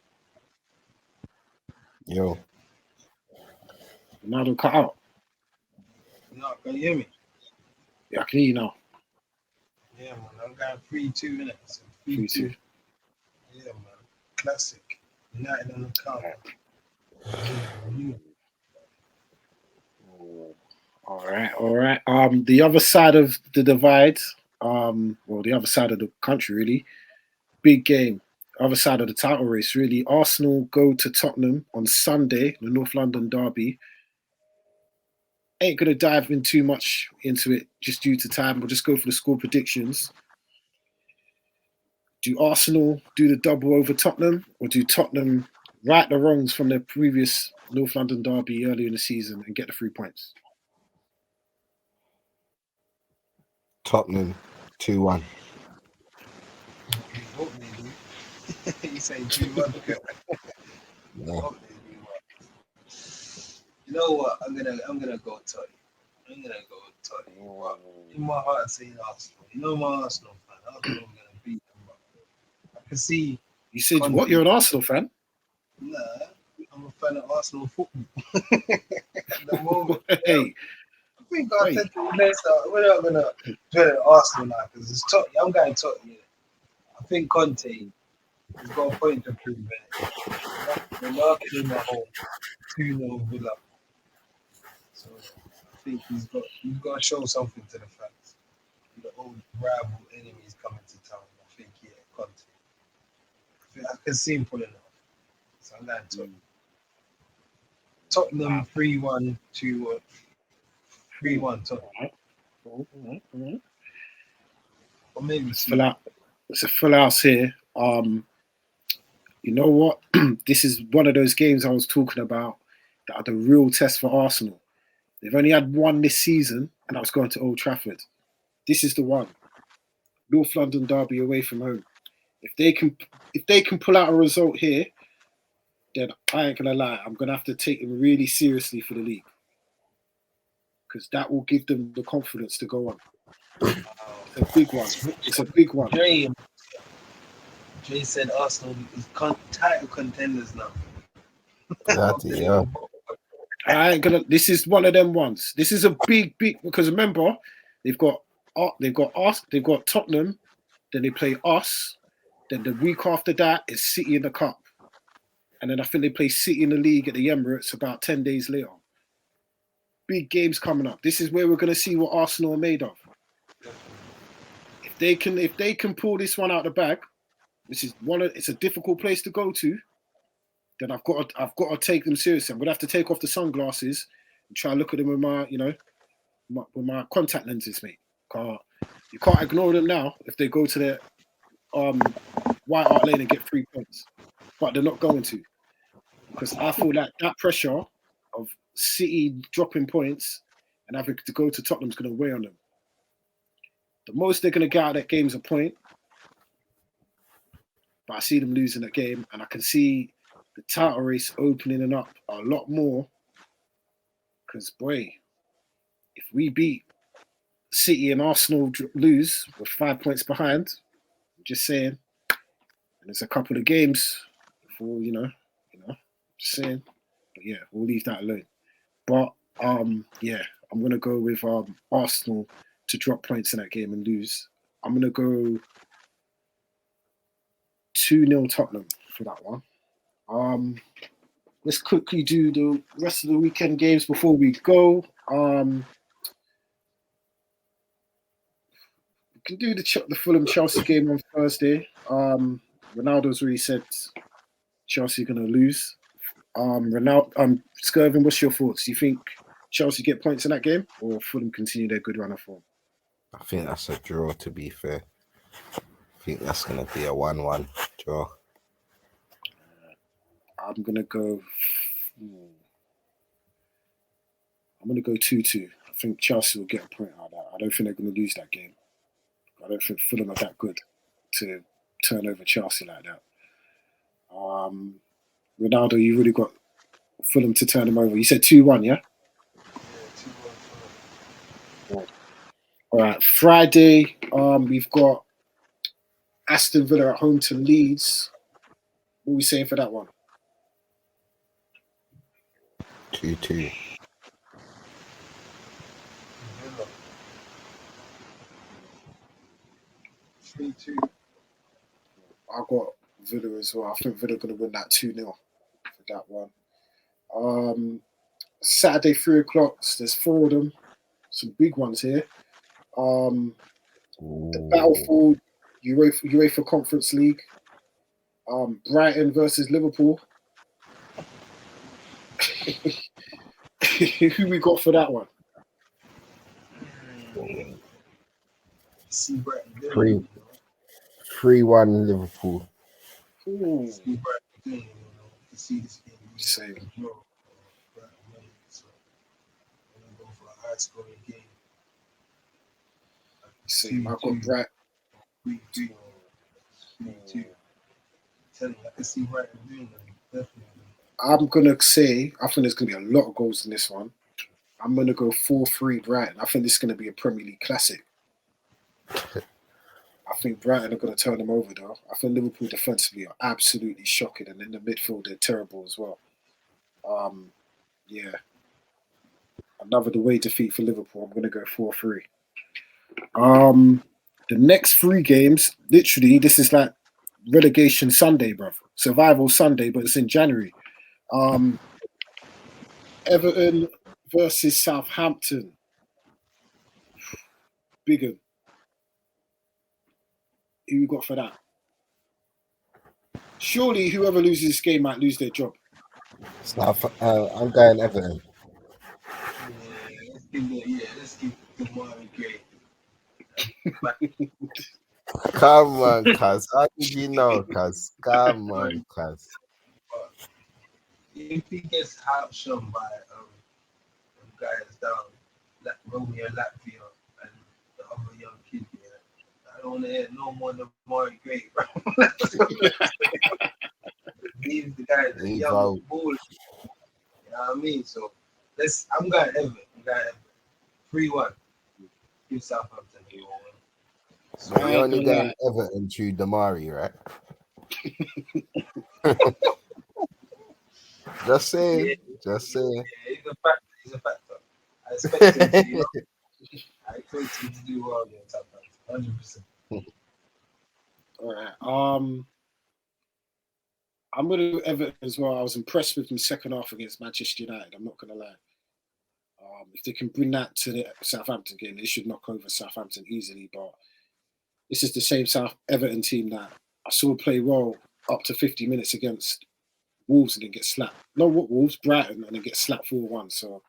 Yo. Ronaldo cut out. No, can you hear me? Yeah, I can hear you now. Yeah, man. I'm going 3-2 minutes. 3-2. Yeah, man. Classic. United on the count. All right. The other side of the divide, the other side of the country, really. Big game. Other side of the title race, really. Arsenal go to Tottenham on Sunday, the North London derby. Ain't going to dive in too much into it just due to time. We'll just go for the score predictions. Do Arsenal do the double over Tottenham, or do Tottenham right the wrongs from their previous North London derby earlier in the season and get the 3 points? Tottenham 2-1. Hope they do. You say 2-1. Yeah. Hope they do. You know what? I'm gonna go Tottenham. I'm gonna go Tottenham. In my heart, I'm saying Arsenal. You know my Arsenal fan. I don't know I'm gonna beat them. But I can see. You said what? You're an Arsenal fan? Nah, I'm a fan of Arsenal football. At the moment, Hey. I think we're not gonna do it Arsenal now because it's Tottenham. I'm going Tottenham. I think Conte has got a point to prove. We're knocking him at home. 2-0 Villa. So I think he's got to show something to the fans. The old rival enemies coming to town. I think Conte. I can see him pulling off. So I'm going Tottenham 3-1 to 3-1 Tottenham. Or maybe it's a full house here. You know what? This is one of those games I was talking about that are the real test for Arsenal. They've only had one this season, and I was going to Old Trafford. This is the one. North London derby away from home. If they can pull out a result here, then I ain't gonna lie, I'm gonna have to take them really seriously for the league. Because that will give them the confidence to go on. It's a big one. It's a big one. Jay said Arsenal is title contenders now. Yeah. I ain't gonna. This is one of them ones. This is a big because remember they've got us, they've got Tottenham, then they play us, then the week after that is City in the Cup, and then I think they play City in the league at the Emirates about 10 days later. Big games coming up. This is where we're gonna see what Arsenal are made of. If they can pull this one out the bag, it's a difficult place to go to. Then I've got to take them seriously. I'm gonna have to take off the sunglasses and try and look at them with my contact lenses, mate. You can't ignore them now if they go to their White Hart Lane and get 3 points, but they're not going to, because I feel like that pressure of City dropping points and having to go to Tottenham's going to weigh on them. The most they're going to get out of that game is a point, but I see them losing that game, and I can see the title race opening up a lot more. Because, boy, if we beat City and Arsenal lose with 5 points behind, I'm just saying, and there's a couple of games before, just saying. But yeah, we'll leave that alone. But I'm gonna go with Arsenal to drop points in that game and lose. I'm gonna go 2-0 Tottenham for that one. Let's quickly do the rest of the weekend games before we go. We can do the Fulham Chelsea game on Thursday. Ronaldo's already said Chelsea are going to lose. Skervin, what's your thoughts? Do you think Chelsea get points in that game, or Fulham continue their good run of form? I think that's a draw, to be fair. I think that's going to be a 1-1 draw. I'm going to go 2-2. I think Chelsea will get a point out of that. I don't think they're going to lose that game. I don't think Fulham are that good to turn over Chelsea like that. Ronaldo, you really got Fulham to turn them over. You said 2-1, yeah? Yeah, 2-1 Fulham. All right. Friday, we've got Aston Villa at home to Leeds. What are we saying for that one? 2-2. Villa. 3-2. I got Villa as well. I think Villa are going to win that 2-0 for that one. Saturday, 3 o'clock. There's 4 of them. Some big ones here. The battle for UEFA Conference League. Brighton versus Liverpool. Who we got for that one? See Brighton. 3-1 Liverpool. Ooh. See Brighton. See this game. Same. So I'm gonna go for a high scoring game. Same. I got Brighton. 3-2. 3-2. Tell you, I can see Brighton doing that. Definitely. I'm gonna say I think there's gonna be a lot of goals in this one. I'm gonna go 4-3 Brighton. I think this is gonna be a Premier League classic. I think Brighton are gonna turn them over though. I think Liverpool defensively are absolutely shocking, and in the midfield they're terrible as well. Another away defeat for Liverpool. I'm gonna go 4-3. The next 3 games, literally, this is like relegation Sunday, bruv. Survival Sunday, but it's in January. Everton versus Southampton. Big one. Who you got for that? Surely whoever loses this game might lose their job. I'm going Everton. Let's give Damari Gray. Come on, cuz. How did you know, cuz? Come on, cuz. If he gets outshone by guys down, like Romeo Latvia and the other young kid here, I don't want to hear no more than Damari Gray, bro. Leave the guy the young ball. You know what I mean? So I'm going Everton. 3-1. Give Southampton the win. So you're only going Everton to Damari, right? Just saying. Yeah, he's a factor. I expect him to do well against Southampton. 100%. All right. I'm going to do Everton as well. I was impressed with them second half against Manchester United. I'm not going to lie. If they can bring that to the Southampton game, they should knock over Southampton easily. But this is the same Everton team that I saw play well up to 50 minutes against Wolves and then get slapped. No, what Wolves? Brighton, and then get slapped 4-1. So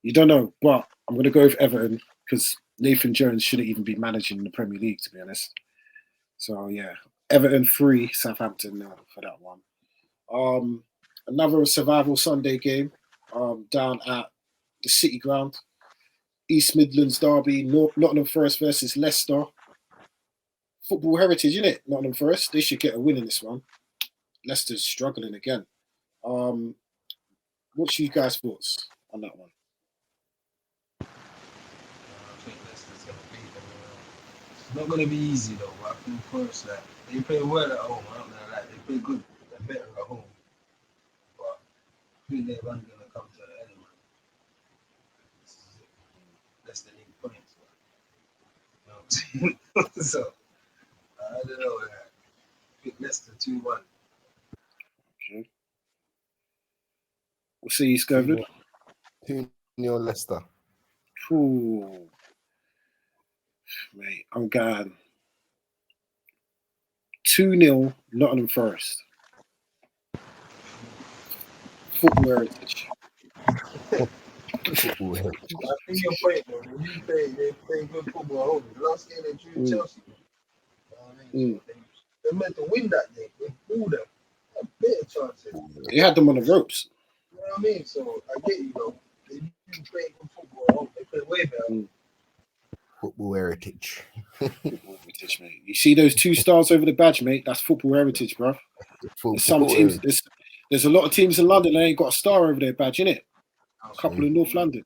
you don't know. But I'm going to go with Everton because Nathan Jones shouldn't even be managing the Premier League, to be honest. So, yeah. Everton 3, Southampton 0 for that one. Another Survival Sunday game down at the City Ground. East Midlands derby, Nottingham Forest versus Leicester. Football heritage, isn't it? Nottingham Forest. They should get a win in this one. Leicester's struggling again. What's you guys' thoughts on that one? I think Leicester's going to beat them. It's not going to be easy, though. But I think Forest, they play well at home. I don't know, they play good. They're better at home. But I think they're going to come to the end. Leicester need points. So, I don't know. I think Leicester 2-1. Okay. We'll see you, Skervin. 2-0 Leicester. Ooh. Mate, I'm going 2-0 Nottingham Forest. Football heritage. I think your point, though. When you play, they play good football at home. Last game they drew Chelsea. They're meant to win that game. They pulled them. A better chances. They had them on the ropes. You know what I mean? So I get you, though. They do play good football at home. They play way better. Football heritage. Football heritage, mate. You see those 2 stars over the badge, mate? That's football heritage, bro. There's some teams. There's a lot of teams in London that ain't got a star over their badge, innit? A couple in North London.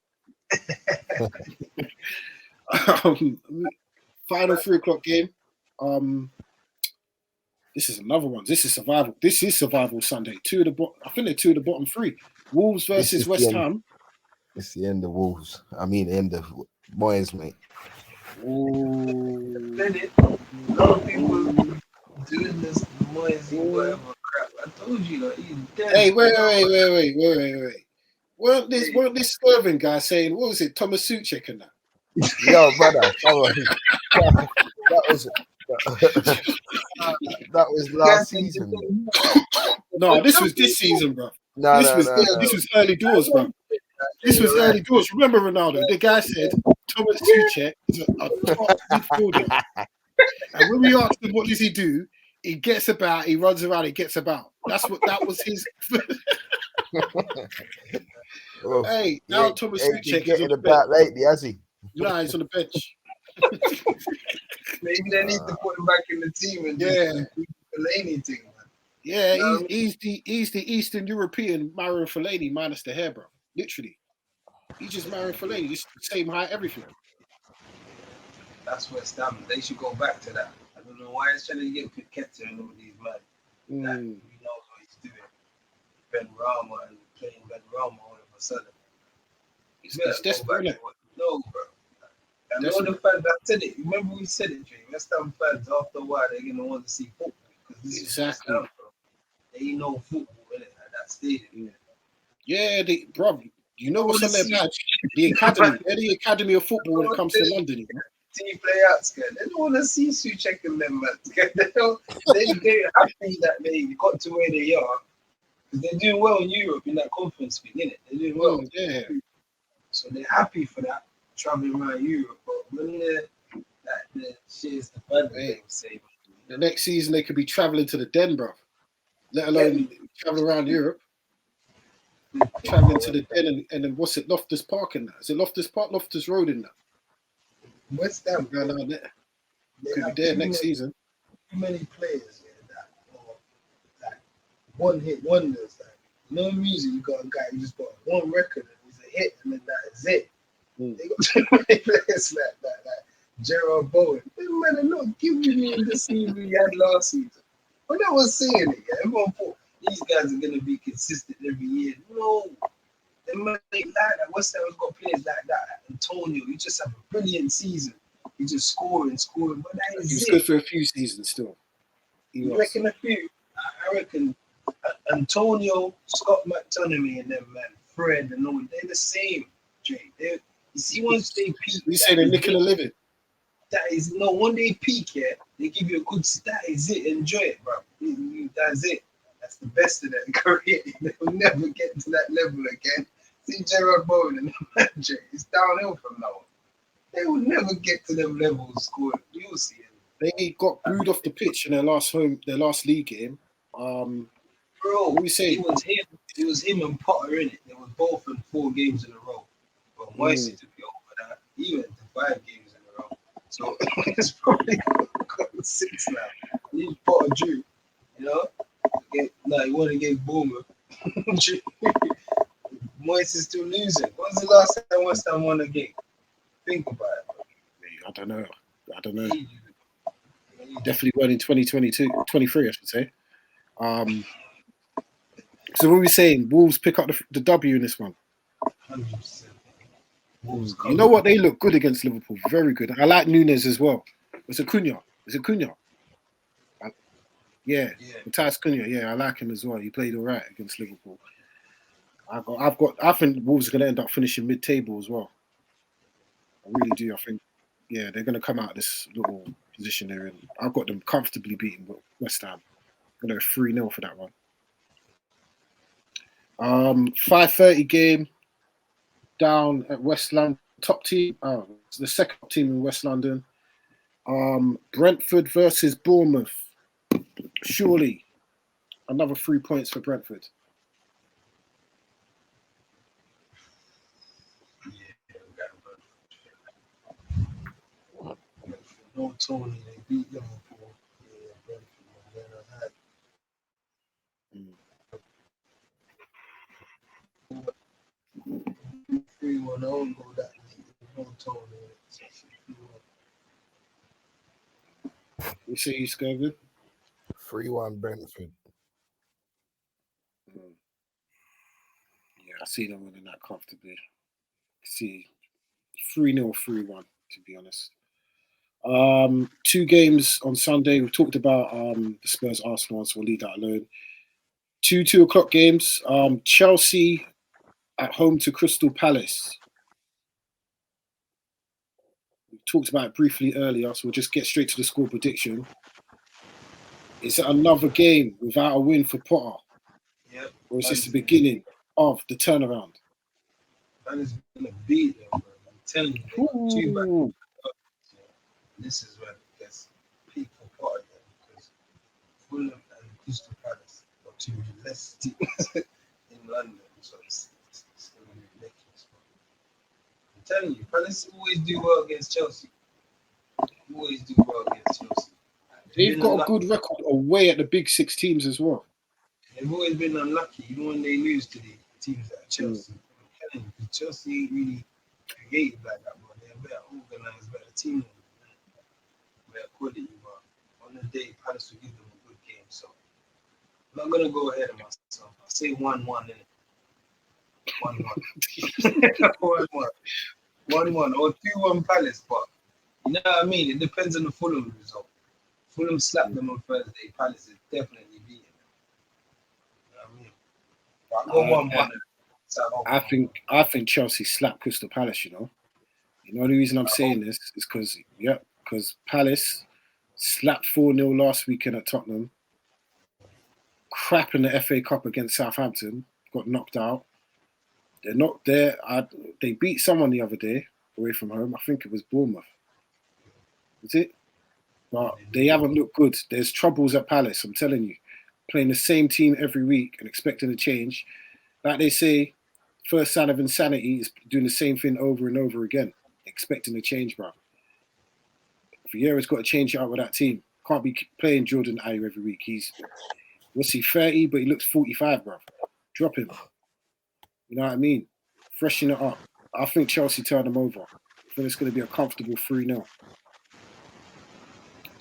Final 3:00 game. This is another one. This is survival. This is survival Sunday. I think they're 2 of the bottom 3. Wolves versus West Ham. It's the end of Wolves. I mean, the end of Moyes, mate. A lot of people doing this Moyes whatever crap. I told you that he's dead. Hey, wait. Weren't this Skervin guy saying, what was it, Thomas Suchek and that? Yo, brother, come on. That was last season. No, this was this season, bro. This was early doors, bro. This was early doors. Remember Ronaldo? The guy said Thomas Suchek is a top midfielder. And when we asked him what does he do, he gets about, he runs around, he gets about. That was his. Hey, now Thomas Suchek is on the bench lately, has he? No, he's on the bench. Maybe they need to put him back in the team and just do the Fellaini thing, man. Yeah, you know he's the Eastern European Mario Fellaini minus the hair, bro. Literally. He's just Mario Fellaini, just same height, everything. That's West Ham. They should go back to that. I don't know why he's trying to get Piquet and all these men. He knows what he's doing. Ben Rama and playing Ben Rama all of a sudden. It's desperate, isn't it? No, bro. And all the fans that said it, remember we said it, Jay. West Ham fans, after a while, they're going to want to see football. Exactly. ain't no football in it at that stadium. Yeah, bro. You know what's on their badge? The academy. They're the academy of football when it comes to London. You know? Team play out, they don't want to see Sue checking them, man. They're happy that they got to where they are because they're doing well in Europe in that conference thing, innit? They're doing well. Yeah. So they're happy for that traveling around Europe. But when the shares the fun, they say the next season they could be traveling to the Den, bro. Let alone travel around Europe. Traveling to the Den and then what's it? Loftus Park and that. Is it Loftus Park? Loftus Road in that. West Ham going on there. Could be there next season. Too many players that are like one hit wonders. Like no music, you got a guy who just got one record and it's a hit and then that is it. They got too many players like that, like Gerard Bowen. Them men are not giving me the season we had last season. When I was saying it, everyone thought these guys are gonna be consistent every year. No. They might like that. West Ham's got players like that. Antonio, you just have a brilliant season. You just scoring. But that is He's good for a few seasons still. You reckon a few? I reckon Antonio, Scott McTominay, and them, man, Fred, and all, they're the same, Jay. You see, once they peak. You say they're nicking a living. That is, no, when they peak, they give you a good, that is it. Enjoy it, bro. That's it. That's the best of their career. They will never get to that level again. See Gerard Bowen and the manager, it's downhill from now on. They will never get to them levels scoring. You'll see it. They got booed off the pitch in their last league game. Bro, what we say? It was him and Potter in it. They were both in 4 games in a row. But Moise to be over that, he went to 5 games in a row. So it's probably got 6 now. He's Potter drew, you know? He won against Bournemouth. Moise is still losing. When's the last time West Ham won a game? Think about it. I don't know. Definitely won in 2022, 23, I should say. So what are we saying? Wolves pick up the W in this one. 100%. You know what? They look good against Liverpool. Very good. I like Nunes as well. Is it Cunha? Yeah. Matthias Cunha. Yeah, I like him as well. He played all right against Liverpool. I think Wolves are going to end up finishing mid-table as well. I really do. I think, they're going to come out of this little position they're in. I've got them comfortably beating West Ham. I'm going to go 3-0 for that one. 5:30 game down at West London. Top team. It's the second team in West London. Brentford versus Bournemouth. Surely another 3 points for Brentford. No Tony, they beat Liverpool. Yeah, 3-1, I don't go that deep. No Tony. You see, Skervin? 3-1 Brentford. Yeah, I see them winning that comfortably. See, 3-0, 3-1, to be honest. 2 games on Sunday. We talked about the Spurs Arsenal, so we'll leave that alone. 2 o'clock games. Chelsea at home to Crystal Palace. We talked about it briefly earlier, so we'll just get straight to the score prediction. Is it another game without a win for Potter? Yep. Or is this the beginning of the turnaround? That is going to beat them, bro. I'm telling you, 2 back. This is when it gets peak for Potter because Fulham and Crystal Palace are 2 less teams in London, so it's going to be ridiculous. I'm telling you, Palace always do well against Chelsea. They've got a good record away at the big 6 teams as well. They've always been unlucky, even when they lose to the teams at Chelsea. I'm telling you, Chelsea ain't really creative like that, but they're a better organized, better team. Better quality, but on the day, Palace will give them a good game. So I'm not gonna go ahead of myself. I'll say 1-1 in it. 1-1. 1-1 or 2-1 Palace, but you know what I mean? It depends on the Fulham result. Fulham slapped them on Thursday. Palace is definitely beating I got one. I think Chelsea slapped Crystal Palace. You know the reason I'm saying this is because Palace slapped 4-0 last weekend at Tottenham. Crap in the FA Cup against Southampton, got knocked out. They're not there. They beat someone the other day away from home. I think it was Bournemouth. Is it? But they haven't looked good. There's troubles at Palace, I'm telling you. Playing the same team every week and expecting a change. Like they say, first sign of insanity is doing the same thing over and over again, expecting a change, bro. Vieira's got to change it up with that team. Can't be playing Jordan Ayew every week. What's he, 30, but he looks 45, bro. Drop him. You know what I mean? Freshen it up. I think Chelsea turned them over. I think it's going to be a comfortable 3-0.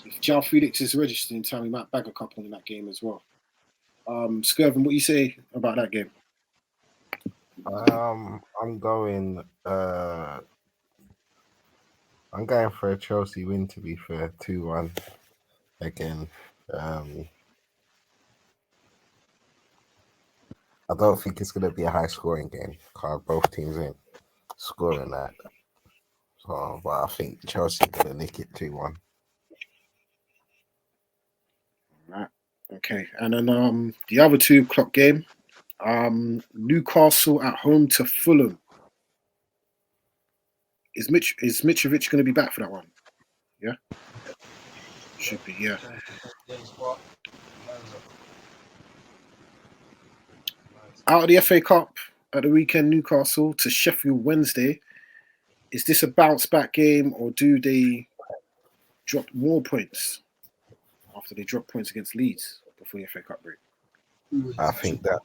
If João Felix is registered in time, he might bag a couple in that game as well. Skervin, what you say about that game? I'm going for a Chelsea win, to be fair, 2-1 again. I don't think it's going to be a high-scoring game because both teams ain't scoring that. So, but I think Chelsea going to nick it 2-1. Right. Okay. And then the other 2 o'clock game, Newcastle at home to Fulham. Is Mitrovic going to be back for that one? Yeah? Should be, yeah. Out of the FA Cup at the weekend, Newcastle to Sheffield Wednesday. Is this a bounce back game, or do they drop more points after they drop points against Leeds before the FA Cup break? I think that.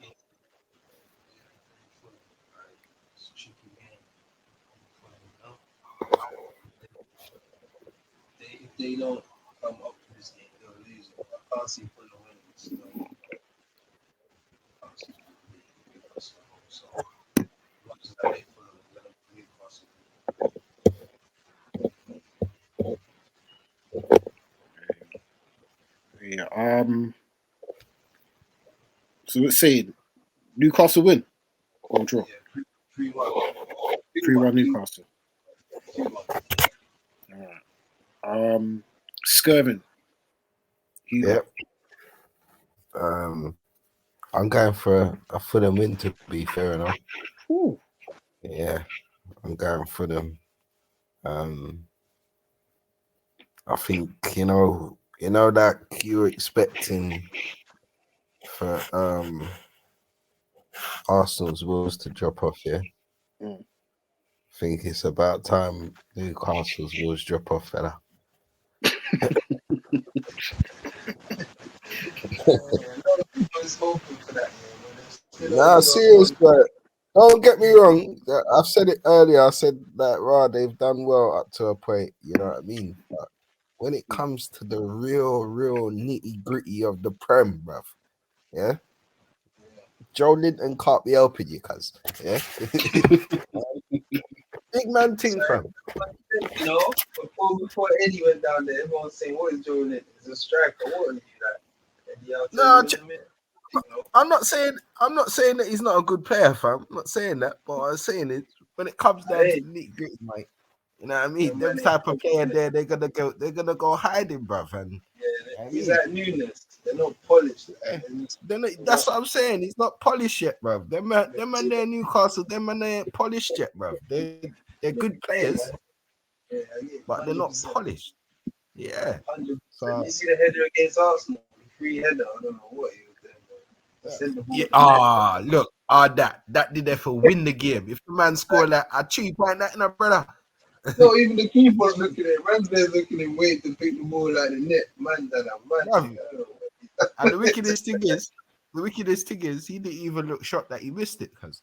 If they don't come up to this game, they'll lose it. I can't see Fulham winning. So much as I hate Fulham, let them leave Newcastle. Yeah. So let's say Newcastle win or draw. 3-1 Newcastle. All right. Skervin. Yep. I'm going for a Fulham win, to be fair enough. Ooh. Yeah, I'm going for them. I think you know that you're expecting for Arsenal's wheels to drop off. Yeah, I think it's about time Newcastle's wheels drop off, fella. Nah, serious, but don't get me wrong. I've said it earlier. I said that they've done well up to a point. You know what I mean? But when it comes to the real nitty gritty of the Prem, bruv, yeah, Joe Linton can't be helping you, cuz, yeah. Big man thing, fam. You know, before Eddie went down there, everyone was saying, "What is Joe Linton? He's a striker. What are you like?" No, I'm not saying that he's not a good player, fam. I'm not saying that, but what I'm saying is when it comes down to nitty gritty, mate, you know what I mean? Them type of player there, they're gonna go hiding, bruv. And he's like newness. They're not polished. That's what I'm saying. He's not polished yet, bruv. Them man there Newcastle, them man they ain't polished yet, bruv. They're good players, but they're not polished. Yeah. So you see the header against Arsenal, free header. I don't know what he was doing. Yeah. Look, that did there for win the game. If the man score like a 2 point, that in a brother. No, even the keeper's looking at Ramsdale's looking at wait to pick the ball like the net. Man. And the wickedest thing is, he didn't even look shocked that he missed it, because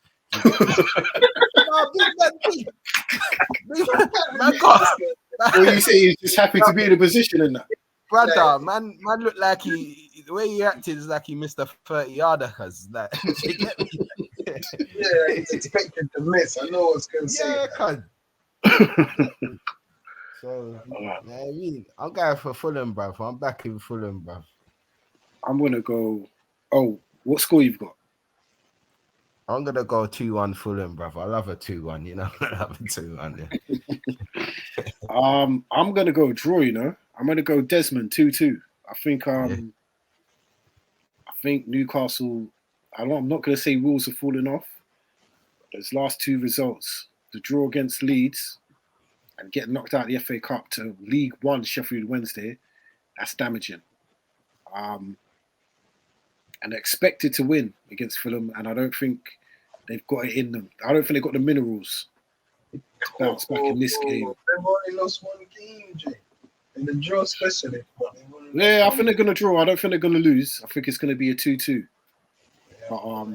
Well, you say he's just happy to be in a position in that. Brother, man looked like the way he acted is like he missed a 30-yarder, cuz that. You get me? Yeah, he's expected to miss. I know what's going to say. Yeah, cuz. So, yeah, I mean, I'm going for Fulham, bruv. I'm back in Fulham, bruv. I'm gonna go. Oh, what score you've got? I'm gonna go 2-1 Fulham, brother. I love a 2-1. You know, I love a 2-1. Yeah. I'm gonna go draw. You know, I'm gonna go Desmond 2-2. I think I think Newcastle. I'm not gonna say Wolves have fallen off. Those last two results, the draw against Leeds and getting knocked out of the FA Cup to League One Sheffield Wednesday, that's damaging. And they're expected to win against Fulham, and I don't think they've got it in them. I don't think they've got the minerals to bounce back in this game. They've only lost one game, Jay. In the draw especially. Yeah, I think they're going to draw. I don't think they're going to lose. I think it's going to be a 2-2. But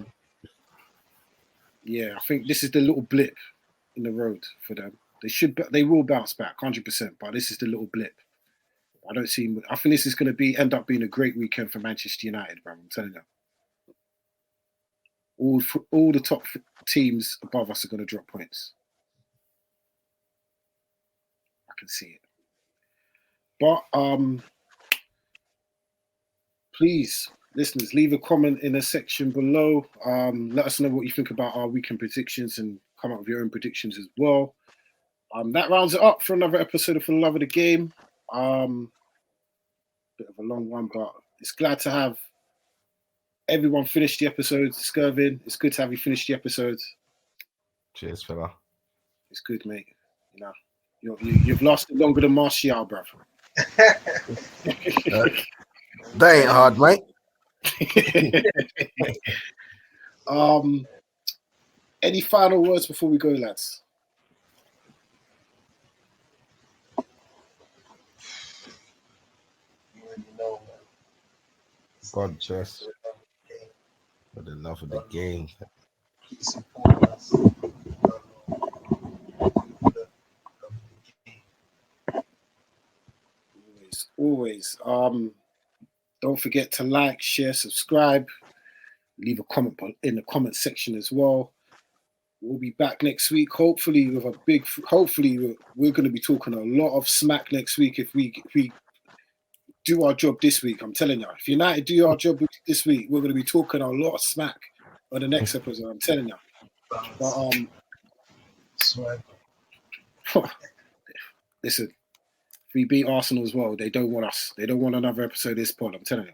yeah, I think this is the little blip in the road for them. They will bounce back 100%, but this is the little blip. I don't see. I think this is going to end up being a great weekend for Manchester United, bro. I'm telling you. All the top teams above us are going to drop points. I can see it. But please, listeners, leave a comment in the section below. Let us know what you think about our weekend predictions and come up with your own predictions as well. That rounds it up for another episode of For the Love of the Game. Bit of a long one, but it's glad to have everyone finish the episode. Skervin, it's good to have you finish the episode. Cheers, fella. It's good, mate. You know, you've lasted longer than Martial, bruv. That ain't hard, mate. Any final words before we go, lads? God bless. For the love of the game. Keep supporting us. Always. Don't forget to like, share, subscribe. Leave a comment in the comment section as well. We'll be back next week. Hopefully, with a big. Hopefully, we're going to be talking a lot of smack next week if we do our job this week. I'm telling you, if United do our job this week, we're going to be talking a lot of smack on the next episode. I'm telling you. But listen, if we beat Arsenal as well, they don't want us. They don't want another episode of this pod. I'm telling you.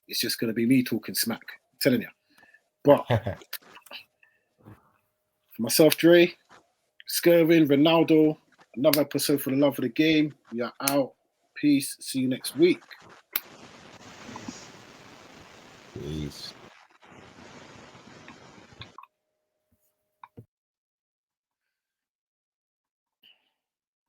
It's just going to be me talking smack. I'm telling you. But for myself, Dre, Skervin, Ronaldo, another episode For the Love of the Game. We are out. Peace. See you next week. Peace.